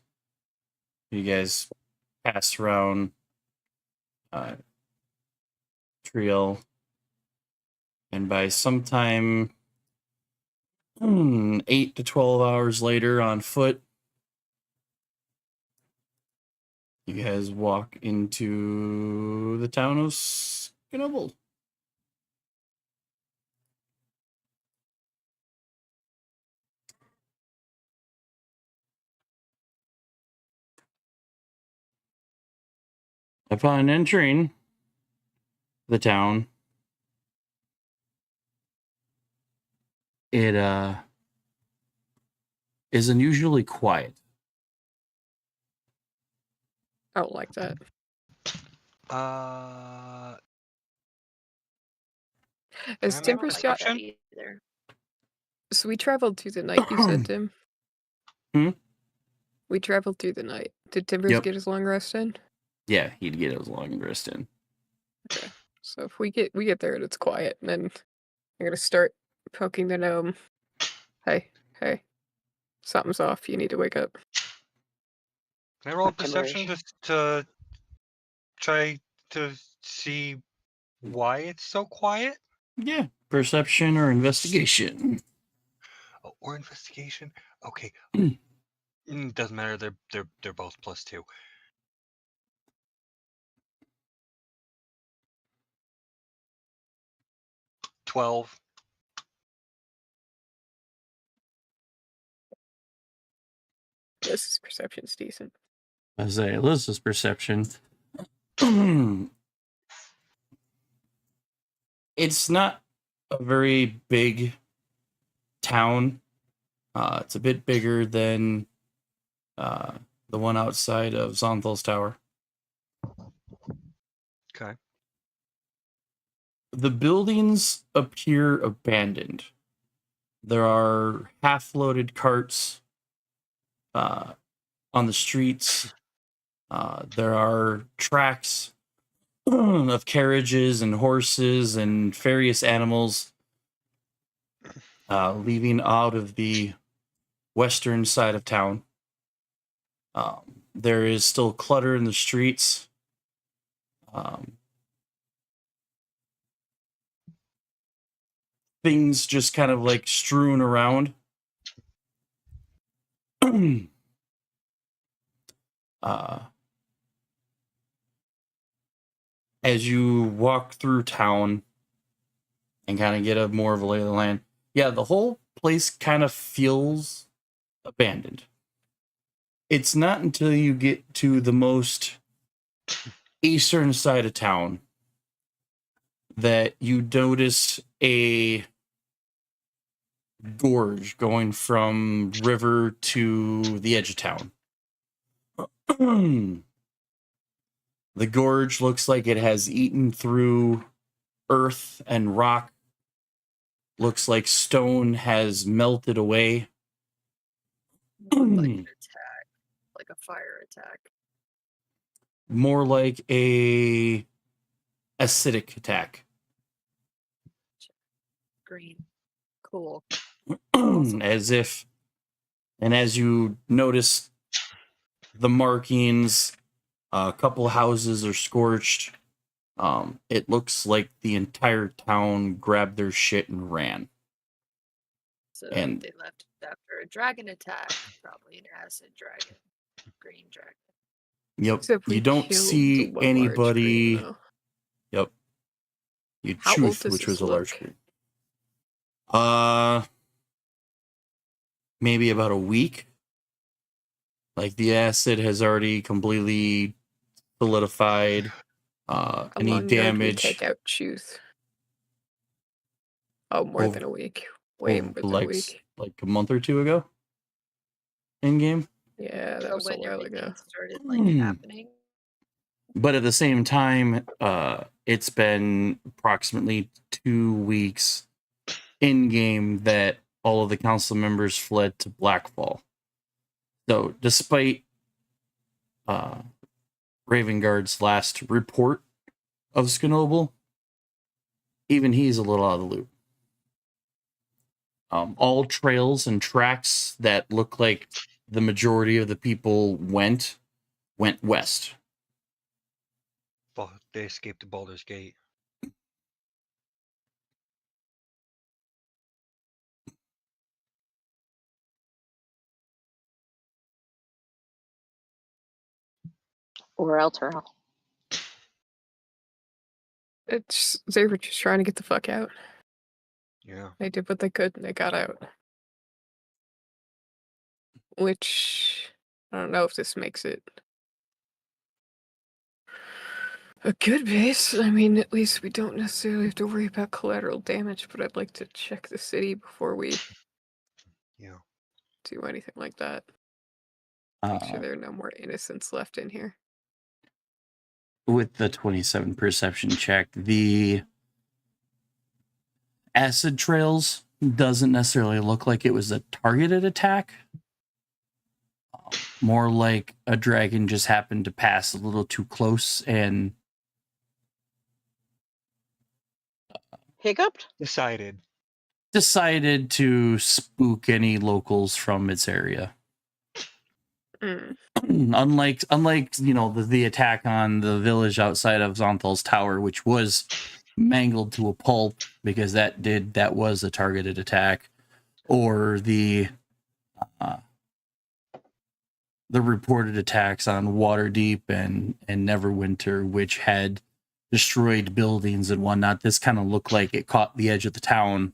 You guys pass around Triel. And by sometime 8 to 12 hours later on foot, you guys walk into the town of Skinoble. Upon entering the town, it is unusually quiet. I don't like that. As Can I make Timbers got, perception? Either. so we traveled through the night, you said, Tim? We traveled through the night. Did Timbers Yep. get his long rest in? Yeah, he'd get his long rest in. Okay. So if we get there and it's quiet, then I'm gonna start poking the gnome. Hey, something's off. You need to wake up. Can I roll a Fucking perception just to try to see why it's so quiet? Yeah, perception or investigation. Oh, or investigation? Okay. Doesn't matter. They're both +2. $12. This perception's decent. I say Alyssa's perception. It's not a very big town. It's a bit bigger than the one outside of Zonthal's Tower. Okay. The buildings appear abandoned. There are half-loaded carts on the streets. There are tracks of carriages and horses and various animals leaving out of the western side of town. There is still clutter in the streets. Things just kind of like strewn around. as you walk through town and kind of get a more of a lay of the land, yeah, the whole place kind of feels abandoned. It's not until you get to the most eastern side of town that you notice a gorge going from river to the edge of town. The gorge looks like it has eaten through earth and rock. Looks like stone has melted away. More like an attack, like a fire attack. More like a acidic attack. Green. Cool. As if, and as you notice the markings, a couple houses are scorched. It looks like the entire town grabbed their shit and ran. So And- they left after a dragon attack, probably an acid dragon, green dragon. Yep. Except we You don't killed see the one large anybody. green, though. Yep. You How old choose does which this was a large look? green. Maybe about a week. Like the acid has already completely solidified. How Any long ago did we damage take out Truth? Oh, more Over- than a week. Way more than a week. like a month or two ago in game. Yeah, that So was a when while everything ago. started like Hmm. happening. But at the same time, it's been approximately 2 weeks in game that all of the council members fled to Blackfall. So, despite Ravenguard's last report of Skinoble, even he's a little out of the loop. All trails and tracks that look like the majority of the people went west. They escaped to Baldur's Gate. Or Elturel. They were just trying to get the fuck out. Yeah. They did what they could and they got out. Which, I don't know if this makes it a good base. I mean, at least we don't necessarily have to worry about collateral damage, but I'd like to check the city before we Yeah. do anything like that. Make sure Uh, there are no more innocents left in here. with the 27 perception check, the acid trails doesn't necessarily look like it was a targeted attack. More like a dragon just happened to pass a little too close and Hiccuped? Decided. to spook any locals from its area. Mm. unlike the attack on the village outside of Zonthal's tower, which was mangled to a pulp because that was a targeted attack, or the reported attacks on Waterdeep and Neverwinter, which had destroyed buildings and whatnot. This kind of looked like it caught the edge of the town,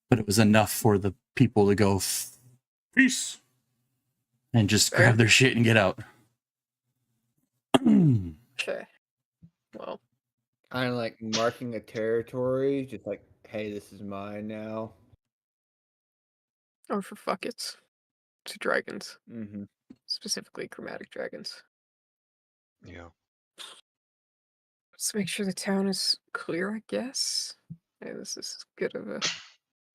but it was enough for the people to go peace and just Fair. grab their shit and get out. Okay. Well, Kind of like marking a territory, just like, hey, this is mine now. or for fuck it's to dragons, Mm-hmm. specifically chromatic dragons. Yeah. Let's make sure the town is clear, I guess. Yeah, this is good of a.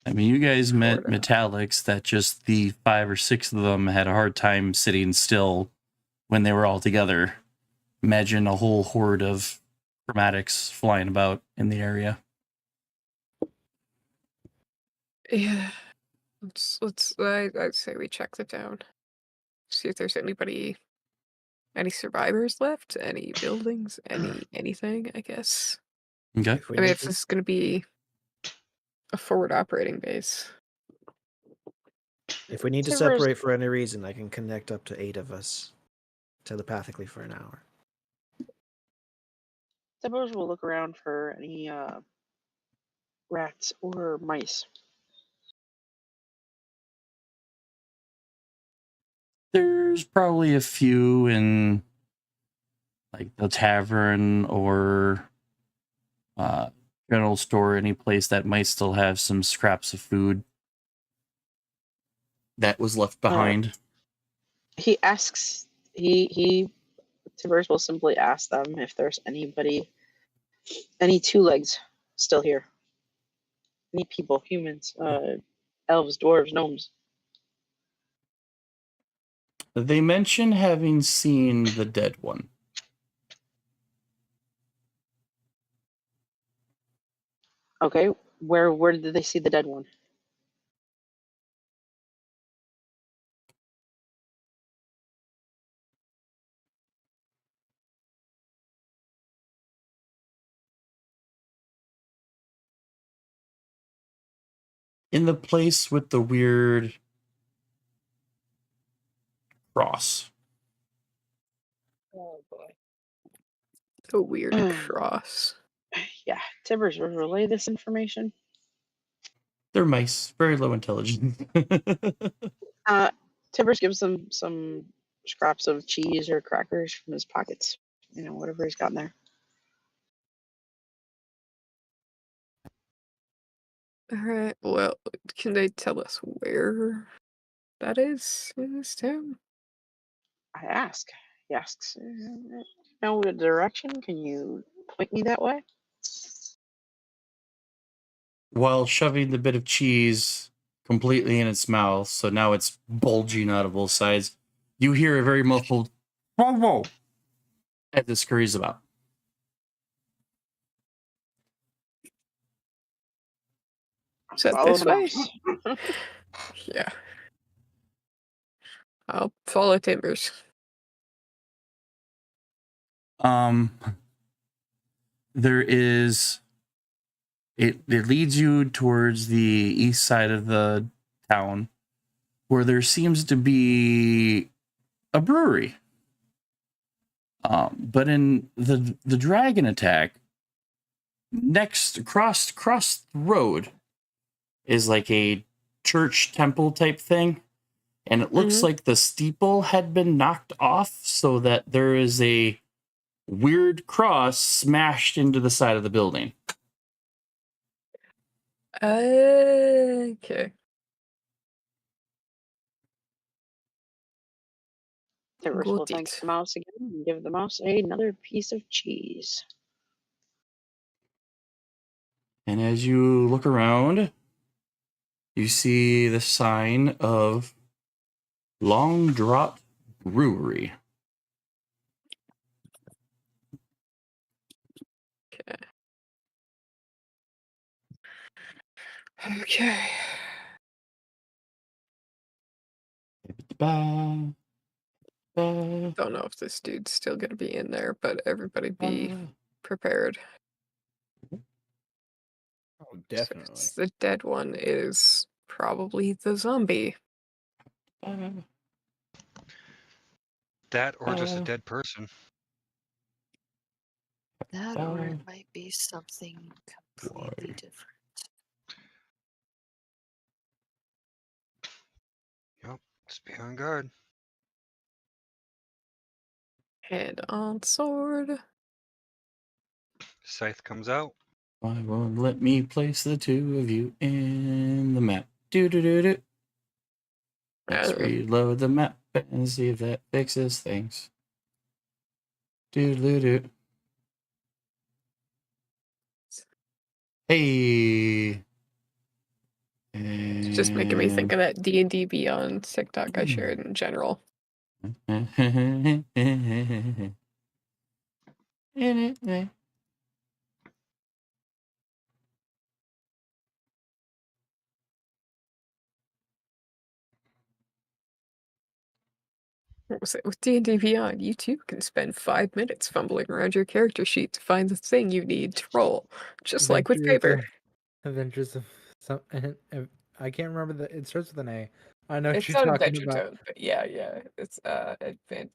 I mean, you guys met Florida. metallics that just the 5 or 6 of them had a hard time sitting still when they were all together. Imagine a whole horde of chromatics flying about in the area. Yeah. I'd say we check the town. See if there's any survivors left, any buildings, anything, I guess. Okay. If we I mean, need if to- this is gonna be a forward operating base. If we need to Rivers- separate for any reason, I can connect up to 8 of us telepathically for an hour. Tibbers will look around for any rats or mice. There's probably a few in like the tavern or general store, any place that might still have some scraps of food that was left behind. He asks. He Tibbers will simply ask them if there's anybody, any two legs still here. Any people, humans, elves, dwarves, gnomes. They mention having seen the dead one. Okay, where did they see the dead one? In the place with the weird cross. Oh boy. A weird cross. Yeah, Tibbers will relay this information. They're mice, very low intelligence. Tibbers gives them some scraps of cheese or crackers from his pockets. You know, whatever he's got in there. Alright, well, can they tell us where that is in this town? I ask. He asks, know the direction? Can you point me that way? While shoving the bit of cheese completely in its mouth, so now it's bulging out of both sides, you hear a very muffled "whoa, whoa" as it scurries about. Is that Follow this the way? mouse. Yeah. I'll follow Timbers. There is it leads you towards the east side of the town where there seems to be a brewery. But in the dragon attack, next across the road is like a church temple type thing, and it looks like the steeple had been knocked off so that there is a weird cross smashed into the side of the building. Okay. Tibbers Got will thank it. the mouse again and give the mouse another piece of cheese. And as you look around, you see the sign of Long Draught Brewery. Okay. Ba, Don't know if this dude's still gonna be in there, but everybody be prepared. Oh, definitely. The dead one is probably the zombie. That or just a dead person. That or it might be something completely different. Yep, just be on guard. Head on sword. Scythe comes out. Why won't let me place the two of you in the map? Do. Let's reload the map and see if that fixes things. Do. Hey. It's just making me think of that D&D Beyond TikTok I shared in general. What was it? With D&D Beyond, you too can spend 5 minutes fumbling around your character sheet to find the thing you need to roll, just like with paper. Adventures of some. I can't remember it starts with an A. I know what It's you're on talking Adventure about. Zone, but yeah, it's I can't remember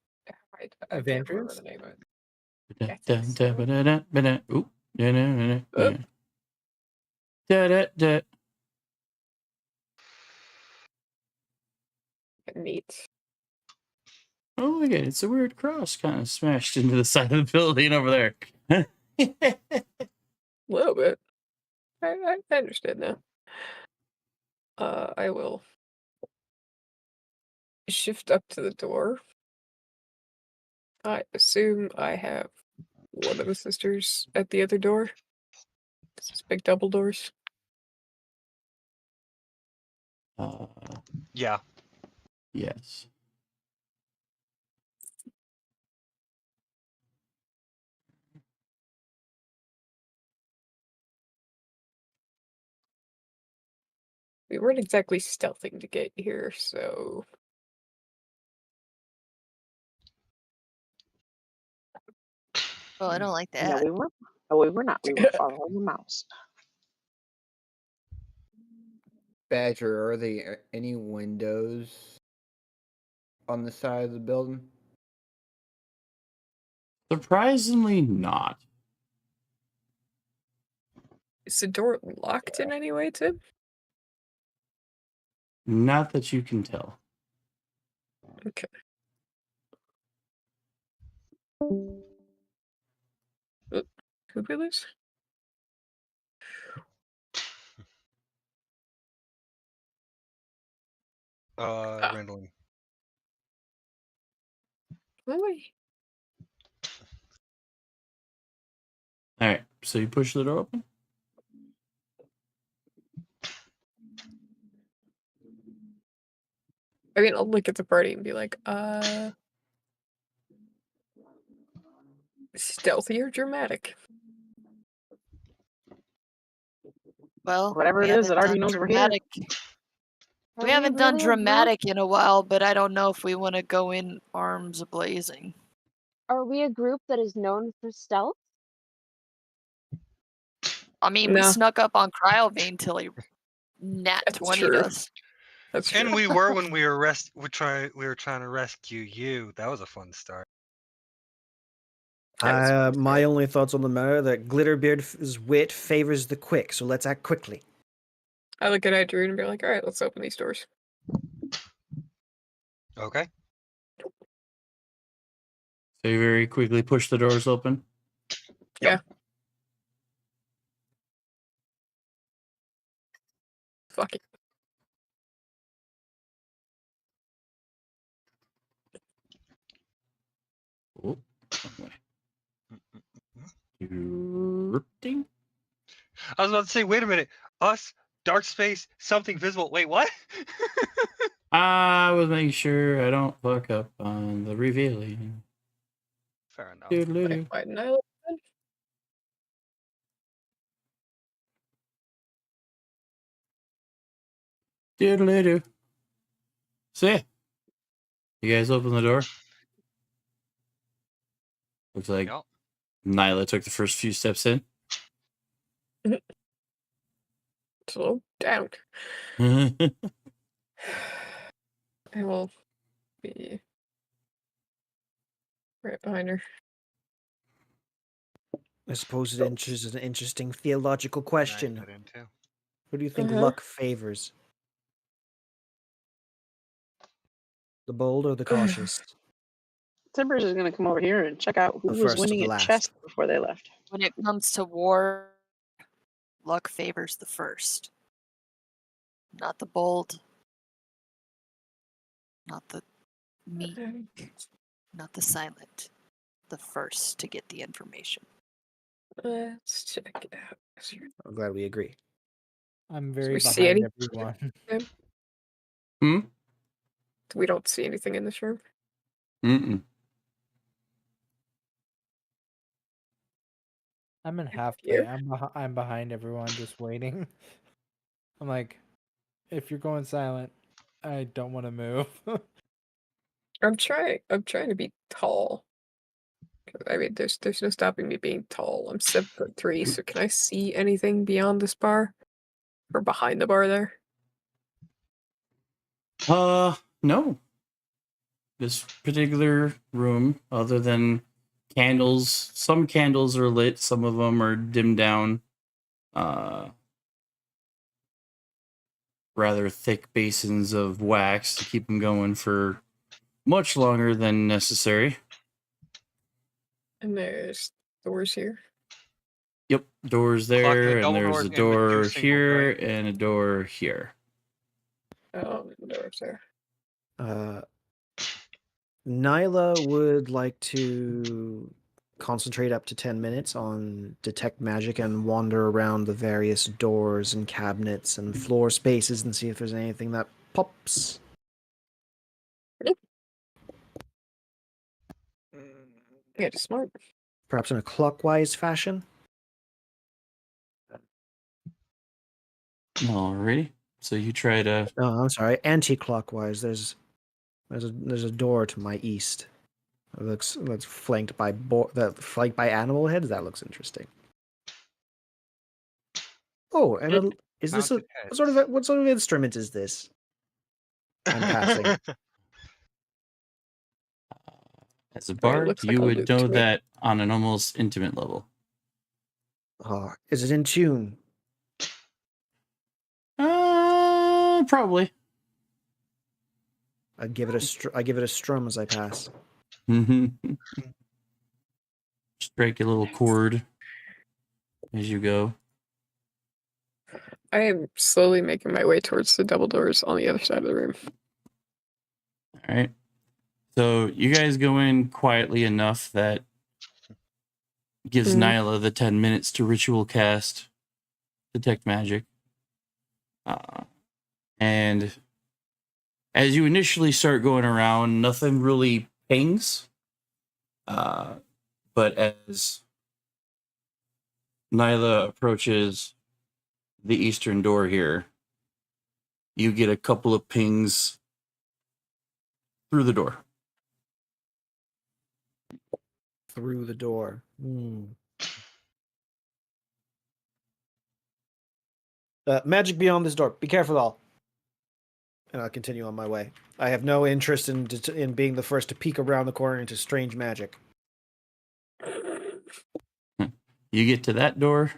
Adventures? the name of it. Ooh. Da-da-da. Neat. Oh, look at it. It's a weird cross kind of smashed into the side of the building over there. A little bit. I understand now. I will shift up to the door. I assume I have one of the sisters at the other door. This is big double doors. Yeah. Yes. We weren't exactly stealthing to get here, so Oh, I don't like No, that. we were. No, we were not. We were following the mouse. Badger, are there any windows on the side of the building? Surprisingly not. is the door locked in any way, Tim? Not that you can tell. Okay. Who'd we lose? Randall. Lily. All right. So you push the door open? I mean, I'll look at the party and be like, stealthy or dramatic? Well, Whatever we it is, haven't it already done knows we're here. dramatic. Are We haven't done really a group- dramatic in a while, but I don't know if we want to go in arms blazing. Are we a group that is known for stealth? I mean, we No. snuck up on Cryovane till he nat That's 20'd true. us. That's And true. we were when we were we were trying to rescue you. That was a fun start. That was a fun My start. only thoughts on the matter that Glitterbeard's wit favors the quick, so let's act quickly. I look at Idrune and be like, all right, let's open these doors. Okay. So you very quickly push the doors open? Yeah. Fuck it. Oh, ding. I was about to say, wait a minute. Us, dark space, something visible. Wait, what? I was making sure I don't fuck up on the revealing. Fair enough. Doodle-doo. Why didn't I look then? Doodle-doo. See? You guys open the door? Looks like Yep. Nyla took the first few steps in. Slow down. Well, I will be right behind her. I suppose it answers an interesting theological question. Put in too. Who do you think Uh-huh. luck favors? The bold or the cautious? Timbers is gonna come over here and check out who The was first to winning the at last. chess before they left. When it comes to war, luck favors the first. Not the bold. Not the meek. Not the silent. The first to get the information. Let's check it out. I'm glad we agree. I'm very we see behind any- everyone. We don't see anything in this room. Mm-mm. I'm in halfway. Here? I'm behind everyone, just waiting. I'm like, if you're going silent, I don't want to move. I'm trying to be tall. I mean, there's no stopping me being tall. I'm 7'3", so can I see anything beyond this bar? Or behind the bar there? No. This particular room, other than candles. Some candles are lit. Some of them are dimmed down. Rather thick basins of wax to keep them going for much longer than necessary. And there's doors here. Yep, doors Clock the there, and double there's doors a and the two door singles, here right? and a door here. Oh, the doors there. Nyla would like to concentrate up to 10 minutes on detect magic and wander around the various doors and cabinets and floor spaces and see if there's anything that pops. Yeah, just smart. Perhaps in a clockwise fashion. Alrighty. So you try to. Oh, I'm sorry, anti-clockwise. There's a door to my east. That's flanked by animal heads. That looks interesting. Oh, and is this Mounted what sort of instrument is this? I'm passing. As a Right, it bard, looks like you a would lute know to me. that on an almost intimate level. Oh, is it in tune? Probably. I give it a strum as I pass. Strike a little chord as you go. I am slowly making my way towards the double doors on the other side of the room. All right. So you guys go in quietly enough that gives Nyla the 10 minutes to ritual cast detect magic. And as you initially start going around, nothing really pings. But as Nyla approaches the eastern door here, you get a couple of pings through the door. Through the door. Magic beyond this door. Be careful, all. And I'll continue on my way. I have no interest in being the first to peek around the corner into strange magic. You get to that door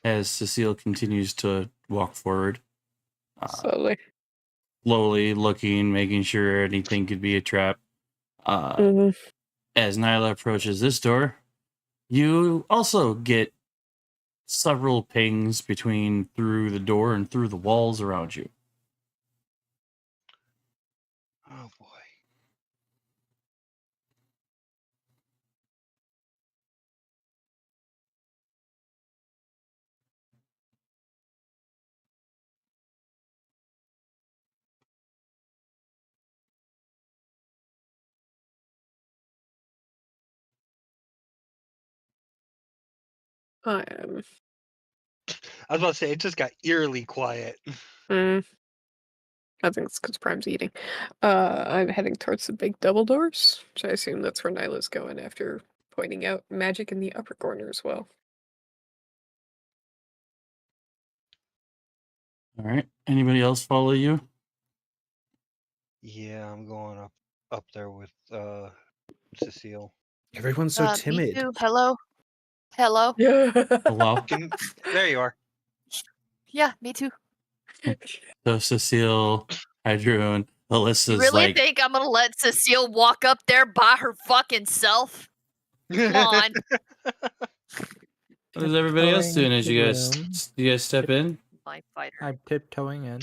as Cecile continues to walk forward. Slowly. Slowly looking, making sure anything could be a trap. As Nyla approaches this door, you also get several pings between through the door and through the walls around you. Oh boy. I am. I was about to say it just got eerily quiet. I think it's because Prime's eating. I'm heading towards the big double doors, which I assume that's where Nyla's going after pointing out magic in the upper corner as well. All right. Anybody else follow you? Yeah, I'm going up there with Cecile. Everyone's so timid. Me too. Hello. Hello. Yeah. Hello. There you are. Yeah, me too. So Cecile, Hydroon, Alyssa's You really like, think I'm gonna let Cecile walk up there by her fucking self? Come on. what is everybody else Tiptoeing doing as you into guys you guys step in? My fighter. I'm tiptoeing in.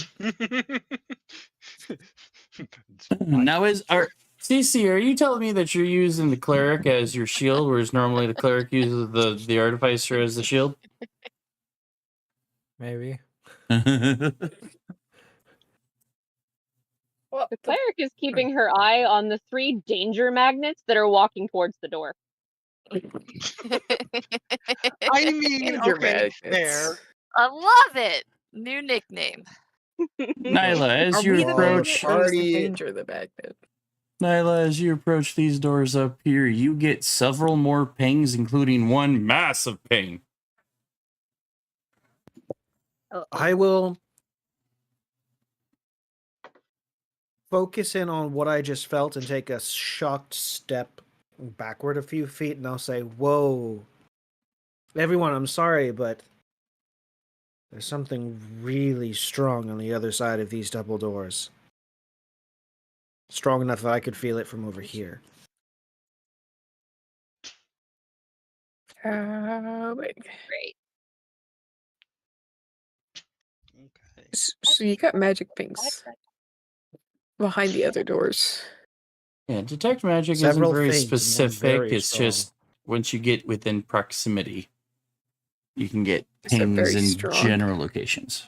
Now CC, are you telling me that you're using the cleric as your shield, whereas normally the cleric uses the artificer as the shield? Maybe. Well, The cleric is keeping her eye on the 3 danger magnets that are walking towards the door. I mean, Danger okay, magnets. fair. I love it. New nickname. Nyla, as Are you we the approach, magnet or is the Already- danger the magnet? Nyla, as you approach these doors up here, you get several more pings, including one massive ping. I will focus in on what I just felt and take a shocked step backward a few feet and I'll say, "Whoa, everyone, I'm sorry, but there's something really strong on the other side of these double doors. Strong enough that I could feel it from over here." Wait. Great. Okay. So you got magic I like things that. behind the other doors. Yeah, detect magic Several isn't very things, and one specific. very It's strong. just once you get within proximity, you can get Is that pings very in strong? general locations.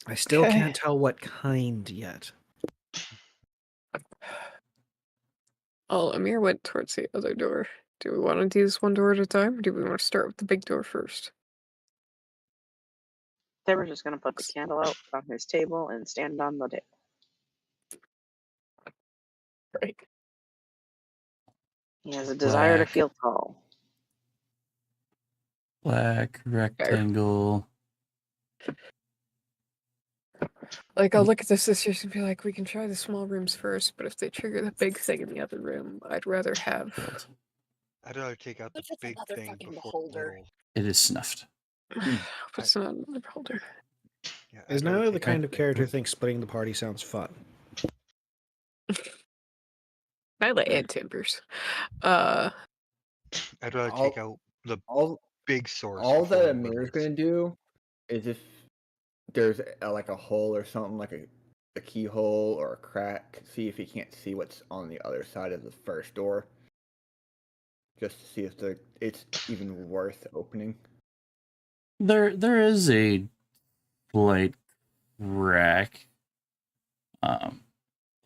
I still Okay. can't tell what kind yet. Oh, Amir went towards the other door. Do we want to do this one door at a time, or do we want to start with the big door first? They were just gonna put the candle out on his table and stand on the table. Right. He has a desire to Black. feel tall. Black rectangle. Like, I'll look at the sisters and be like, we can try the small rooms first, but if they trigger the big thing in the other room, I'd rather have. I'd rather take out the What if it's big another thing fucking before the beholder? little. It is snuffed. It's not another beholder. Yeah, Is I'd rather Nyla the take out kind of big character thing. who thinks splitting the party sounds fun? Nyla and Timbers. I'd rather take All, out the all, big source. all before that the Amir's little gonna do is if there's like a hole or something, like a keyhole or a crack, see if he can't see what's on the other side of the first door, just to see if it's even worth opening. There is a slight crack. And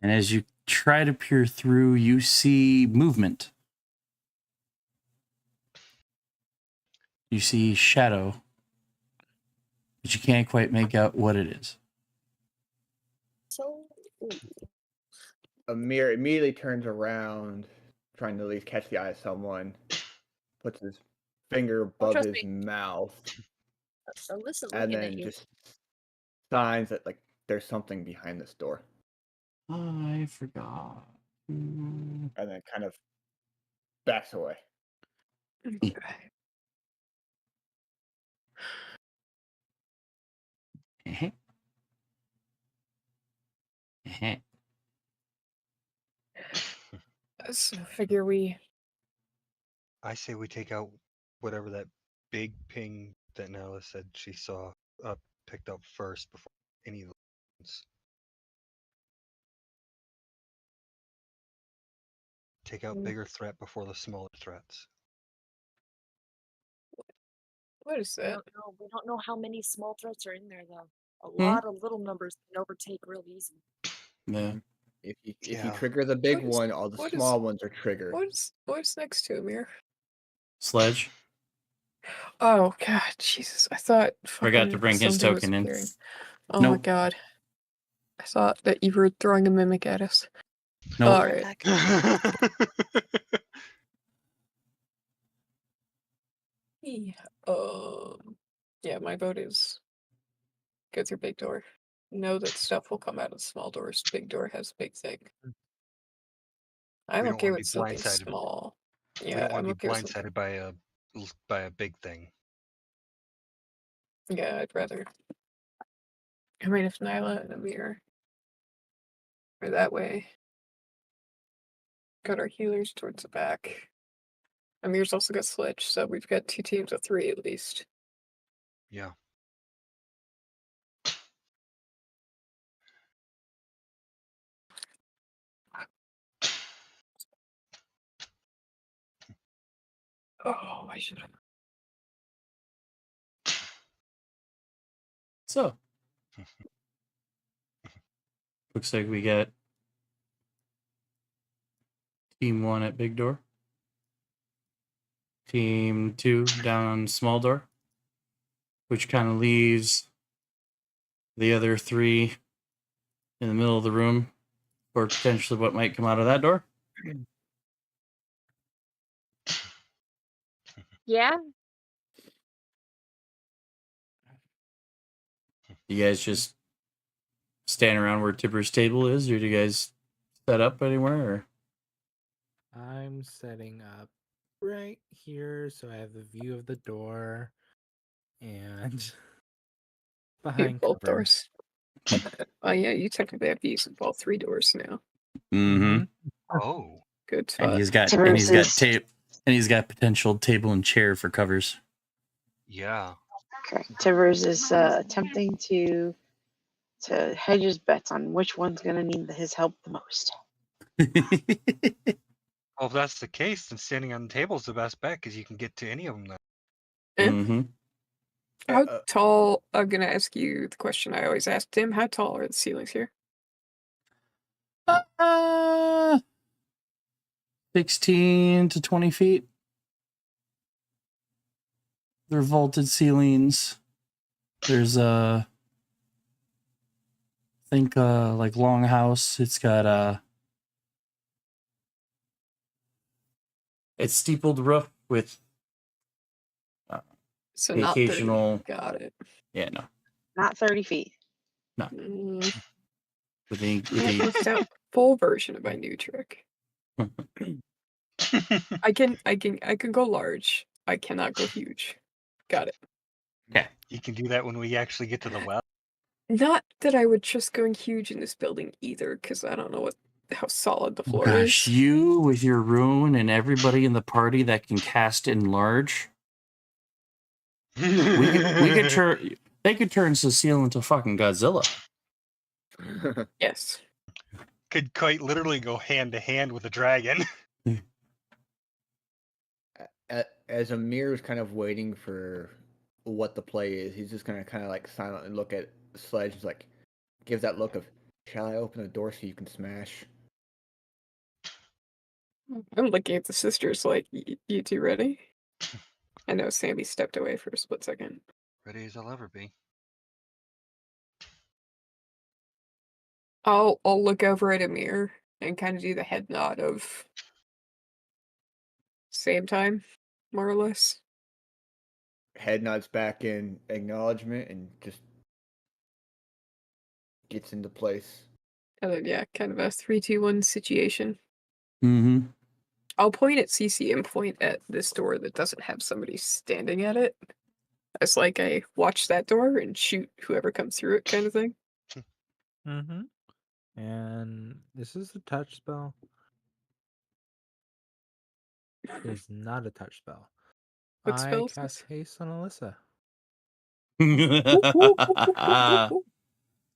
as you try to peer through, you see movement. You see shadow, but you can't quite make out what it is. So, ooh, Amir immediately turns around, trying to at least catch the eye of someone, puts his finger above trust his me. mouth, Alyssa and looking at then you. just signs that like there's something behind this door, I forgot. and then kind of backs away. So figure we. I say we take out whatever that big ping that Nala said she saw picked up first before any of the ones. Take out bigger threat before the smaller threats. What is that? We don't know how many small threats are in there, though. A lot of little numbers can overtake real easy. Yeah. If you Yeah. trigger the big What is- one, all the what is- small ones are triggered. What's next to Amir? Sledge. Oh God, Jesus! I thought. Forgot to fucking bring his something was token in. appearing. Oh my Nope. God! I thought that you were throwing a mimic at us. Nope. All right. Yeah. Yeah, my vote is go through big door. Know that stuff will come out of small doors. Big door has big thing. I'm We don't okay wanna be with something blindsided. small. We Yeah, don't want I'm to okay be with something. blindsided by a big thing. Yeah, I'd rather. I mean, if Nyla and Amir are that way, got our healers towards the back. Amir's also got Sledge, so we've got 2 teams of 3 at least. Yeah. Oh, I should have. So, looks like we got team 1 at big door, team 2 down on small door, which kind of leaves the other 3 in the middle of the room for potentially what might come out of that door. Yeah. You guys just stand around where Tipper's table is, or do you guys set up anywhere? Or? I'm setting up right here so I have the view of the door and You behind both cover. doors. Oh yeah, you technically have views of all 3 doors now. Mm-hmm. Oh. Good And spot. he's got tape, and he's got potential table and chair for covers. Yeah. Correct. Tivers is attempting to hedge his bets on which one's gonna need his help the most. Well, if that's the case, then standing on the table is the best bet because you can get to any of them then. Eh? Mm-hmm. How tall? I'm gonna ask you the question I always ask Tim. How tall are the ceilings here? 16 to 20 feet. They're vaulted ceilings. There's a, think like longhouse. It's got it's steepled roof with So the not 30. occasional. Got it. Yeah, no, Not 30 feet. Mm, with the can't bust out full version of my new trick. I can go large. I cannot go huge. Got it. Okay. You can do that when we actually get to the well. Not that I would trust going huge in this building either, because I don't know how solid the floor Gosh, is. you with your rune and everybody in the party that can cast enlarge. We could turn. They could turn Cecile into fucking Godzilla. Yes. Could quite literally go hand to hand with a dragon. As Amir is kind of waiting for what the play is, he's just gonna kind of like silently look at Sledge. He's like, gives that look of, "Shall I open the door so you can smash?" I'm looking at the sisters like, you two ready? I know Sammy stepped away for a split second. Ready as I'll ever be. I'll look over at Amir and kind of do the head nod of same time, more or less. Head nods back in acknowledgement and just gets into place. And then yeah, kind of a 3, 2, 1 situation. Mm-hmm. I'll point at CC and point at this door that doesn't have somebody standing at it. As like a watch that door and shoot whoever comes through it kind of thing. Mm-hmm. And this is a touch spell. It is not a touch spell. What spell I is cast haste on Alyssa.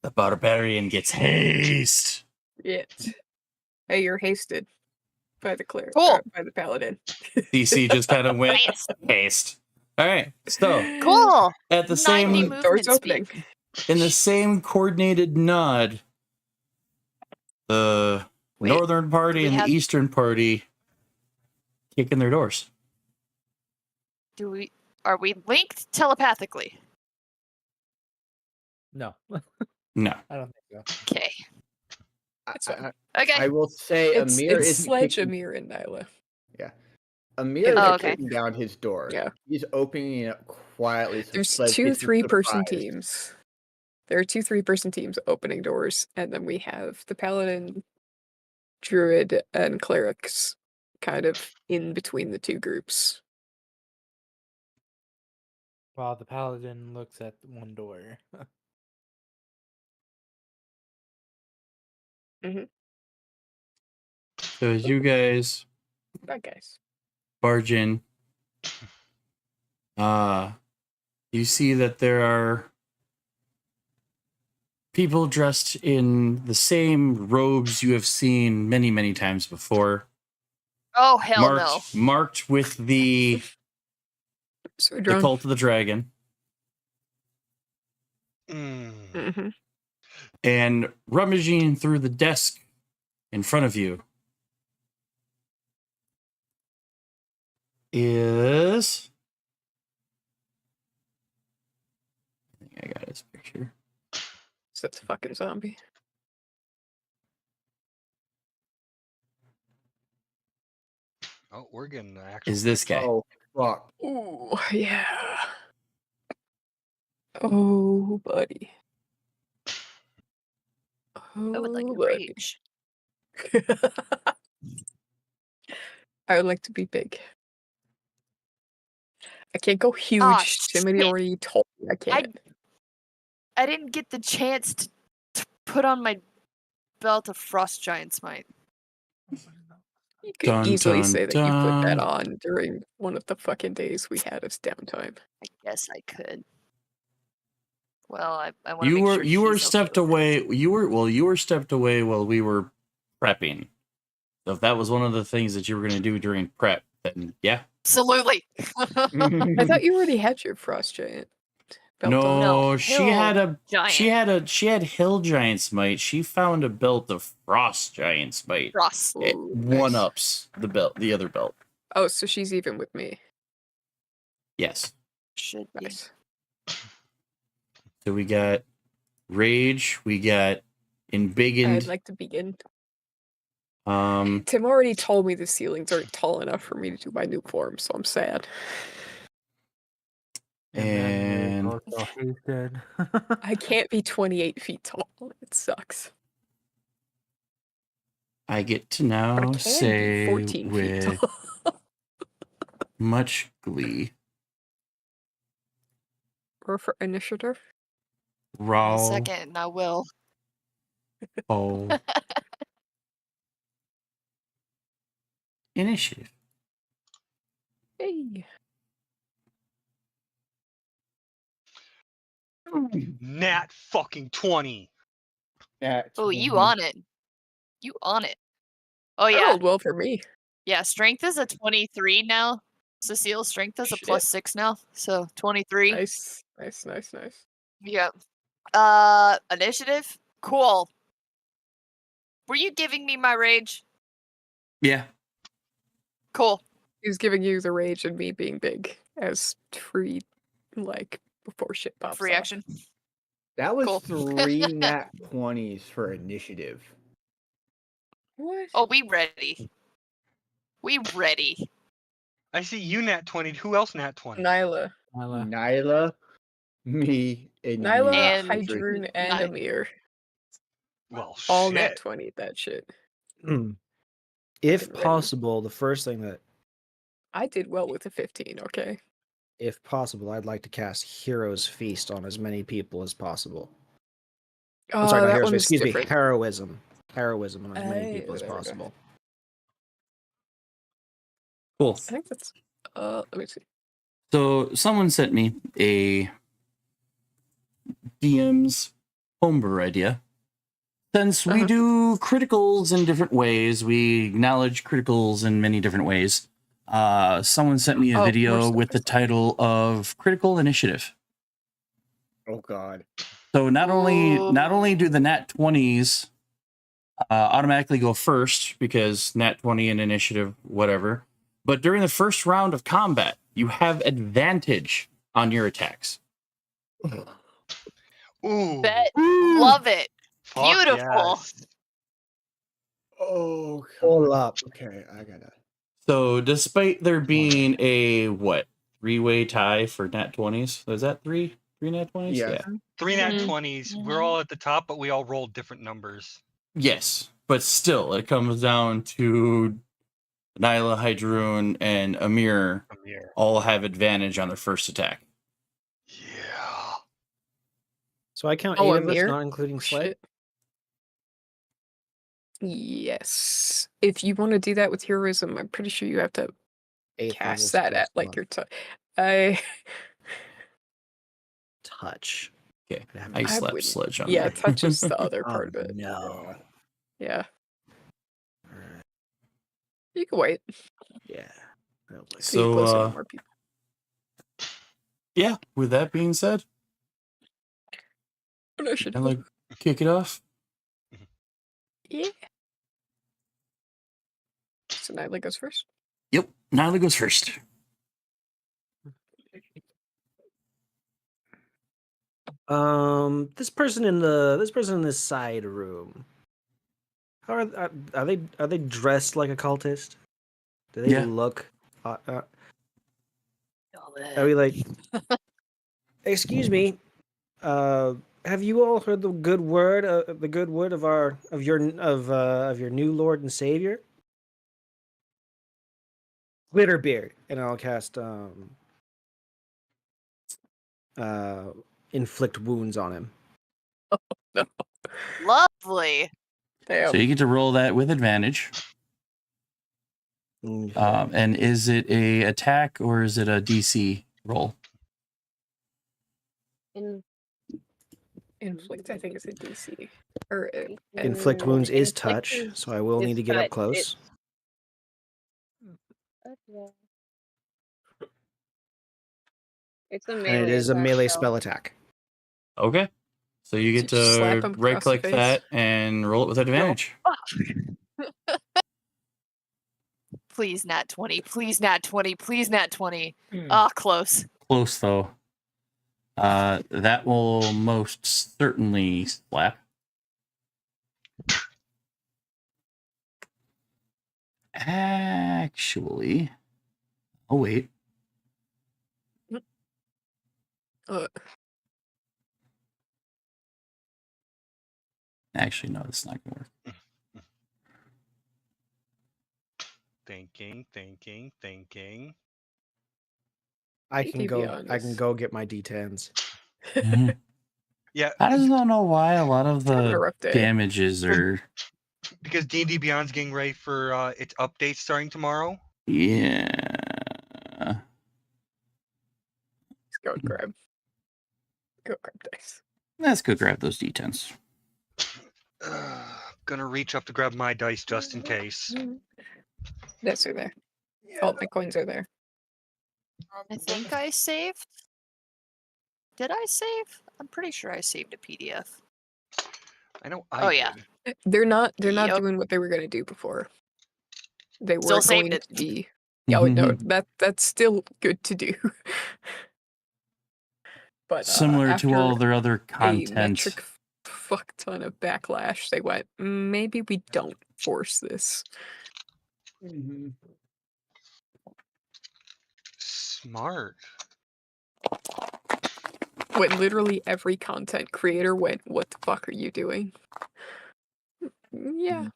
The barbarian gets haste. It. Hey, you're hasted by the cleric, Cool. by the paladin. DC just kind of went Nice. haste. All right, so Cool. at the 90 same movement Door's speed. opening. in the same coordinated nod, the Wait, northern party we and the have- eastern party kick in their doors. Are we linked telepathically? No, No. I don't think so. Okay. That's fine. Okay. I will say It's Amir it's isn't Sledge, kicking- Amir, and Nyla. Amir Oh, isn't okay. kicking down his door. Yeah. He's opening it up quietly. So There's Sledge 2 gets 3-person surprised. teams. There are 2 3-person teams opening doors, and then we have the paladin, druid, and clerics kind of in between the 2 groups. While the paladin looks at one door. So as you guys Bad guys. barge in, you see that there are people dressed in the same robes you have seen many, many times before. Oh hell no. Marked with the So drunk. cult of the dragon. Mm-hmm. And rummaging through the desk in front of you is... I think I got his picture. So that's a fucking zombie. Oh, we're getting the actual. Is this guy. Oh fuck! Ooh, yeah. Oh, buddy. I would like Oh, to buddy. rage. I would like to be big. I can't go huge. Ah, Somebody shit. already told me I can't. I didn't get the chance to put on my belt of Frost Giant's Might. You could Dun, easily dun, say that you put that dun. on during one of the fucking days we had as downtime. I guess I could. Well, I want to You make were sure you were he's okay stepped with it. away. You were stepped away while we were prepping. So if that was one of the things that you were going to do during prep, then yeah. Absolutely. I thought you already had your frost giant belt on. No, No, she had Hill Giant. she had Hill Giant's Might. She found a belt of Frost Giant's Might. Frost. It Ooh, one nice. ups the other belt. Oh, so she's even with me. Yes. Should be. Nice. So we got Rage. We got Embiggened. I'd like to begin. Um, Tim already told me the ceilings aren't tall enough for me to do my new form, so I'm sad. and Also hated. I can't be 28 feet tall. It sucks. I get to But I now can be say 14 feet with tall. much glee, Or for initiative. Raul, Second, and I will. oh, initiative. Hey. Nat fucking 20. Oh, you on it. You on it. Oh That yeah. rolled well for me. Yeah, strength is a 23 now. Cecile, strength is a Shit. +6 now. So 23. Nice. Nice, nice, nice. Yeah. Initiative? Cool. Were you giving me my rage? Yeah. Cool. He was giving you the rage and me being big as free, like, before shit pops Free off. action. That was Cool. 3 nat 20s for initiative. What? Oh, we ready. We ready. I see you nat 20. Who else nat 20? Nyla. Nyla, me, and Nyla, you. And- Hydrun, and Ni- Amir. Well, All shit. nat 20, that shit. If Get ready. possible, the first thing that, I did well with a 15, okay? if possible, I'd like to cast Hero's Feast on as many people as possible. I'm sorry, Oh, not that Hero's Feast, one's excuse me, different. Heroism. Heroism on as many Aye, people as okay. possible. Cool. I think that's. Let me see. So someone sent me a DM's homebrew idea. Since we do criticals in different ways, we acknowledge criticals in many different ways. Someone sent me a Oh, video more with the title of Critical Initiative. Oh god. So not only do the nat 20s automatically go first because nat 20 and initiative, whatever, but during the first round of combat, you have advantage on your attacks. Ooh. Bet. Love it. fuck Beautiful. yes. Oh, Hold up. okay, I gotta. So despite there being a what 3-way tie for nat 20s, was that three nat 20s? Yeah. 3 nat Mhm. 20s. We're all at the top, but we all rolled different numbers. Yes, but still, it comes down to Nyla, Hydrun, and Amir Amir. all have advantage on their first attack. Yeah. So I count Oh, 8 of us, Amir? not including Oh, Slay. shit. Yes. If you want to do that with heroism, I'm pretty sure you have to 8 cast that at like your I touch. Okay, Damn I it. slapped wouldn't- Sledge on yeah, there. touch is the other Oh, part of it. no. Yeah. Alright. You can wait. Yeah. Oh, boy. So you So, closer to more people. yeah, with that being said, Initiative. I'd like to kick it off. Yeah. So Nyla goes first. Yep, Nyla goes first. This person in this side room. How are they dressed like a cultist? Do they Yeah. look? Are we like? Excuse me. Have you all heard the good word? Of your new Lord and Savior? Glitterbeard, and I'll cast inflict wounds on him. Lovely. Damn. So you get to roll that with advantage. And is it a attack or is it a DC roll? Inflict, I think, is a DC. Or Inflict wounds is Inflict touch, is- so I will need is to get up touch. close. It's a And melee. it is a attack, melee so- spell attack. Okay. So you get Just slap to him across right the click face. that and roll it with advantage. Please nat 20. Please nat 20. Please nat 20. Hmm. Ah, close. Close though. That will most certainly slap. Actually, oh wait. Actually, no, it's not gonna work. Thinking. I To can be go. I honest. can go get my D10s. Yeah, I just don't know why a lot of having a the rough day. damages are. because D&D Beyond's getting ready for its update starting tomorrow. Yeah. Let's go grab. Go grab dice. Let's go grab those D10s. Gonna reach up to grab my dice just in case. Yes, are there. All my coins are there. I think I saved. Did I save? I'm pretty sure I saved a PDF. I know Oh, I yeah. did. They're not Yup. doing what they were gonna do before. They were Still saved going it. to be. Yeah, no, that's still good to do. But Similar to all after their other a content. metric fuck ton of backlash, they went, maybe we don't force this. Smart. When literally every content creator went, what the fuck are you doing? Yeah.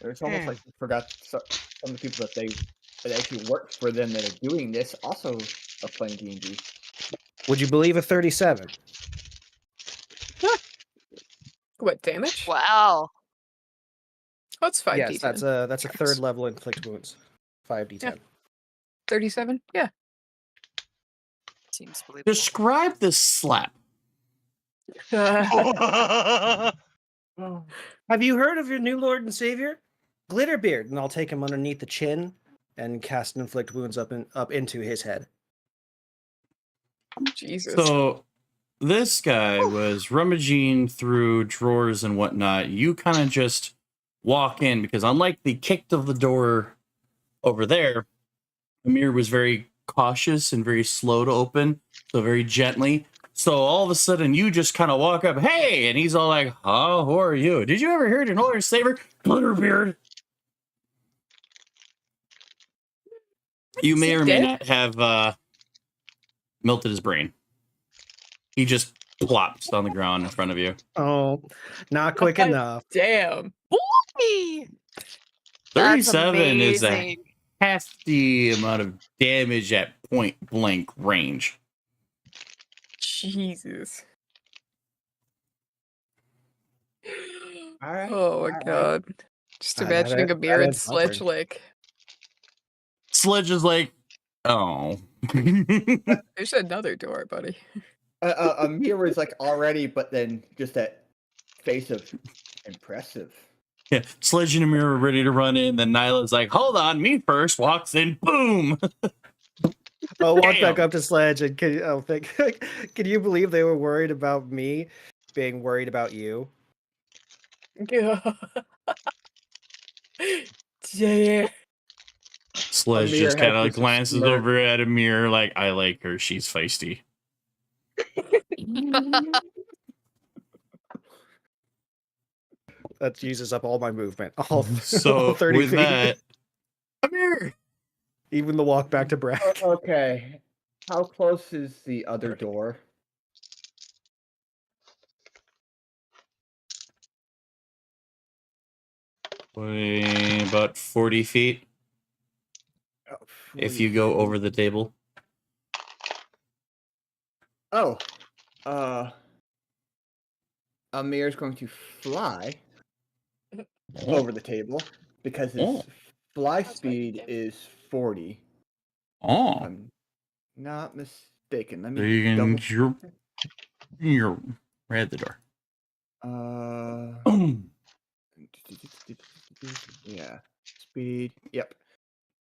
It's almost like you forgot some of the people that actually work for them that are doing this also are playing D&D. Would you believe a 37? What damage? Wow. Oh, it's 5d10. Yes, that's a third level inflict wounds. 5d10. 37? Yeah. Seems believable. Describe this slap. Have you heard of your new Lord and Savior? Glitterbeard, and I'll take him underneath the chin and cast inflict wounds up into his head. Jesus. So this guy was rummaging through drawers and whatnot. You kind of just walk in because unlike the kicked of the door over there, Amir was very cautious and very slow to open, so very gently. So all of a sudden you just kind of walk up, hey, and he's all like, oh, who are you? Did you ever hear your Lord and Savior? Glitterbeard. You may he or may dead? not have melted his brain. He just plops on the ground in front of you. Oh, not quick enough. Damn. Boy! That's 37 is a amazing. hefty amount of damage at point blank range. Jesus. All right. Oh my all right. god. Just That- imagining that- a beer that and is Sledge comforting. like, Sledge is like, oh. there's another door, buddy. Amir is like already, but then just that face of impressive. Yeah, Sledge and Amir are ready to run in. Then Nyla's like, hold on, me first. Walks in, boom. I'll walk back Damn. up to Sledge and I'll think, can you believe they were worried about me being worried about you? Yeah. Sledge Amir just has kind of this glances smirk. over at Amir like, I like her. She's feisty. That uses up all my movement. All So 30 with feet. that, Amir. Even the walk back to Brack. Okay. How close is the other door? About 40 feet. if you go over the table. Oh, Amir's going to fly over the table because his Oh. fly That's right, speed yeah. is 40. Oh, I'm not mistaken. Let so me you double. can you're right at the door. Yeah, speed. Yep,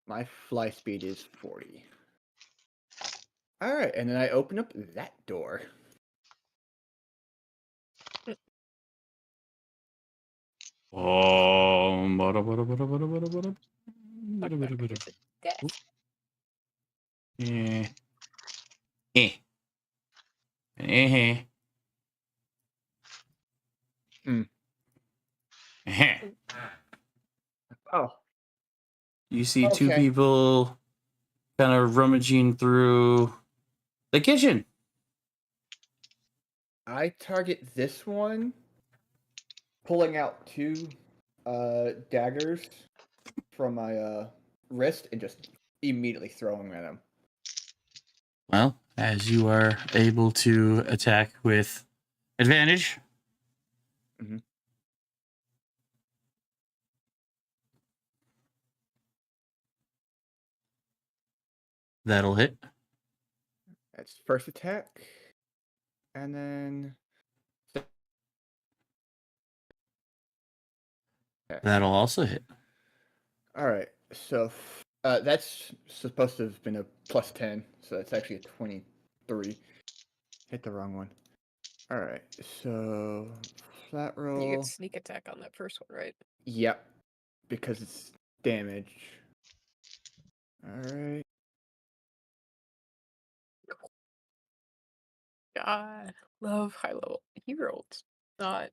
my fly speed is 40. All right, and then I open up that door. Oh, Death. yeah. Eh. Eh. Hmm. Eh. Oh, You see two Okay. people kind of rummaging through the kitchen. I target this one, pulling out two daggers from my wrist and just immediately throwing them at him. Well, as you are able to attack with advantage. Mhm. That'll hit. That's first attack, and then That'll also hit. all right. So that's supposed to have been a +10, so that's actually a 23. Hit the wrong one. All right. So flat You roll. get sneak attack on that first one, right? Yep, because it's damage. All right. God, love high level. He rolled not.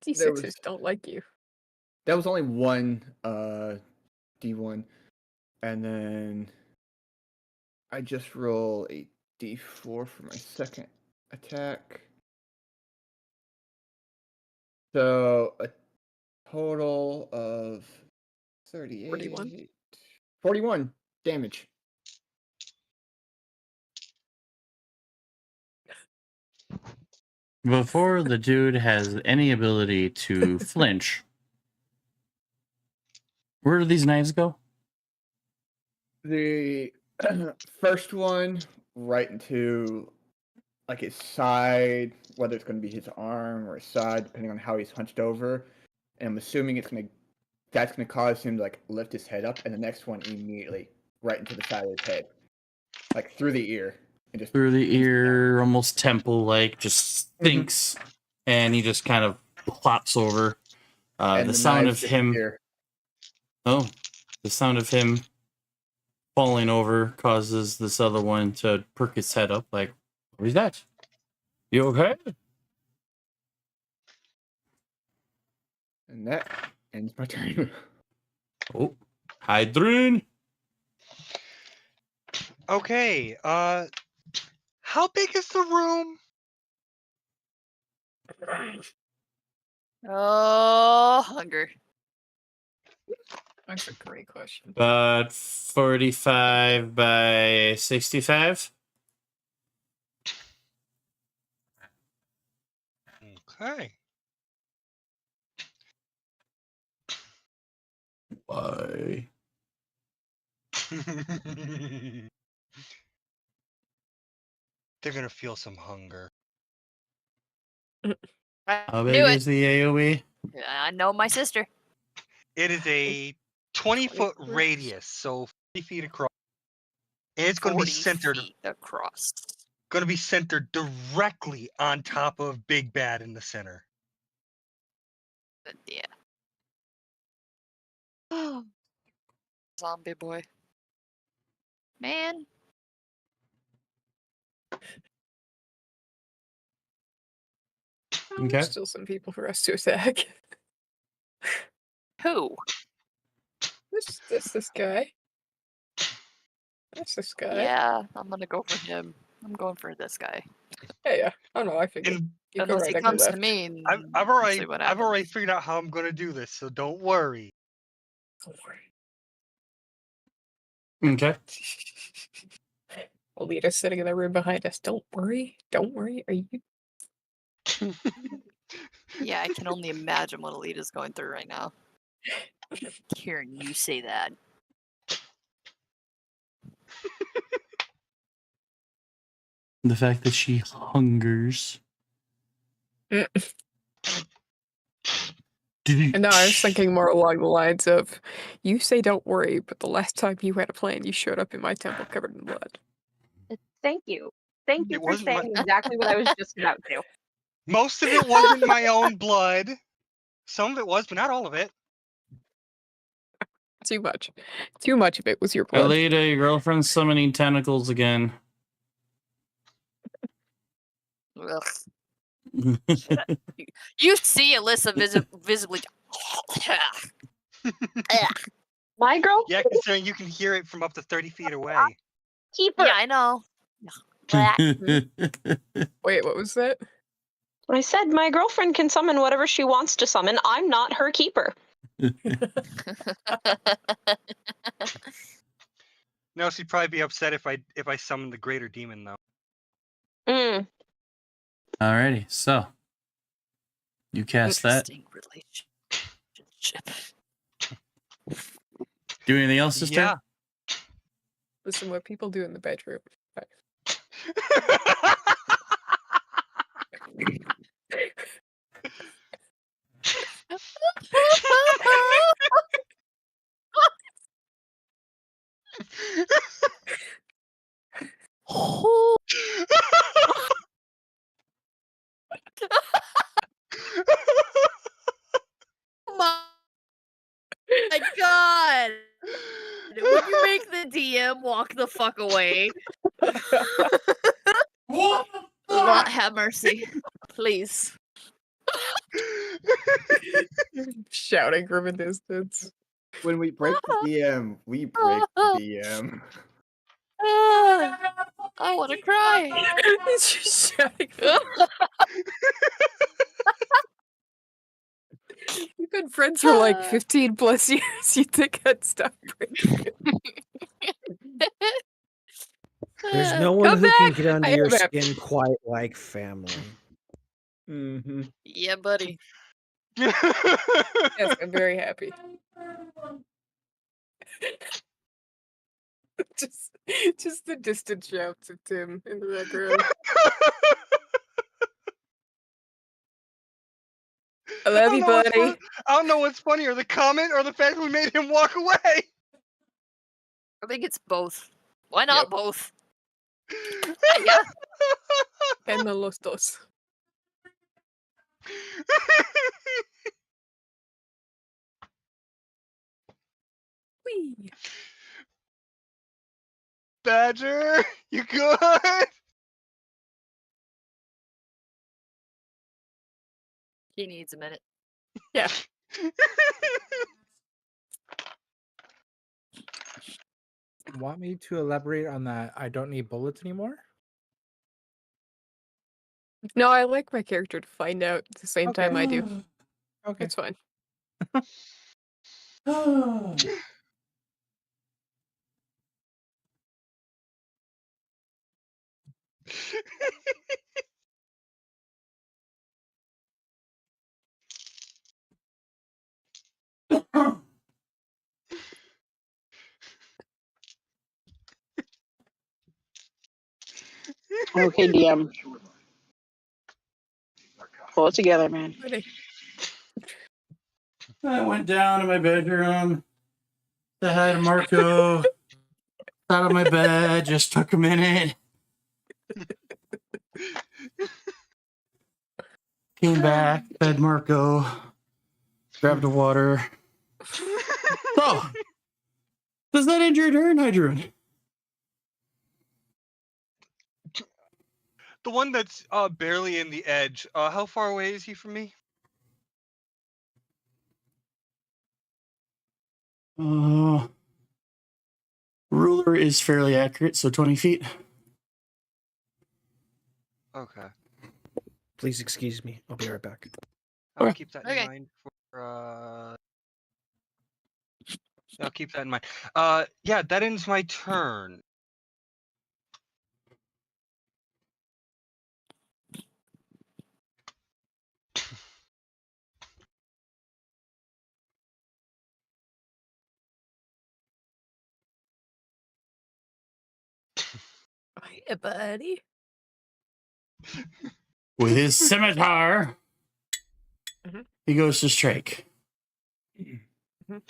There D6s was don't like you. that was only one D1, and then I just roll a D4 for my second attack. So a total of 38. 41. 41 damage. Before the dude has any ability to flinch, where do these knives go? The first one right into like his side, whether it's going to be his arm or his side, depending on how he's hunched over. And I'm assuming that's gonna cause him to like lift his head up, and the next one immediately right into the side of his head, like through the ear, and just Through the ear, almost temple like, just thinks, and he just kind of plops over. and The sound of knives him. disappear. Oh, the sound of him falling over causes this other one to perk its head up, like, what is that? You okay? And that ends my turn. Oh, Hydrin. Okay. How big is the room? Oh, hunger. That's a great question. About 45 by 65. Okay. Why? They're gonna feel some hunger. I How knew big it. is the AoE? I know my sister. It is a 20-foot 20 radius, so 50 feet across. And it's gonna be 40 centered feet across. directly on top of Big Bad in the center. But yeah. Zombie boy. Man. Oh, Okay. there's still some people for us to attack. Who? This guy. That's this guy. Yeah, I'm gonna go for him. I'm going for this guy. Yeah. Oh no, I figured. And You go Unless right, he I go comes to left. me and I've we'll see already what I've already happens. figured out how I'm gonna do this, so don't worry. Don't worry. Okay. Alita's sitting in the room behind us. Don't worry. Don't worry. Are you? Yeah, I can only imagine what Alita's going through right now. Hearing you say that. The fact that she hungers. And no, I was thinking more along the lines of, you say don't worry, but the last time you had a plan, you showed up in my temple covered in blood. Thank you. Thank you It for wasn't my- saying exactly what I was just about to. Most of it wasn't my own blood. Some of it was, but not all of it. Too much. Too much of it was your blood. Alita, your girlfriend's summoning tentacles again. Ugh. You see Alyssa visibly. My girl? Yeah, considering you can hear it from up to 30 feet away. Keeper. Yeah, I know. Wait, what was that? I said my girlfriend can summon whatever she wants to summon. I'm not her keeper. No, she'd probably be upset if I summoned the greater demon though. Mm. Alrighty, so you cast that. Interesting relationship. Do anything else this Yeah. turn? Listen, what people do in the bedroom. Oh my god! Would you make the DM walk the fuck away? Lord have mercy. Please. Shouting from a distance. When we break the DM, we break the DM. I want to cry. It's just shouting. You've been friends for like 15 plus years. You think I'd stop breaking? There's no one Come who can back! get under I your have that. skin quite like family. Mm-hmm. Yeah, buddy. Yes, I'm very happy. just the distant shouts of Tim in the background. I love you, buddy. I don't know what's funnier, the comment or the fact we made him walk away. I think it's both. Why not Yep. both? Yeah. And the los dos. Whee! Badger, you good? He needs a minute. Yeah. Want me to elaborate on that? I don't need bullets anymore. No, I like my character to find out at the same time I do. Okay. It's fine. Okay, DM. Pull it together, man. Ready. I went down to my bedroom, said hi to Marco, out of my bed, just took a minute. Came back, fed Marco, grabbed a water. Oh, does that end your turn, Hydroon? The one that's barely in the edge. How far away is he from me? Ruler is fairly accurate, so 20 feet. Okay. Please excuse me. I'll be right back. I'll Okay. keep that Okay. in mind for I'll keep that in mind. Yeah, that ends my turn. Yeah, buddy. With his scimitar, Mhm. he goes to strike. Mhm.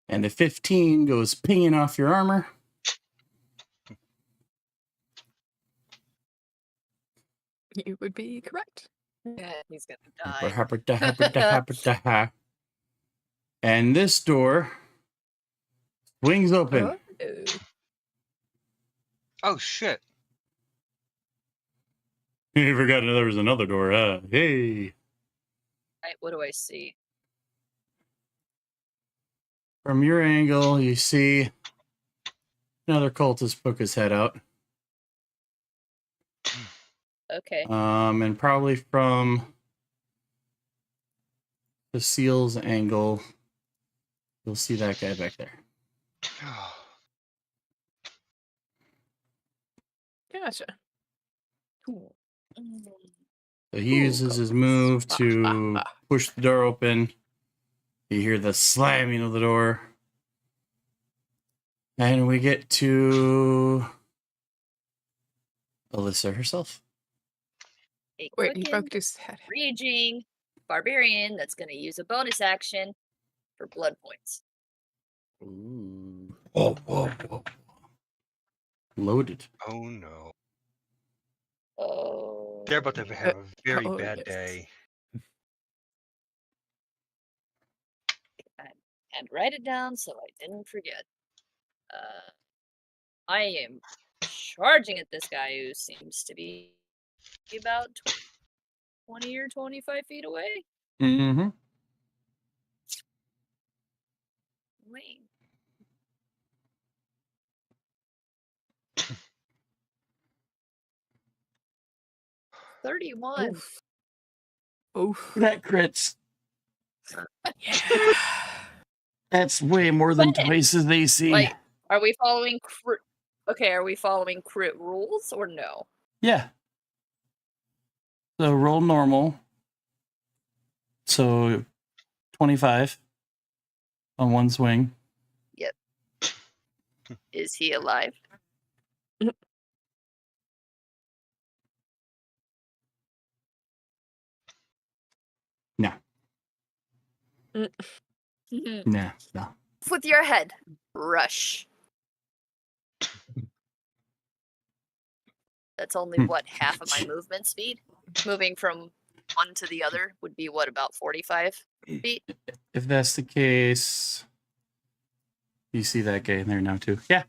And the 15 goes pinging off your armor. You would be correct. Yeah, he's gonna Happa, die. happa, da, happa, da, happa, da, ha. And this door swings open. Oh. Oh shit! You forgot there was another door. Hey. Right, what do I see? From your angle, you see another cultist poke his head out. Okay. And probably from the seal's angle, you'll see that guy back there. Gotcha. Cool. So he uses his move to push the door open. You hear the slamming of the door. And we get to Alyssa herself. A Wait, he quickened, poked his head. raging barbarian that's going to use a bonus action for blood points. Ooh. Whoa, whoa, whoa. Loaded. Oh no. Oh. They're about to have a very oh, bad yes. day. And write it down so I didn't forget. I am charging at this guy who seems to be about 20 or 25 feet away. Mm-hmm. Wait. $31. Oof. Oof. That crits. That's way more than But, twice his AC. Like, are we following crit? Okay, are we following crit rules or no? Yeah. So roll normal. So 25 on one swing. Yep. Is he alive? No. Mhm. No. No. With your head. Rush. That's only what, half of my movement speed? Moving from one to the other would be what, about 45 feet? If that's the case, you see that guy in there now too. Yeah.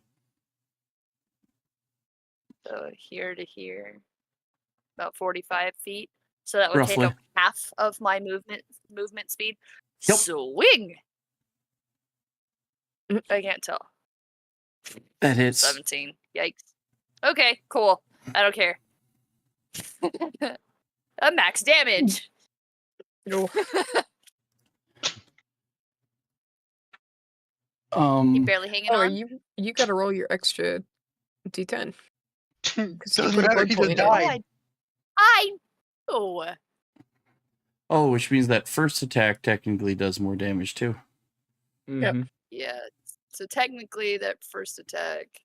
So here to here, about 45 feet. So that would Roughly. take up half of my movement speed. Yep. Swing. I can't tell. That hits. 17. Yikes. Okay, cool. I don't care. A max damage. No. You barely hanging Oh, on. you gotta roll your extra d10. 'Cause you Doesn't put a matter, blood he just point in. died. I know. Oh, which means that first attack technically does more damage too. Mhm. Yeah. So technically, that first attack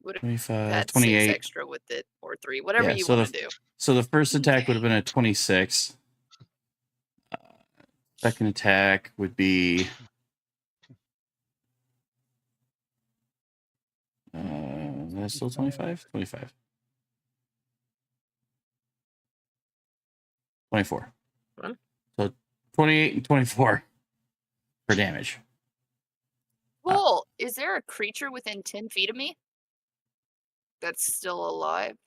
would have 25, had 28. 6 extra with it, or 3, whatever Yeah, you so want to do. So the first attack would have been a 26. Second attack would be is that still 25? 25. 24. What? So 28 and 24 for damage. Cool. Is there a creature within 10 feet of me that's still alive?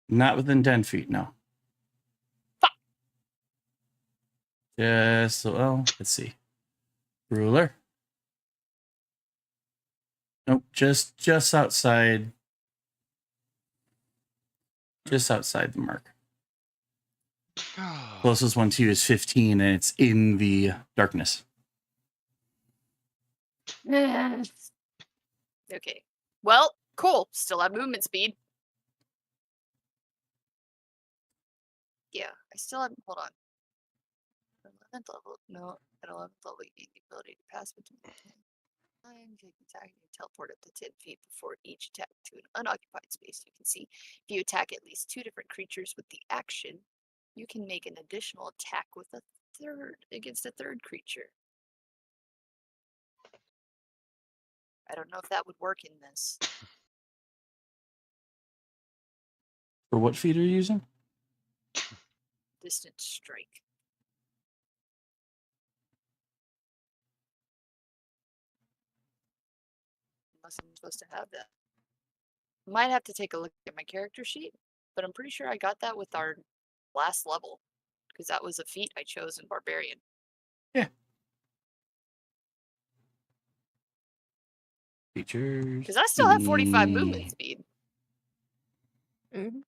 Not within 10 feet, no. Fuck. Just, well, let's see. Ruler. Nope, just outside. Just outside the mark. Closest one to you is 15, and it's in the darkness. Okay. Well, cool. Still have movement speed. Yeah, I still have. Hold on. 11th level. No, at 11th level, you gain the ability to pass between time, take attack, and teleport up to 10 feet before each attack to an unoccupied space. You can see if you attack at least 2 different creatures with the action, you can make an additional attack with a third against a third creature. I don't know if that would work in this. For what feat are you using? Distant strike. Unless I'm supposed to have that. Might have to take a look at my character sheet, but I'm pretty sure I got that with our last level, because that was a feat I chose in Barbarian. Yeah. Features. Because I still have 45 movement speed. Mhm.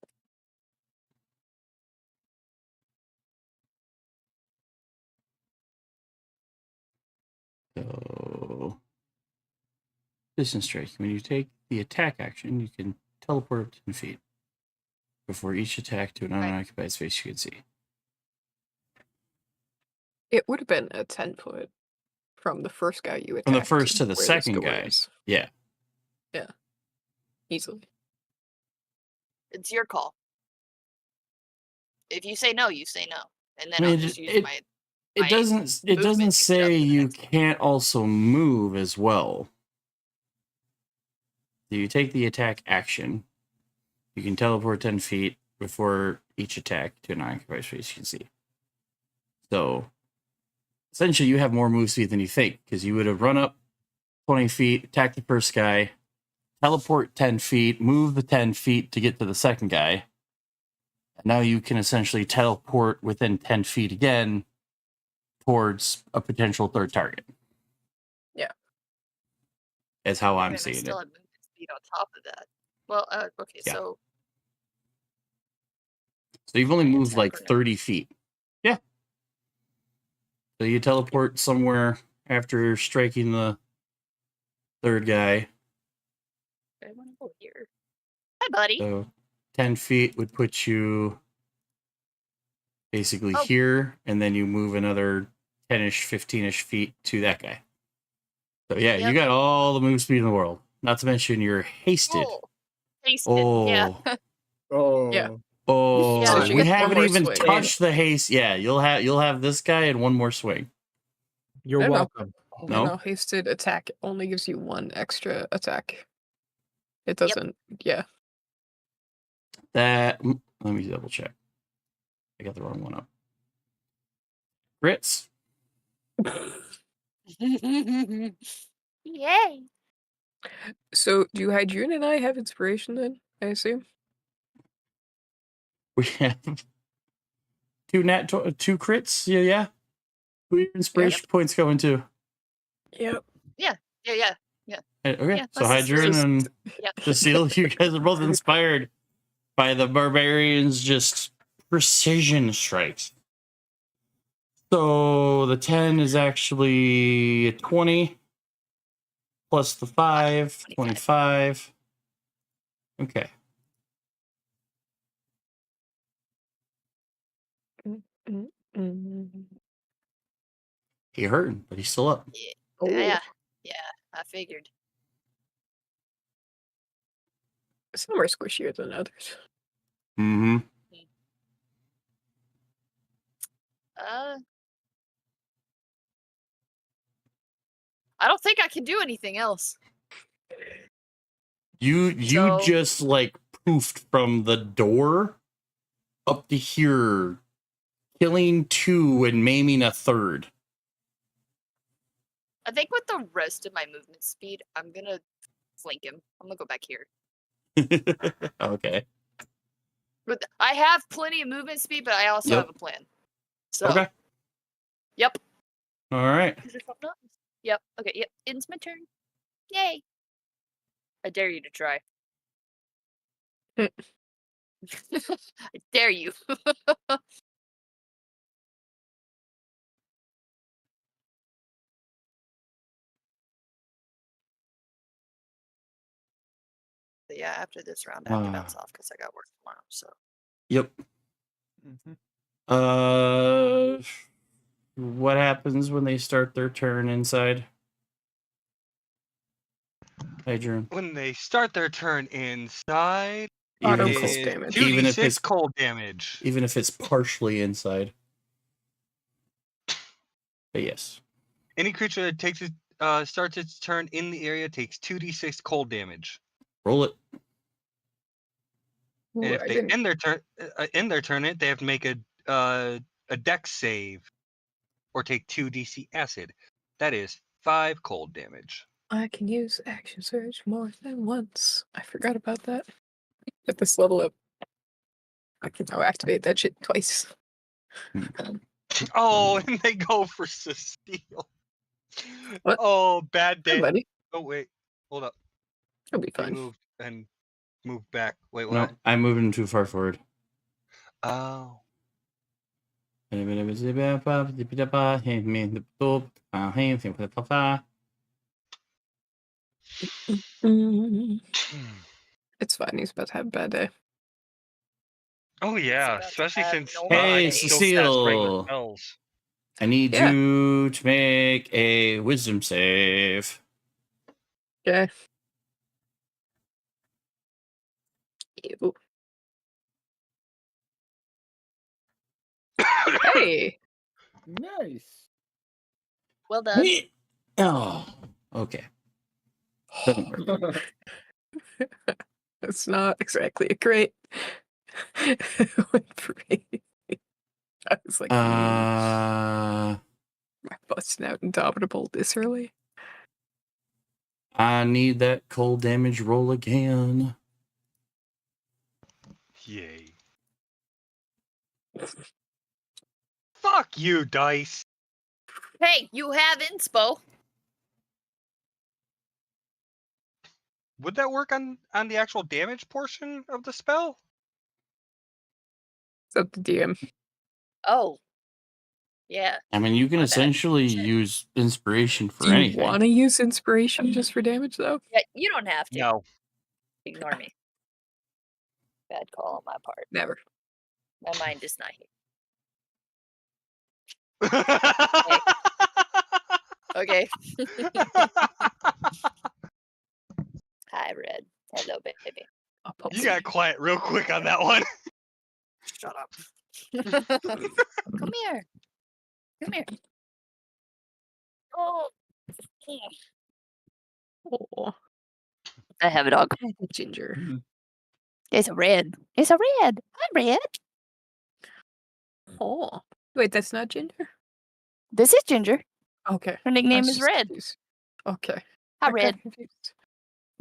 So, distance strike. When you take the attack action, you can teleport 10 feet before each attack to an unoccupied space you can see. It would have been a 10-foot from the first guy you attacked. From the first to the where second door guy. is. Yeah. Yeah. Easily. It's your call. If you say no, you say no. And then I mean, I'll just use it my doesn't movement to say adjust the you next can't also move as well. You take the attack action. You can teleport 10 feet before each attack to an unoccupied space you can see. So essentially you have more move speed than you think, because you would have run up 20 feet, attack the first guy, teleport 10 feet, move the 10 feet to get to the second guy. And now you can essentially teleport within 10 feet again towards a potential third target. Yeah. Is how I'm and I seeing still it. have movement speed on top of that. Well, okay, Yeah. so So you've only Can I moved attack like or no? 30 feet. Yeah. So you teleport somewhere after striking the third guy. I want to go here. Hi, buddy. So 10 feet would put you basically Oh. here, and then you move another 10-ish, 15-ish feet to that guy. So yeah, you Yep. got all the move speed in the world. Not to mention you're hasted. Cool. Tasted. Yeah. Oh. Yeah. Oh, Yeah, you we get one haven't more even swing. touched the haste. Yeah, you'll have this guy and one more swing. You're I know. welcome. No? No, hasted attack only gives you 1 extra attack. It doesn't. Yeah. Let me double check. I got the wrong one up. Grits. Yay. So do Hydrain and I have inspiration then? I assume. We have two crits. Yeah. Who are your inspiration points going to? Yep. Yeah. Okay, Yeah, so let's just- Hydrin and Yeah. Cecile, you guys are both inspired by the barbarians' just precision strikes. So the 10 is actually 20 plus the 5, 25. Okay. He hurting, but he's still up. Oh. Yeah. I figured. Some are squishier than others. Mm-hmm. I don't think I can do anything else. You So- just like poofed from the door up to here, killing 2 and maiming a third. I think with the rest of my movement speed, I'm gonna flank him. I'm gonna go back here. Okay. But I have plenty of movement speed, but I also Yep. have a plan. So Okay. Yep. All right. 'Cause if I'm not Yep. Okay, yep. It's my turn. Yay. I dare you to try. I dare you. yeah, after this round, I have to Ah. bounce off because I got work tomorrow. So Yep. What happens when they start their turn inside? Hadrian. When they start their turn inside, Auto Even if cold it's, is damage. even if 2d6 it's cold damage. even if it's partially inside. But yes. Any creature that takes it starts its turn in the area takes 2d6 cold damage. Roll it. Ooh, And if I they didn't. end their turn, they have to make a dex save or take 2d6 acid. That is 5 cold damage. I can use action surge more than once. I forgot about that. At this level up, I can now activate that shit twice. Oh, and they go for Cecile. What? Oh, bad Hey, day. buddy. Oh wait, hold up. It'll be They fine. moved and moved back. Wait, No, what? I'm moving too far forward. Oh. Mm, it's fine. He's about to have a bad day. Oh yeah, about to especially have since no Hey, I still cast regular Cecile. spells. I need Yeah. you to make a wisdom save. Okay. Ew. Hey. Nice. well done. Oh, okay. Doesn't work. It's not exactly a great win for me. I was like, am I busting out Indomitable this early? I need that cold damage roll again. Yay. Fuck you, dice. Hey, you have inspo. Would that work on the actual damage portion of the spell? It's up to DM. Oh, yeah. I mean, you can My bad. essentially Shit. use inspiration for Do you anything. want to use inspiration just for damage, though? Yeah, you don't have to. No. Ignore me. Bad call on my part. Never. My mind is not here. Okay. Hi, Red. Hello, baby. You got quiet real quick on that one. Shut up. Come here. Come here. Oh. Oh, I have a dog. Ginger. It's a red. It's a red. Hi, Red. Oh. Wait, that's not Ginger? This is Ginger. Okay. Her I nickname was is just Red. confused. Okay. Hi, I got Red. confused.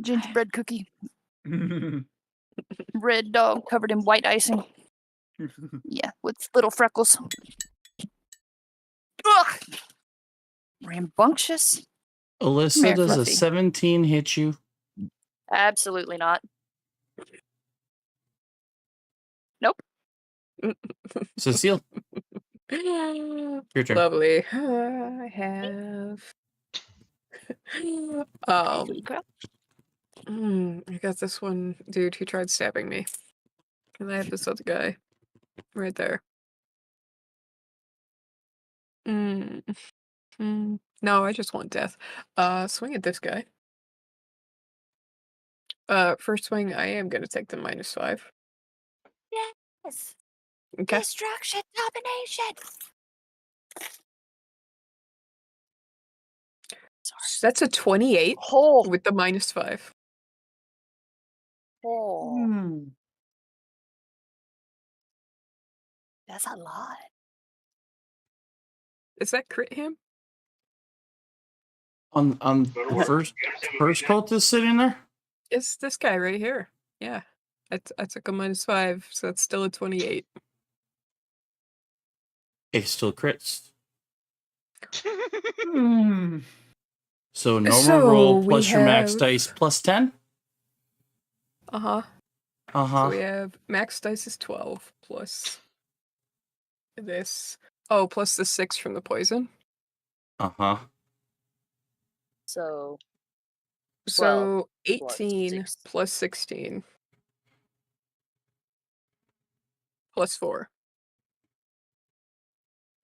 Gingerbread cookie. Red dog covered in white icing. Yeah, with little freckles. Ugh! Rambunctious? Alyssa, Come here, does a Fluffy. 17 hit you? Absolutely not. Nope. Cecile, your turn. Lovely. I have. Holy crap. I got this one dude who tried stabbing me. And I have this other guy right there. No, I just want death. Swing at this guy. First swing, I am gonna take the -5. Yes. Okay. Destruction domination. That's a 28 Oh. with the -5. Oh. That's a lot. Is that crit him? On the first cultist sitting there? It's this guy right here. Yeah. I took a -5, so that's still a 28. It still crits. So normal So roll we plus your max have- dice plus 10? Uh-huh. Uh-huh. So we have max dice is 12 plus this. Oh, plus the 6 from the poison. Uh-huh. So So plus 18 6. plus 16 plus 4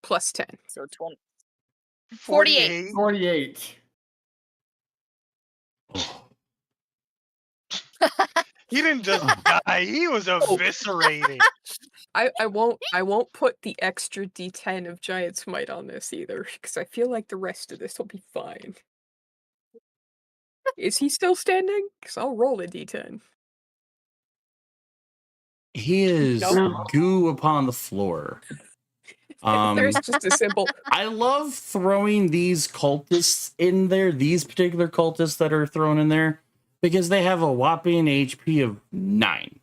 plus 10. So 20. 48. 48. He didn't just die, he was eviscerated. I won't put the extra D10 of Giant Smite on this either, because I feel like the rest of this will be fine. Is he still standing? Because I'll roll a D10. He is No. goo upon the floor. There's just a simple. I love throwing these cultists in there, these particular cultists that are thrown in there, because they have a whopping HP of 9.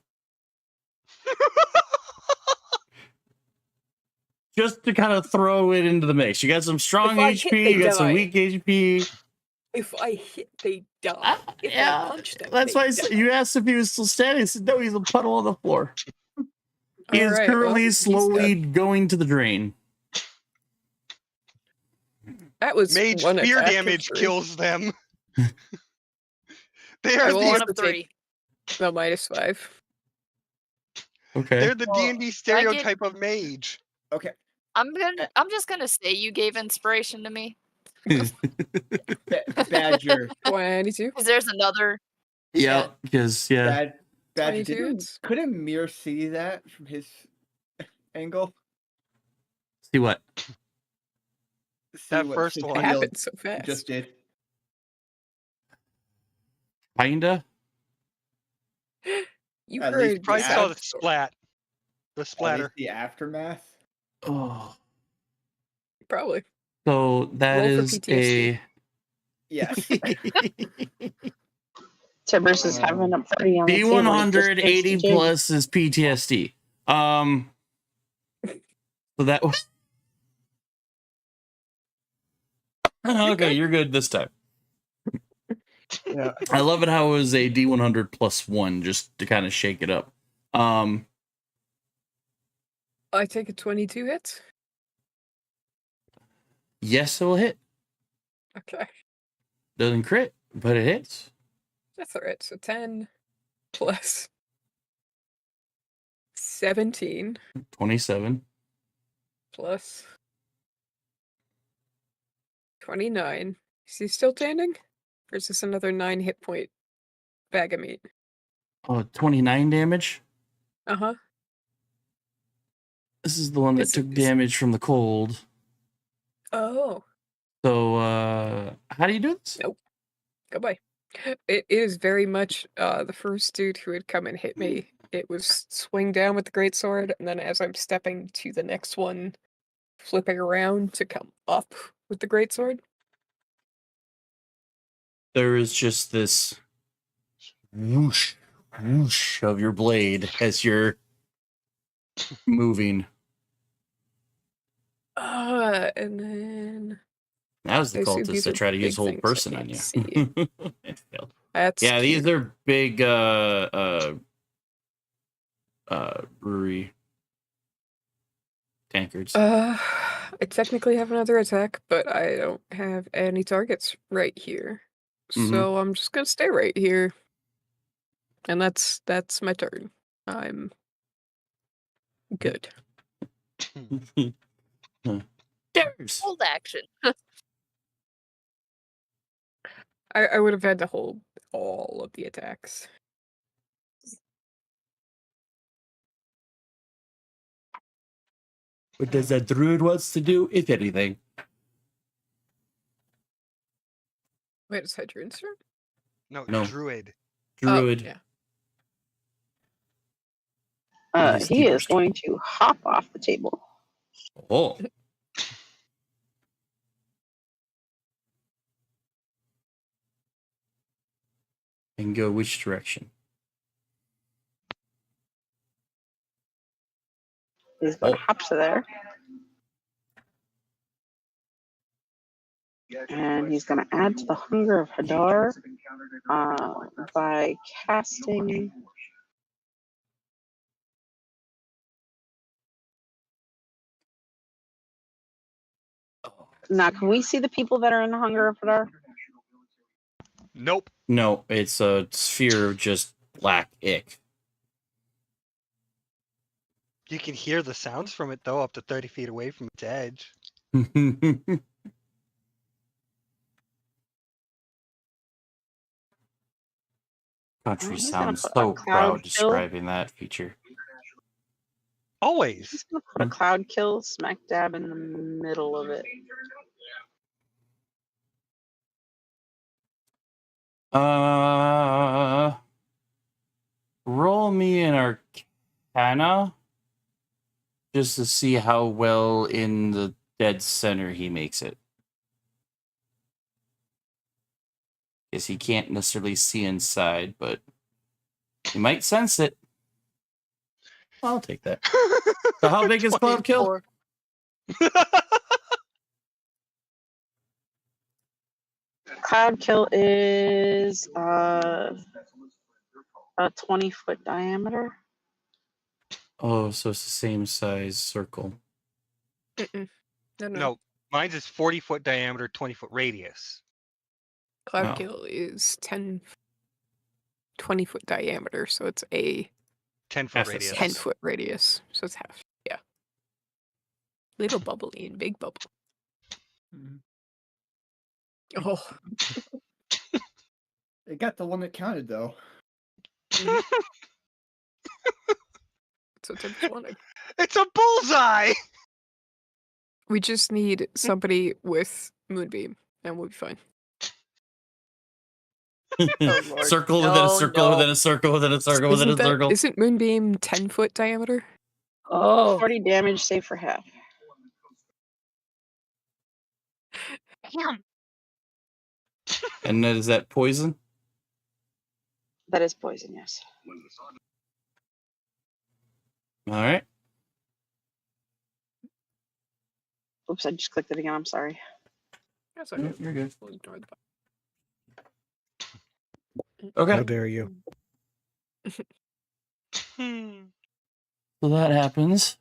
Just to kind of throw it into the mix. You got some strong If I hit, HP, they you got some die. weak HP. If I hit, they die. If I punch them, That's they why I die. said, you asked if he was still standing. I said, no, he's a puddle on the floor. He is Alright, well, currently he's slowly dead. going to the drain. That was Mage one spear attack of damage 3. kills them. They I are will the, One also of 3. take the -5. Okay. they're the Well, D&D stereotype of mage. Okay. I'm just gonna say you gave inspiration to me. Badger. 22. Because there's another. Yeah, because, Badger. 22 Didn't, hits. couldn't Mir see that from his angle? See what? See That what first Centennial one. It happened so fast. just did. Kinda. You At heard least Probably the saw the sound sword. splat. The At least splatter. the aftermath. Oh. Probably. So that Roll for is PTSD. a. Yes. Tibbers is having a party on the table. D100 He just 80 PTSD. plus is PTSD. So that was. Okay, you're good this time. Yeah. I love it how it was a D100 plus 1 just to kind of shake it up. I take a 22 hits. Yes, it will hit. Okay. Doesn't crit, but it hits. That's alright. So 10 plus 17 27. plus 29. Is he still standing? Or is this another 9 hit point bag of meat? Oh, 29 damage. Uh-huh. This is the one that Is- took is- damage from the cold. Oh. So, how do you do this? Nope. Goodbye. It is very much the first dude who had come and hit me. It was swing down with the greatsword, and then as I'm stepping to the next one, flipping around to come up with the greatsword. There is just this whoosh, whoosh of your blade as you're moving. And then That was the I assume cultist these that are tried to use big whole things I person on can't you. see. It failed. That's Yeah, these cute. are big brewery tankards. I technically have another attack, but I don't have any targets right here. Mhm. So I'm just gonna stay right here. And that's my turn. I'm good. Dares. Hold action. I would have had to hold all of the attacks. What does that druid wants to do, if anything? Wait, is that your insert? No, No. druid. Druid. Oh, yeah. It is He the is worst. going to hop off the table. Oh. And go which direction? He's going Oh. to hop to there. And he's going to add to the Hunger of Hadar by casting. Now, can we see the people that are in the Hunger of Hadar? Nope. No, it's a sphere of just black ick. You can hear the sounds from it though, up to 30 feet away from its edge. Country He's gonna sounds put a so cloud proud kill. describing that feature. Always. He's gonna put a cloud kill smack dab in the middle of it. Roll me an Arcana just to see how well in the dead center he makes it. Guess he can't necessarily see inside, but he might sense it. I'll take that. So how big is Cloud Kill? 24. Cloud kill is a 20-foot diameter. Oh, so it's the same size circle. Mm-mm. No. No, mine's is 40-foot diameter, 20-foot radius. Cloud Oh. Kill is 20-foot diameter, so it's a 10-foot Half the radius. size. 10-foot radius, so it's half. Yeah. Little bubbly and big bubble. Oh, It got the one that counted though. that's what Tim just wanted. It's a bullseye! We just need somebody with Moonbeam, and we'll be fine. Lord. Circle within a No, circle no. within a circle within a circle within a circle. Isn't Moonbeam 10-foot diameter? Oh, 40 damage, save for half. damn. And then is that poison? That is poison, yes. All right. Oops, I just clicked it again. I'm sorry. That's okay. You're good. We'll ignore the Okay. How dare you? So that happens.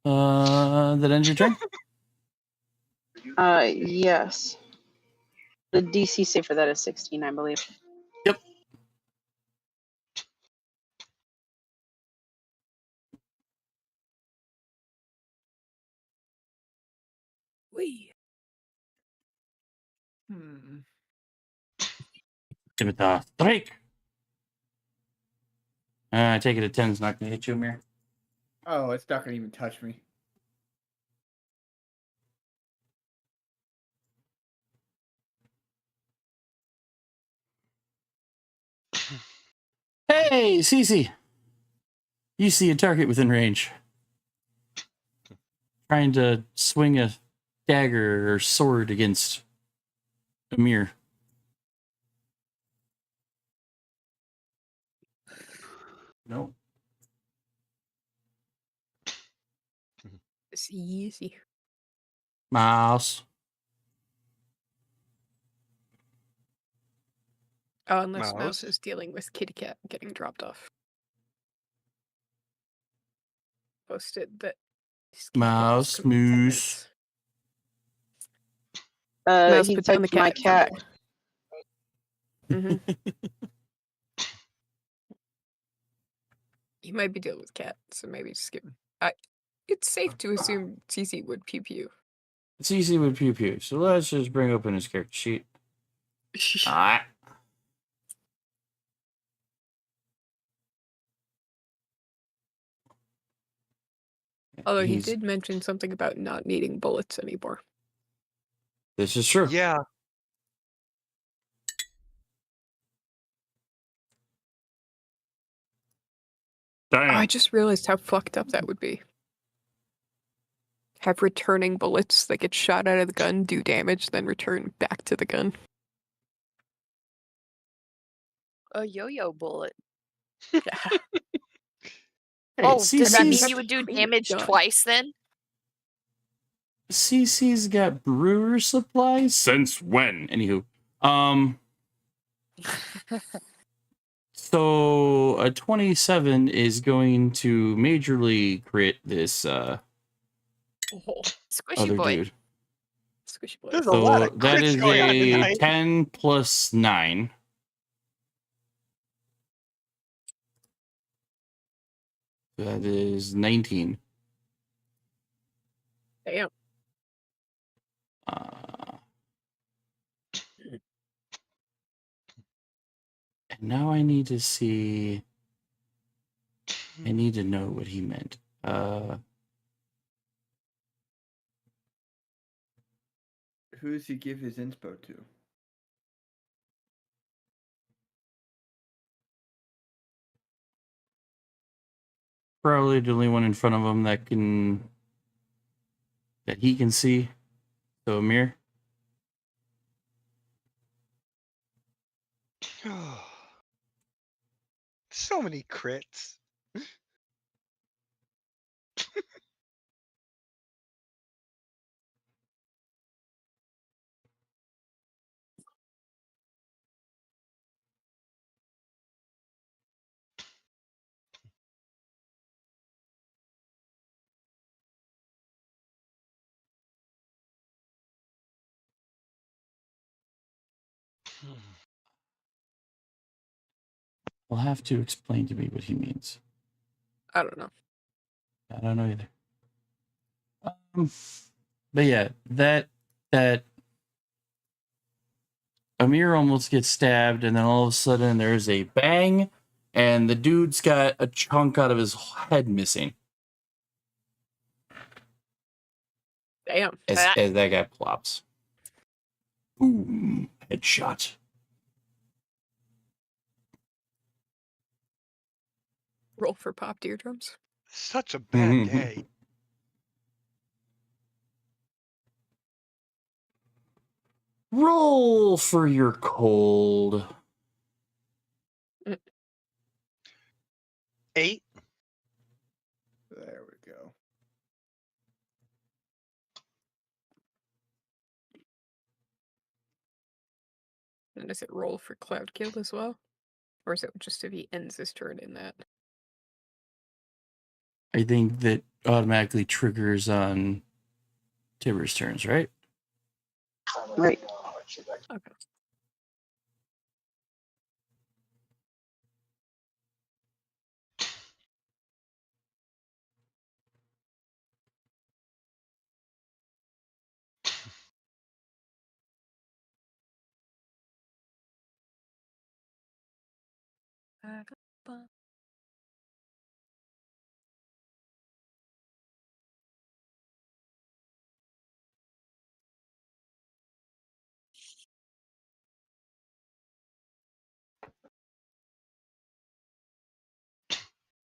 That ends your turn? Yes. The DC save for that is 16, I believe. Yep. Wee. Scimitar strike. I take it a 10 is not going to hit you, Amir. Oh, it's not gonna even touch me. Hey, Cece. You see a target within range. Trying to swing a dagger or sword against Amir. No. It's easy. Mouse. Oh, unless Mouse? Mouse is dealing with Kitty Cat getting dropped off. Posted that. his Kitty Cat was Mouse, coming in 10 moose. minutes. Mouse, He put down the typed my cat. cat. Mm-hmm. He might be dealing with Cat, so maybe skip. It's safe to assume CC would pew pew. It's easy with pew pew. So let's just bring open his character sheet. Alright. Although he He's- did mention something about not needing bullets anymore. This is true. Yeah. Damn. I just realized how fucked up that would be. Have returning bullets that get shot out of the gun do damage, then return back to the gun. A yo-yo bullet. Hey, Oh, does that mean CC's you would do Great damage gun. twice then? CC's got brewer supplies? Since when? Anywho. So a 27 is going to majorly crit this Oh, Squishy other boy. dude. Squishy boys. There's a lot So of that crits is going on a tonight. 10 plus 9. That is 19. Damn. And now I need to see. I need to know what he meant. Who does he give his inspo to? Probably the only one in front of him that he can see. So Amir. So many crits. Will have to explain to me what he means. I don't know. I don't know either. But yeah, that Amir almost gets stabbed, and then all of a sudden there's a bang, and the dude's got a chunk out of his head missing Damn. as that guy plops. Boom! Headshot. Roll for pop eardrums. Such a bad day. Roll for your cold. 8. There we go. And does it roll for Cloud Kill as well? Or is it just if he ends his turn in that? I think that automatically triggers on Tiber's turns, right? Right. Okay.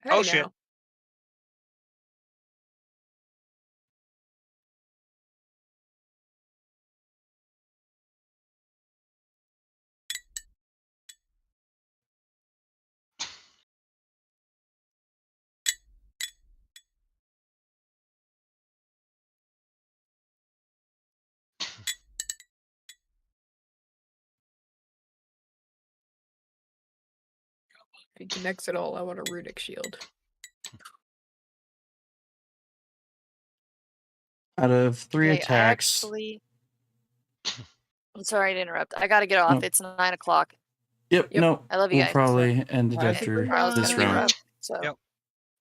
Hey Oh, now. shit. If he connects at all, I want a runic shield. Out of 3 Okay, I attacks. actually. I'm sorry to interrupt. I gotta get off. No. It's 9 o'clock. Yep, Yep. no. I love you We'll guys. probably end it Bye, after Trial's this gonna be round. rough. So, Yep.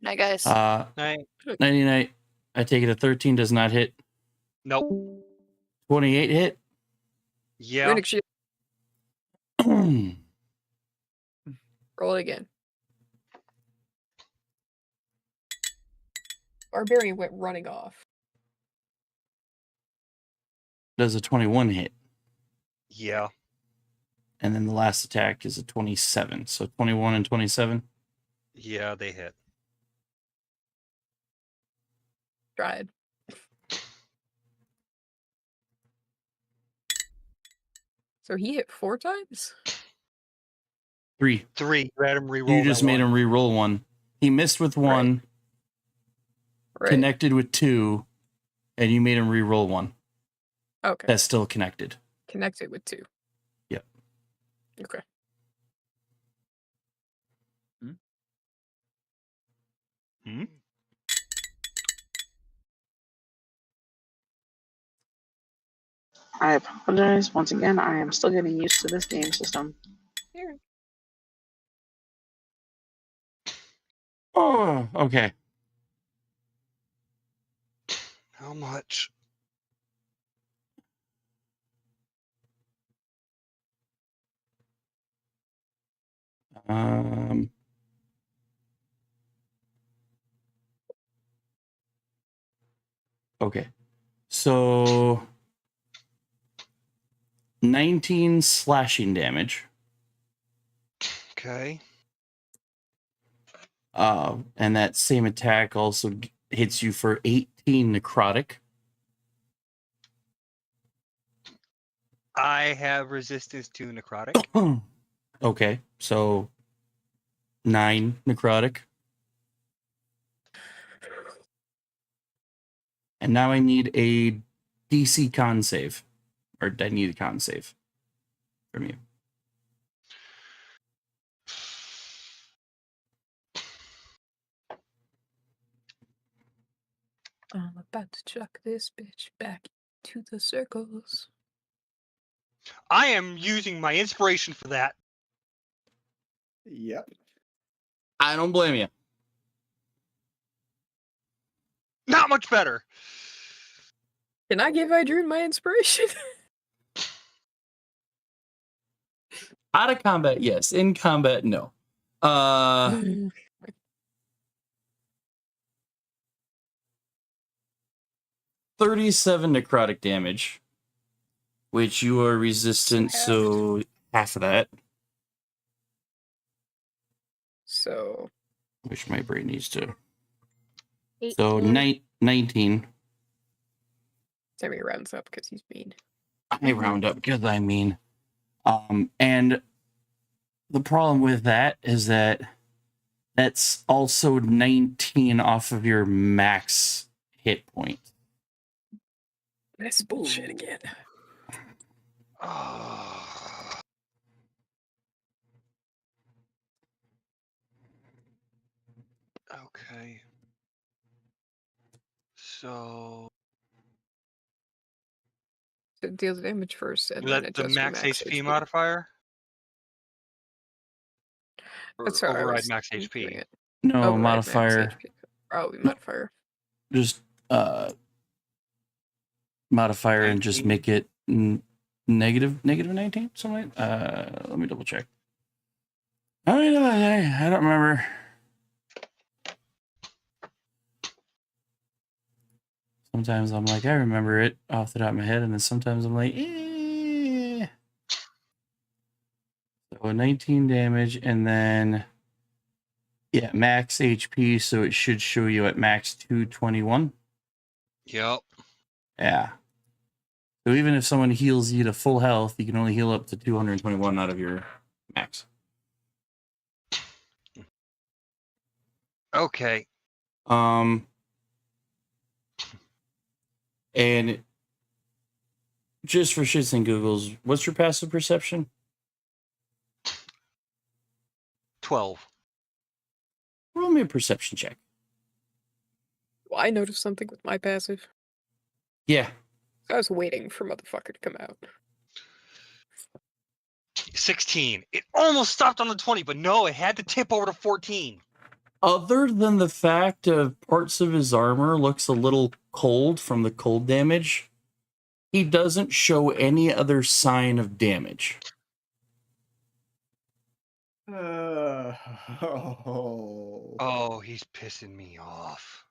night, guys. Night. 99. I take it a 13 does not hit. Nope. 28 hit. Yeah. Runic shield. Roll again. Barbarian went running off. Does a 21 hit. Yeah. And then the last attack is a 27. So 21 and 27. Yeah, they hit. Tried. So he hit 4 times? 3. 3. You had him re-roll. You just that made one. him re-roll one. He missed with one, Right. connected with 2, and you made him re-roll one. Okay. That's still connected. Connected with 2. Yep. Okay. Hmm? I apologize once again. I am still getting used to this game system. Here. Oh, okay. How much? Um. Okay. So 19 slashing damage. Okay. And that same attack also hits you for 18 necrotic. I have resistance to necrotic. Okay, so 9 necrotic. And now I need a DC con save. Or I need a con save from you. I'm about to chuck this bitch back to the circles. I am using my inspiration for that. Yep. I don't blame you. Not much better. Can I give Idrun my inspiration? Out of combat, yes. In combat, no. 37 necrotic damage, which you are resistant, so half of that. So, Which my brain needs to. 18. So 19. Sammy rounds up because he's mean. I round up because I mean. And the problem with that is that that's also 19 off of your max hit point. That's bullshit again. Okay. So So it deals damage first and was then that the adjusts for max HP modifier? Or That's how I override was max doing HP? it. No, Override max modifier. HP. Probably modifier. Just modifier and just 19? make it negative 19, something like let me double check. I don't remember. Sometimes I'm like, I remember it off the top of my head, and then sometimes I'm like, eh. So 19 damage, and then yeah, max HP, so it should show you at max 221. Yep. Yeah. So even if someone heals you to full health, you can only heal up to 221 out of your max. Okay. And just for shits and giggles, what's your passive perception? 12. Roll me a perception check. Well, I noticed something with my passive. Yeah. I was waiting for motherfucker to come out. 16. It almost stopped on the 20, but no, it had to tip over to 14. Other than the fact of parts of his armor looks a little cold from the cold damage, he doesn't show any other sign of damage. Oh, he's pissing me off.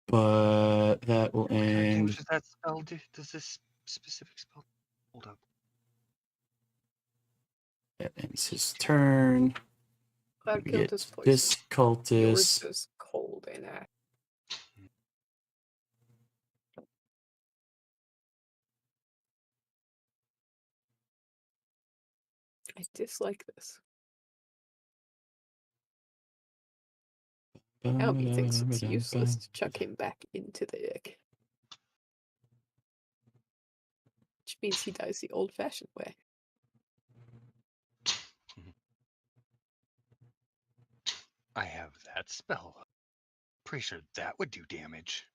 But that will What kind of end. damage does that spell do? Does this specific spell? Hold up. That ends his turn. Cloud We killed get his poison. this Yours cultist. is cold and ash. I dislike this. Now he thinks it's useless to chuck him back into the egg. Which means he dies the old-fashioned way. I have that spell. Pretty sure that would do damage.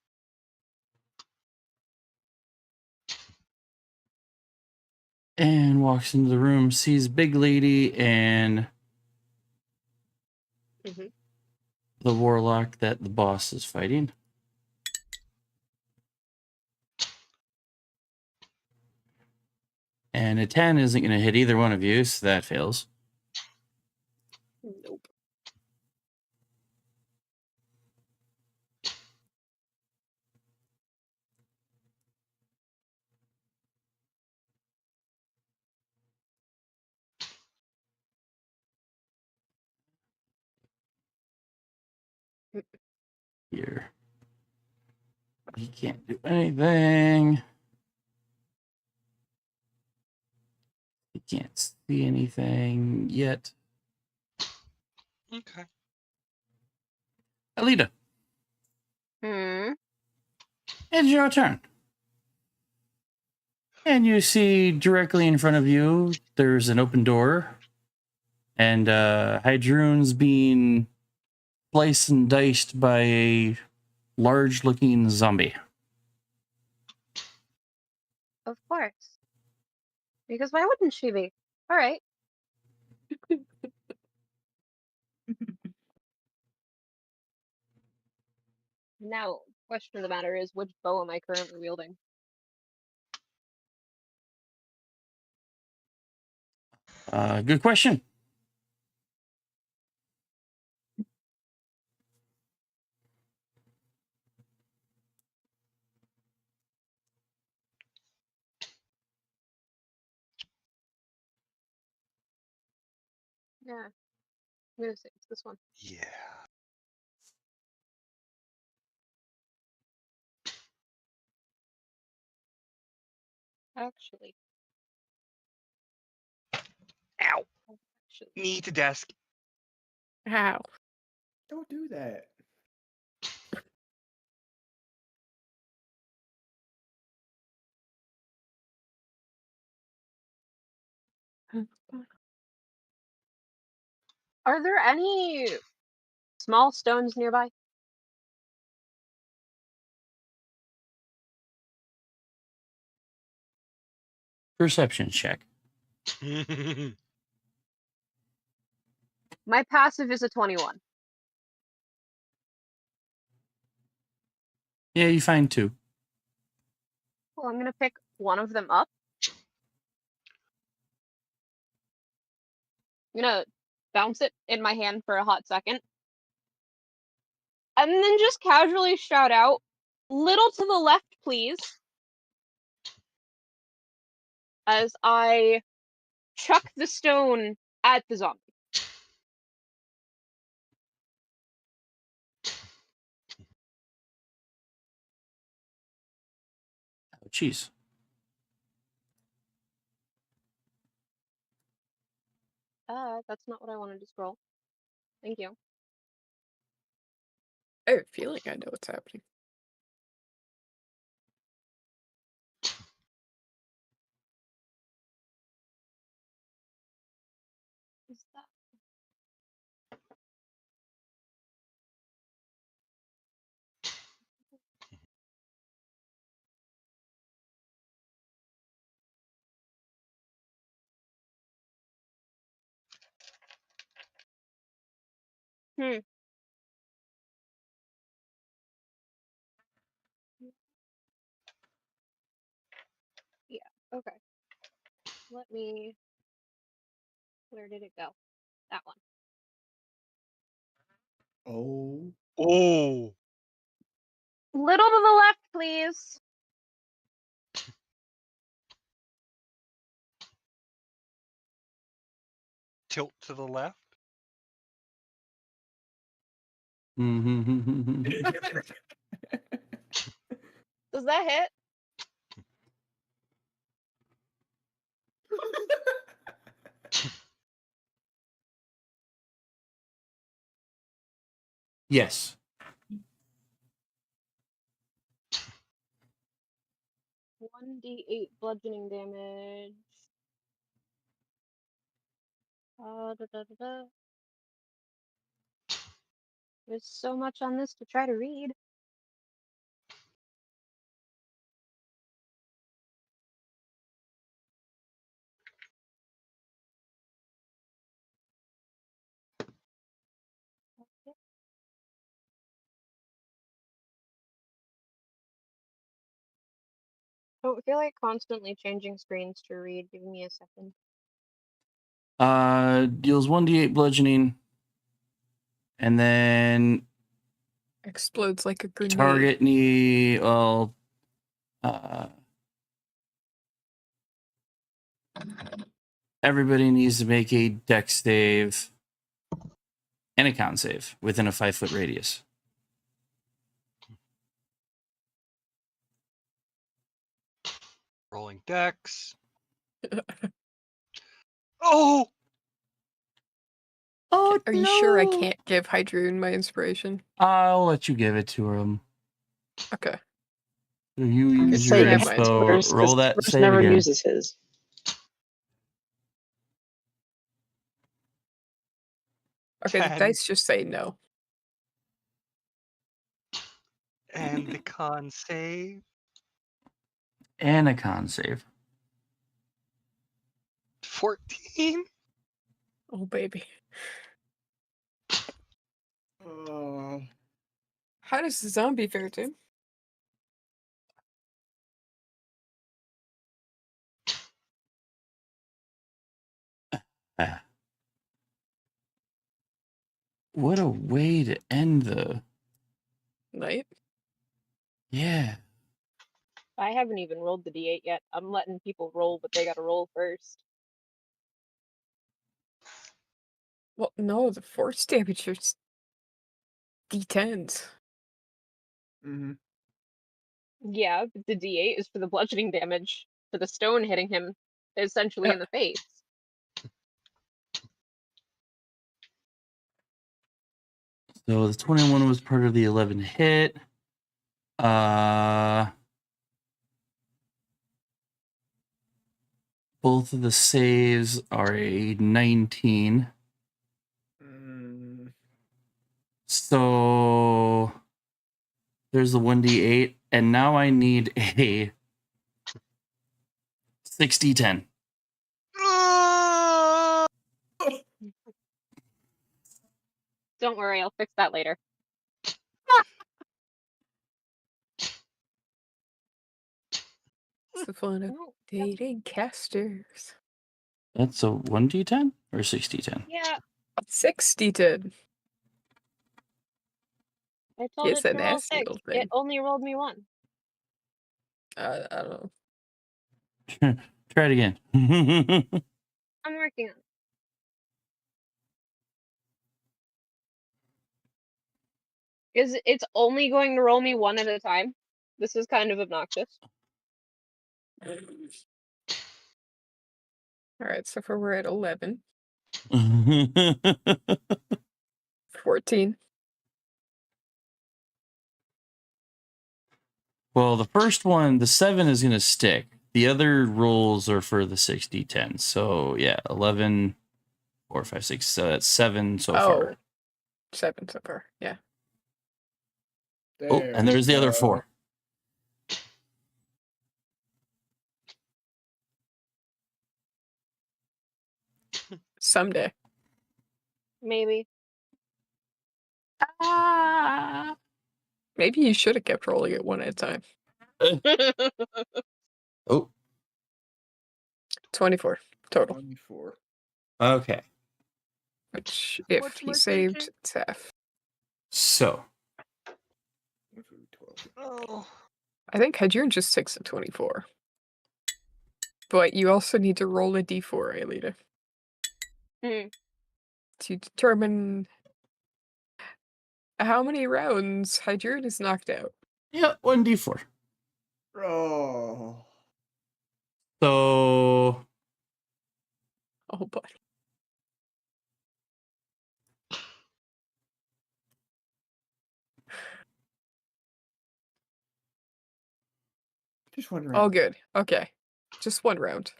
and walks into the room, sees Big Lady and Mhm. the warlock that the boss is fighting. And a 10 isn't going to hit either one of you, so that fails. Nope. Here. He can't do anything. He can't see anything yet. Okay. Alita, Hmm. it's your turn. And you see directly in front of you, there's an open door. And Hydroon's being sliced and diced by a large-looking zombie. Of course. Because why wouldn't she be? All right. Now, question of the matter is, which bow am I currently wielding? Good question. Yeah. I'm gonna say it's this one. Yeah. Actually. Ow. Actually. Knee to desk. How? Don't do that. Are there any small stones nearby? Perception check. My passive is a 21. Yeah, you find two. Well, I'm gonna pick one of them up. I'm gonna bounce it in my hand for a hot second. And then just casually shout out, "Little to the left, please." As I chuck the stone at the zombie. Oh, jeez. That's not what I wanted to scroll. Thank you. I have a feeling I know what's happening. Is that? Hmm. Yeah, okay. Let me... Where did it go? That one. Oh. Oh. Little to the left, please. Tilt to the left. Does that hit? Yes. 1d8 bludgeoning damage. Da, da, da, da. There's so much on this to try to read. Don't feel like constantly changing screens to read. Give me a second. Deals 1d8 bludgeoning, and then Explodes like a grenade. target knee. Well, everybody needs to make a dex save and a con save within a 5-foot radius. Rolling dex. Oh! Oh, Are you sure I can't give Hydroon my inspiration? I'll let you give it to him. Okay. You Okay, use so your I have my inspo. inspiration. Roll that Spurs save never again. uses his. Okay, the 10. dice just say no. And the con save. And a con save. 14. Oh, baby. Oh. How does the zombie fare, Tim? Ah. What a way to end the. Night? Yeah. I haven't even rolled the d8 yet. I'm letting people roll, but they gotta roll first. Well, no, the force damage is D10s. Mm-hmm. Yeah, but the d8 is for the bludgeoning damage for the stone hitting him essentially in the face. So the 21 was part of the 11 hit. Both of the saves are a 19. So there's the 1d8, and now I need a 60-10. Don't worry, I'll fix that later. It's the fun of dating casters. That's a 1d10 or 60-10? Yeah, 60-10. I told It's it a to roll nasty 6. little It thing. only rolled me 1. I don't know. Try it again. I'm working on it. It's only going to roll me 1 at a time? This is kind of obnoxious. Alright, so far we're at 11. 14. Well, the first one, the 7 is going to stick. The other rolls are for the 60-10. So, yeah, 11, 4, 5, 6. So that's 7 so far. 7 so far, yeah. Oh, and there's the other 4. Someday. Maybe. Maybe you should have kept rolling it 1 at a time. Oh. 24 total. 24. Okay. Which, if What's he my saved, thinking? it's half. So, Oh. I think Hadrian just takes a 24. But you also need to roll a d4, Aelita, to determine how many rounds Hadrian is knocked out. yeah, 1d4. Oh. So, Oh, but Just one round. all good. Okay. Just 1 round.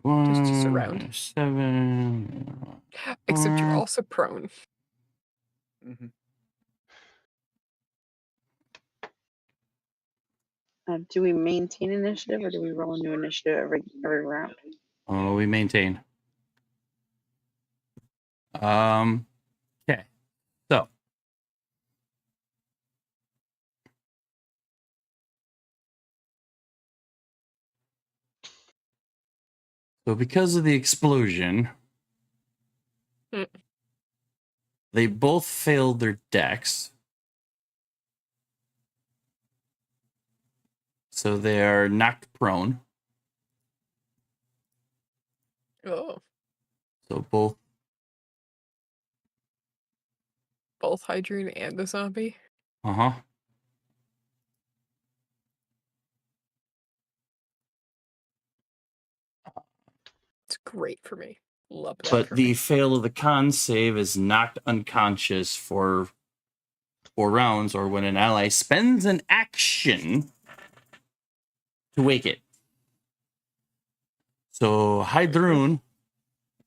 1, Just a round. 7. Except you're 4. also prone. Mm-hmm. Do we maintain initiative or do we roll a new initiative every round? Oh, we maintain. Okay. So, So because of the explosion, Mm. they both failed their decks. So they are knocked prone. Oh, So both. both Hydrune and the zombie. Uh-huh. It's great for me. Love that. But for the me. fail of the con save is knocked unconscious for 4 rounds, or when an ally spends an action to wake it. So Hydrune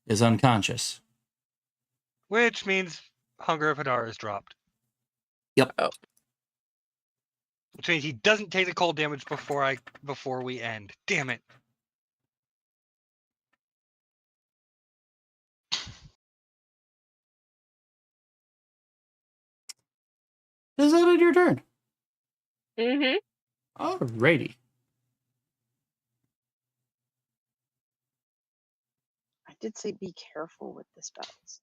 is unconscious. Which means Hunger of Hadar is dropped. Yep. Oh. Which means he doesn't take the cold damage before we end. Damn it. Is that on your turn? Mm-hmm. Alrighty. I did say be careful with the spells.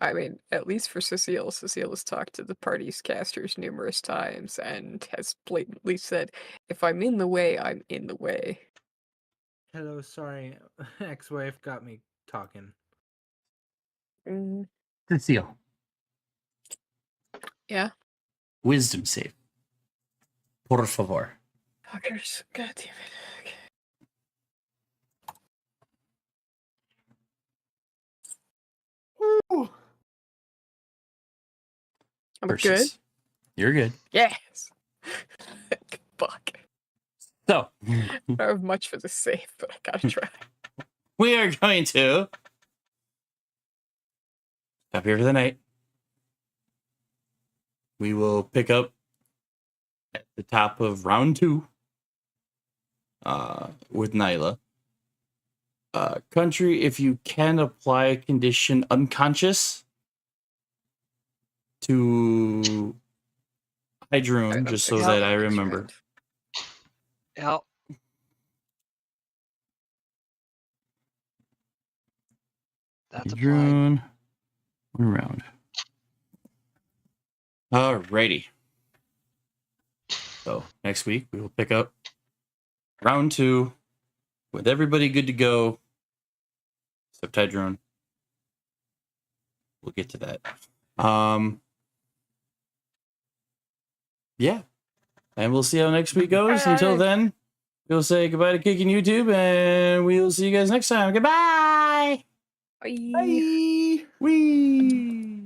I mean, at least for Cecile, Cecile has talked to the party's casters numerous times and has blatantly said, if I'm in the way, I'm in the way. Hello, sorry. Ex-wife got me talking. Mm, Cecile. yeah. Wisdom save. Por favor. Fuckers. God damn it. Okay. Ooh. I'm good. Versus. You're good. Yes. Fuck. So, I don't have much for the save, but I gotta try. we are going to stop here for the night. We will pick up at the top of round 2 with Nyla. Country, if you can apply a condition unconscious to Hydrune, I'm just so fixing that it I this remember. round. Yeah. That's applied. Hydrune. 1 round. Alrighty. So next week we will pick up round 2 with everybody good to go, except Hydrune. We'll get to that. Yeah. And we'll see how next week goes. Until then, we'll say goodbye to Kicking YouTube, and we'll see you guys next time. Goodbye. Bye. Bye. Wee.